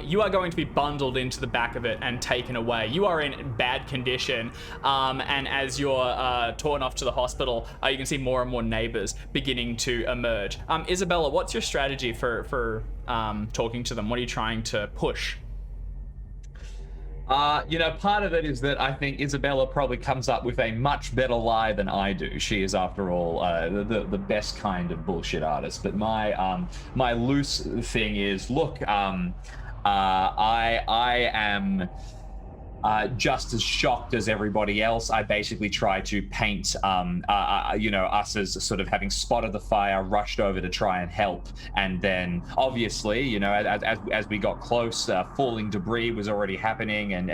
You are going to be bundled into the back of it and taken away. You are in bad condition, and as you're torn off to the hospital, you can see more and more neighbors beginning to emerge. Isabella, what's your strategy for talking to them? What are you trying to push? Part of it is that I think Isabella probably comes up with a much better lie than I do. She is, after all, the best kind of bullshit artist. But my loose thing is, look, I am just as shocked as everybody else. I basically try to paint, us as sort of having spotted the fire, rushed over to try and help, and then obviously, as we got close, falling debris was already happening, and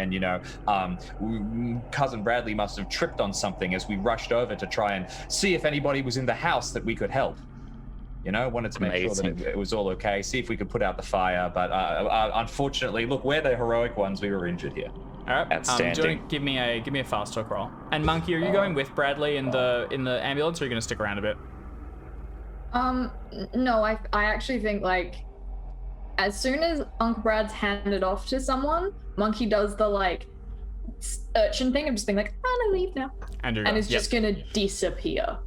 cousin Bradley must have tripped on something as we rushed over to try and see if anybody was in the house that we could help. Wanted to make sure that it was all okay, see if we could put out the fire, but unfortunately, look, we're the heroic ones. We were injured here. All right. Outstanding. Do you want to give me a fast talk roll? And Monkey, are you going with Bradley in the ambulance, or are you going to stick around a bit? No, I actually think as soon as Uncle Brad's handed off to someone, Monkey does the urchin thing of just being like, I'm gonna leave now, And is just gonna disappear.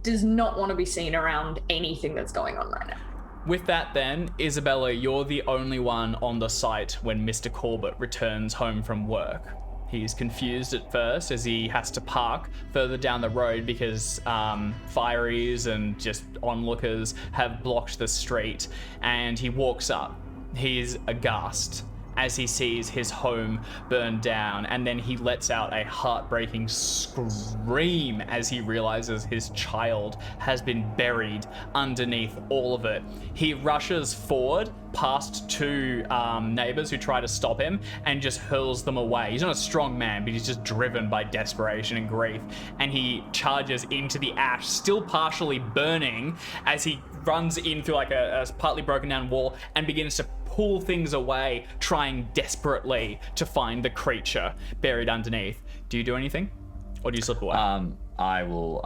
Does not want to be seen around anything that's going on right now. With that then, Isabella, you're the only one on the site when Mr. Corbett returns home from work. He's confused at first as he has to park further down the road because fireys and just onlookers have blocked the street, and he walks up. He's aghast as he sees his home burn down, and then he lets out a heartbreaking scream as he realizes his child has been buried underneath all of it. He rushes forward past two neighbors who try to stop him and just hurls them away. He's not a strong man, but he's just driven by desperation and grief, and he charges into the ash, still partially burning, as he runs in through a partly broken down wall and begins to pull things away, trying desperately to find the creature buried underneath. Do you do anything, or do you slip away? I will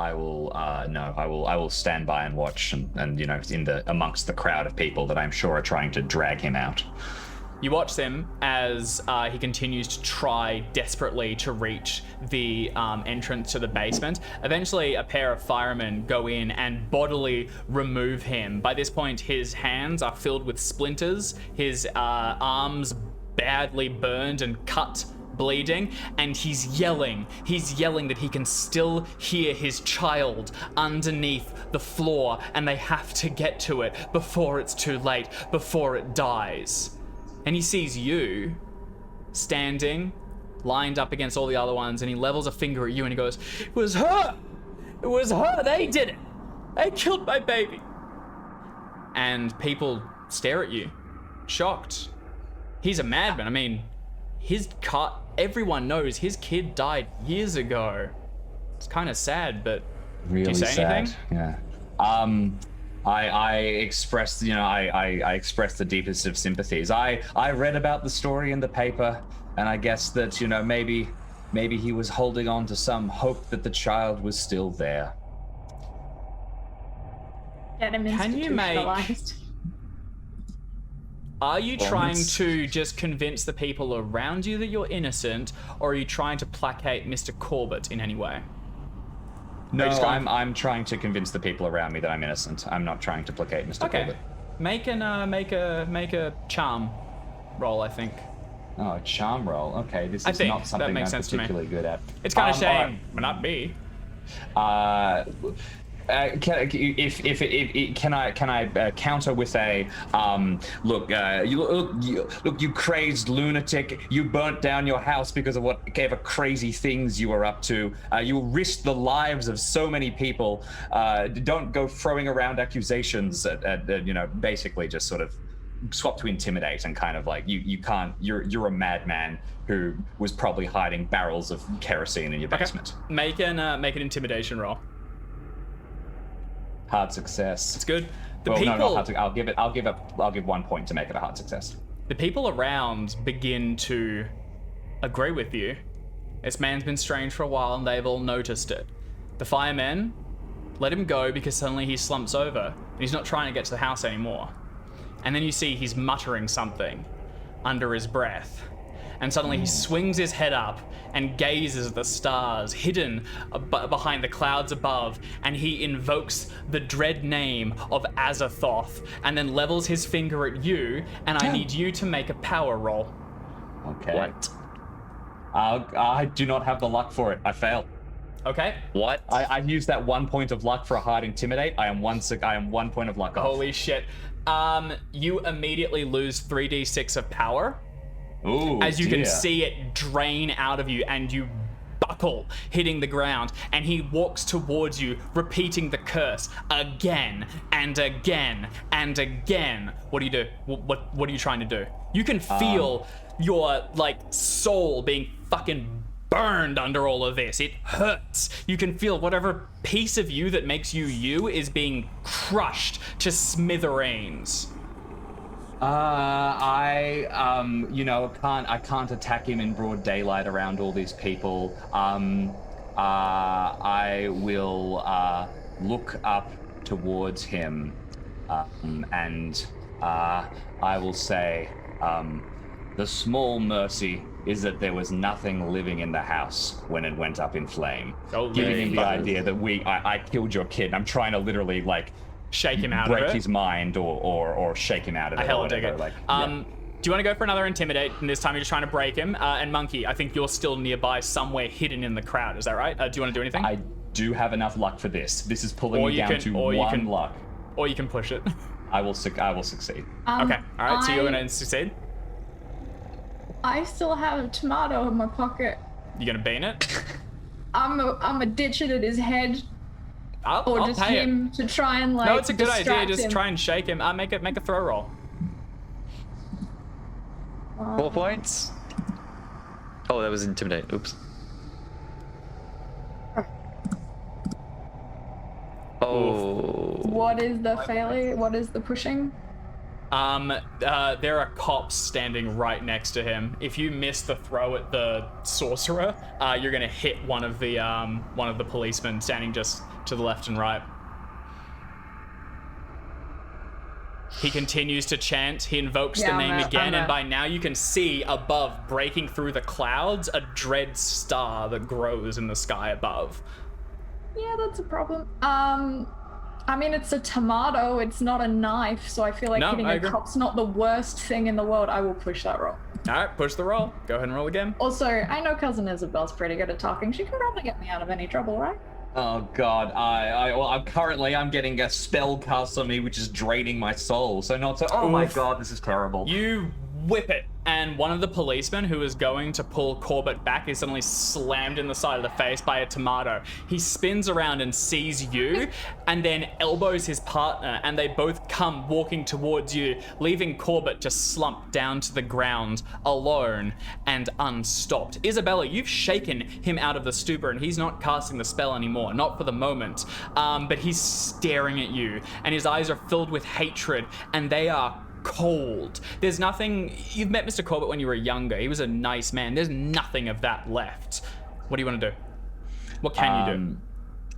stand by and watch, and amongst the crowd of people that I'm sure are trying to drag him out. You watch him as he continues to try desperately to reach the entrance to the basement. Eventually, a pair of firemen go in and bodily remove him. By this point, his hands are filled with splinters, his arms badly burned and cut, bleeding, and he's yelling that he can still hear his child underneath the floor, and they have to get to it before it's too late, before it dies. And he sees you standing, lined up against all the other ones, and he levels a finger at you and he goes, "It was her! It was her! They did it! They killed my baby!" And people stare at you, shocked. He's a madman. I mean, everyone knows his kid died years ago. It's kind of sad, but Really say sad. anything? Yeah. I expressed, I expressed the deepest of sympathies. I read about the story in the paper, and I guess that, maybe he was holding on to some hope that the child was still there. Get him Can you make- institutionalized. Are you trying Bonus. to just convince the people around you that you're innocent, or are you trying to placate Mr. Corbett in any way? No, just going- I'm trying to convince the people around me that I'm innocent. I'm not trying to placate Mr. Okay. Corbett. Make a charm roll, I think. Oh, a charm roll. Okay, this I is think not that something I'm makes sense to me. particularly good at. It's kind of all shame, but not me. right. Can I counter with a look? You crazed lunatic! You burnt down your house because of whatever crazy things you were up to. You risked the lives of so many people. Don't go throwing around accusations at basically just sort of swap to intimidate and kind of like you can't. You're a madman who was probably hiding barrels of kerosene in your basement. Make an intimidation roll. Hard success. It's good. No, hard I'll give 1 point to make it a hard success. The people around begin to agree with you. This man's been strange for a while and they've all noticed it. The firemen let him go because suddenly he slumps over and he's not trying to get to the house anymore. And then you see he's muttering something under his breath. And suddenly he swings his head up and gazes at the stars hidden behind the clouds above, and he invokes the dread name of Azathoth and then levels his finger at you, and I need you to make a power roll. Okay. What? I do not have the luck for it. I fail. Okay? What? I used that 1 point of luck for a hard intimidate. I am 1 point of luck off. Holy shit. You immediately lose 3d6 of power. Ooh, as you dear. can see it drain out of you and you buckle, hitting the ground, and he walks towards you, repeating the curse again and again and again. What do you do? What are you trying to do? You can feel your soul being fucking burned under all of this. It hurts. You can feel whatever piece of you that makes you you is being crushed to smithereens. I can't attack him in broad daylight around all these people. I will look up towards him, and I will say, the small mercy is that there was nothing living in the house when it went up in flame. Oh, Giving him the fuckers. idea that I killed your kid. I'm trying to literally Shake him out break of it. his mind or shake him out of it. I or hella dig whatever. it. Yeah. Do you want to go for another intimidate? And this time you're just trying to break him. And Monkey, I think you're still nearby, somewhere hidden in the crowd. Is that right? Do you want to do anything? I do have enough luck for this. This is pulling Or me you down can- to or you one can- luck. Or you can push it. I will succeed. Okay. All right. So you're I- gonna succeed. I still have a tomato in my pocket. You're gonna bean it. I'm a ditch it at his head, or I'll just pay it. him to try and No, it's a good idea. distract Just him. try and shake him. Make a throw roll. 4 points? Oh, that was intimidate. Oops. Oh. What is the failure? What is the pushing? There are cops standing right next to him. If you miss the throw at the sorcerer, you're gonna hit one of the policemen standing just to the left and right. He continues to chant. He invokes the Yeah, name I'm again, and out. by now you can see above, breaking through the clouds, a dread star that grows in the sky above. Yeah, that's a problem. I mean, it's a tomato. It's not a knife, so I feel like No, hitting I a agree. cop's not the worst thing in the world. I will push that roll. All right, push the roll. Go ahead and roll again. Also, I know Cousin Isabel's pretty good at talking. She can probably get me out of any trouble, right? Oh God, I'm getting a spell cast on me, which is draining my soul. So not so. Oh my Oof. God, this is terrible. You whip it and one of the policemen who was going to pull Corbett back is suddenly slammed in the side of the face by a tomato. He spins around and sees you, and then elbows his partner, and they both come walking towards you, leaving Corbett just slumped down to the ground, alone and unstopped. Isabella, you've shaken him out of the stupor, and he's not casting the spell anymore, not for the moment, but he's staring at you, and his eyes are filled with hatred, and they are cold. There's nothing. You've met Mr. Corbett when you were younger. He was a nice man. There's nothing of that left. What do you want to do? What can you do?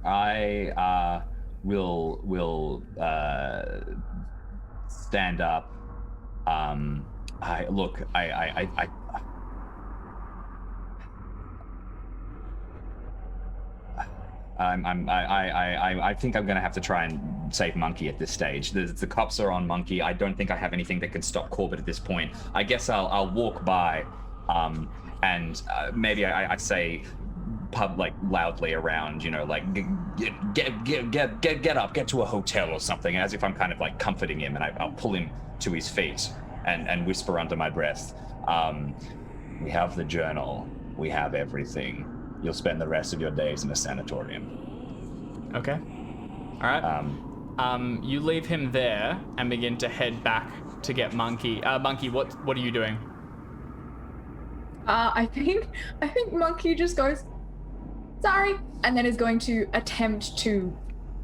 I will stand up. I think I'm gonna have to try and save Monkey at this stage. The cops are on Monkey. I don't think I have anything that can stop Corbett at this point. I guess I'll walk by, and maybe I say, like loudly around, like get up, get to a hotel or something, as if I'm kind of like comforting him, and I'll pull him to his feet and whisper under my breath, we have the journal, we have everything. You'll spend the rest of your days in a sanatorium. Okay. All right. You leave him there and begin to head back to get Monkey. Monkey, what are you doing? I think Monkey just goes, sorry, and then is going to attempt to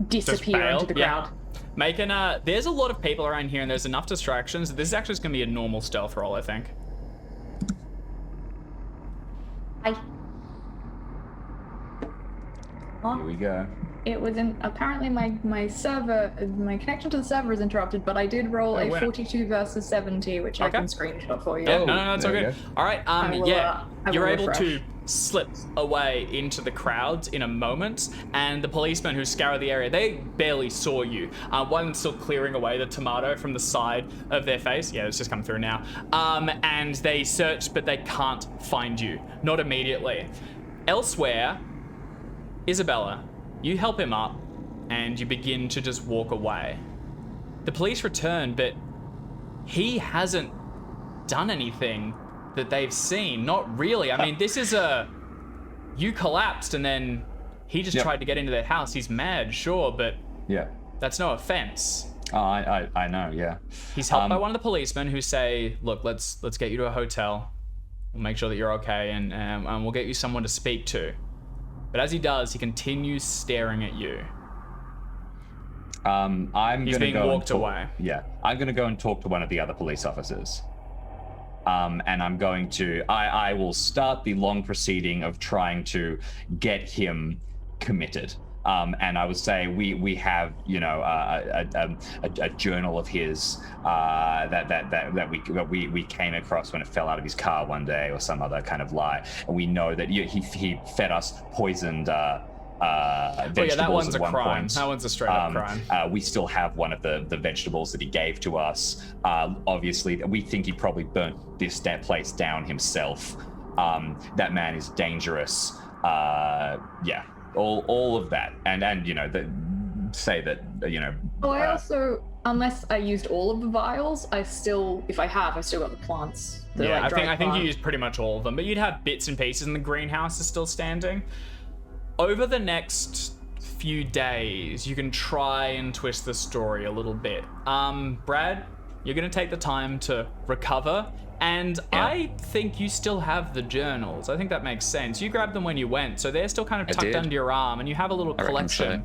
disappear into the crowd. Making there's a lot of people around here, and there's enough distractions. This is actually just gonna be a normal stealth roll, I think. Hi. Here we go. It was apparently my server, my connection to the server is interrupted, but I did roll a 42 versus 70, which I can screenshot for you. Yeah, no, it's all good. All right, you're able refresh. to slip away into the crowds in a moment, and the policemen who scour the area, they barely saw you. One's still clearing away the tomato from the side of their face. Yeah, it's just come through now. And they search, but they can't find you. Not immediately. Elsewhere, Isabella, you help him up, and you begin to just walk away. The police return, but he hasn't done anything that they've seen. Not really. I mean, this is you collapsed, and then he just tried to get into their house. He's mad, sure, but that's no offense. Oh, I know, yeah. He's helped by one of the policemen who say, look, let's get you to a hotel. We'll make sure that you're okay, and we'll get you someone to speak to. But as he does, he continues staring at you. He's being walked away. Yeah, I'm gonna go and talk to one of the other police officers. And I'm going to, I will start the long proceeding of trying to get him committed. And I would say we have, a journal of his that we came across when it fell out of his car one day, or some other kind of lie. And we know that he fed us poisoned vegetables that one's at one crime. point. That one's a straight up crime. We still have one of the vegetables that he gave to us. Obviously, we think he probably burnt this place down himself. That man is dangerous. All of that, and say that I also, unless I used all of the vials, I've still got the plants. I think you used pretty much all of them, but you'd have bits and pieces, and the greenhouse is still standing. Over the next few days, you can try and twist the story a little bit. Brad, you're gonna take the time to recover. And I think you still have the journals. I think that makes sense. You grabbed them when you went, so they're still kind of tucked under your arm, and you have a little collection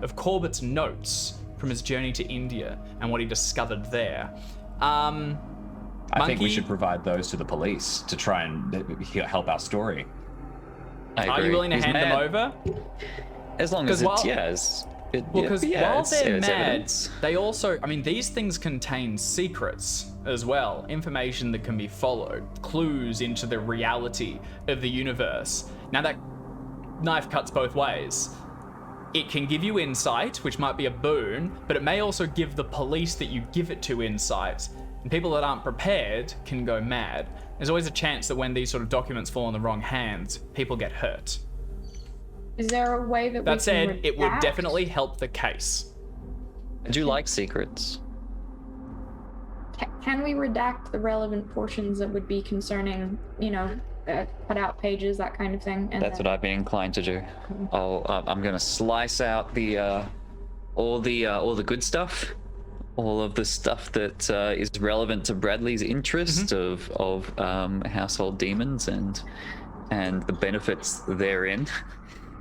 of Corbett's notes from his journey to India and what he discovered there. I think we should provide those to the police to try and help our story. Are you willing to hand them over? As long as it's Because while they're mad, evidence. they also, these things contain secrets as well, information that can be followed, clues into the reality of the universe. Now that knife cuts both ways. It can give you insight, which might be a boon, but it may also give the police that you give it to insight. And people that aren't prepared can go mad. There's always a chance that when these sort of documents fall in the wrong hands, people get hurt. Is there a way that That said, it would definitely help the case. I do like secrets. Can we redact the relevant portions that would be concerning, cut out pages, that kind of thing? And That's what I'd be inclined to do. I'm gonna slice out the all the good stuff, all of the stuff that is relevant to Bradley's interest of household demons and the benefits therein,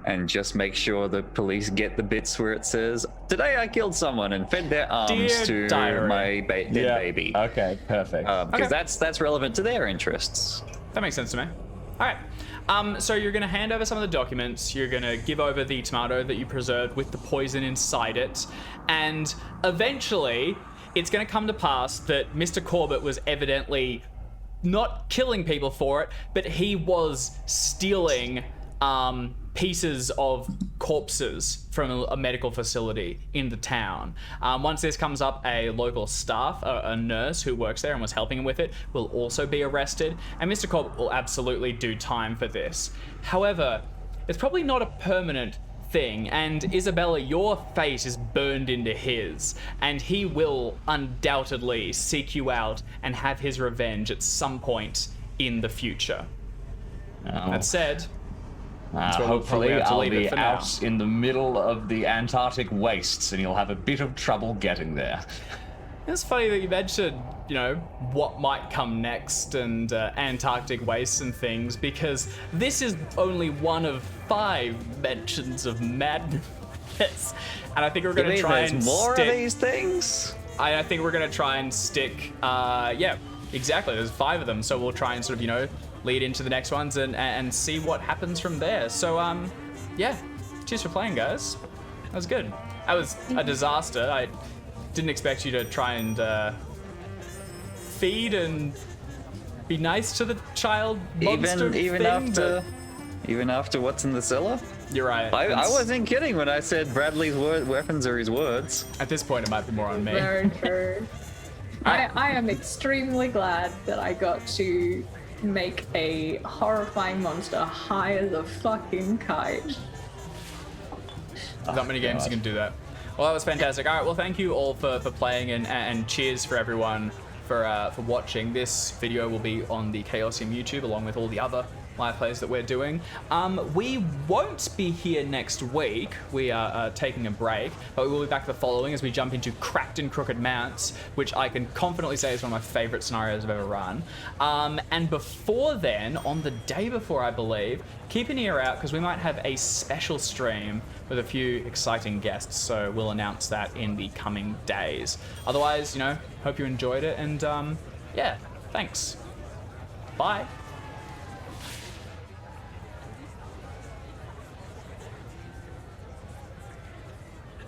and just make sure the police get the bits where it says, "Today I killed someone and fed their arms Dear to diary." my dead baby." Okay, perfect. Because that's relevant to their interests. That makes sense to me. All right. So you're going to hand over some of the documents. You're going to give over the tomato that you preserved with the poison inside it. And eventually, it's going to come to pass that Mr. Corbett was evidently not killing people for it, but he was stealing pieces of corpses from a medical facility in the town. Once this comes up, a local staff, a nurse who works there and was helping him with it, will also be arrested, and Mr. Corbett will absolutely do time for this. However, it's probably not a permanent thing, and Isabella, your fate is burned into his, and he will undoubtedly seek you out and have his revenge at some point in the future. That said, where we'll hopefully probably have to I'll leave it be for now. out in the middle of the Antarctic wastes and you'll have a bit of trouble getting there. It's funny that you mentioned, what might come next and Antarctic wastes and things, because this is only one of 5 mentions of madness. And I think we're going to try and more stick... of these things. I think we're going to try and stick... yeah, exactly. There's 5 of them, so we'll try and sort of, lead into the next ones and see what happens from there. So, yeah. Cheers for playing, guys. That was good. That was a disaster. I didn't expect you to try and feed and be nice to the child monster even thing, even after what's in the cellar. You're right. I wasn't kidding when I said Bradley's weapons are his words. At this point, it might be more on me. Very true. I am extremely glad that I got to make a horrifying monster high as a fucking kite. There's not many games you can do that. Well, that was fantastic. All right, well, thank you all for playing, and cheers for everyone for watching. This video will be on the Chaosium YouTube, along with all the other live plays that we're doing. We won't be here next week. We are taking a break, but we will be back the following as we jump into Cracked and Crooked Mounts, which I can confidently say is one of my favorite scenarios I've ever run. And before then, on the day before, I believe, keep an ear out because we might have a special stream with a few exciting guests, so we'll announce that in the coming days. Otherwise, hope you enjoyed it, and yeah, thanks. Bye.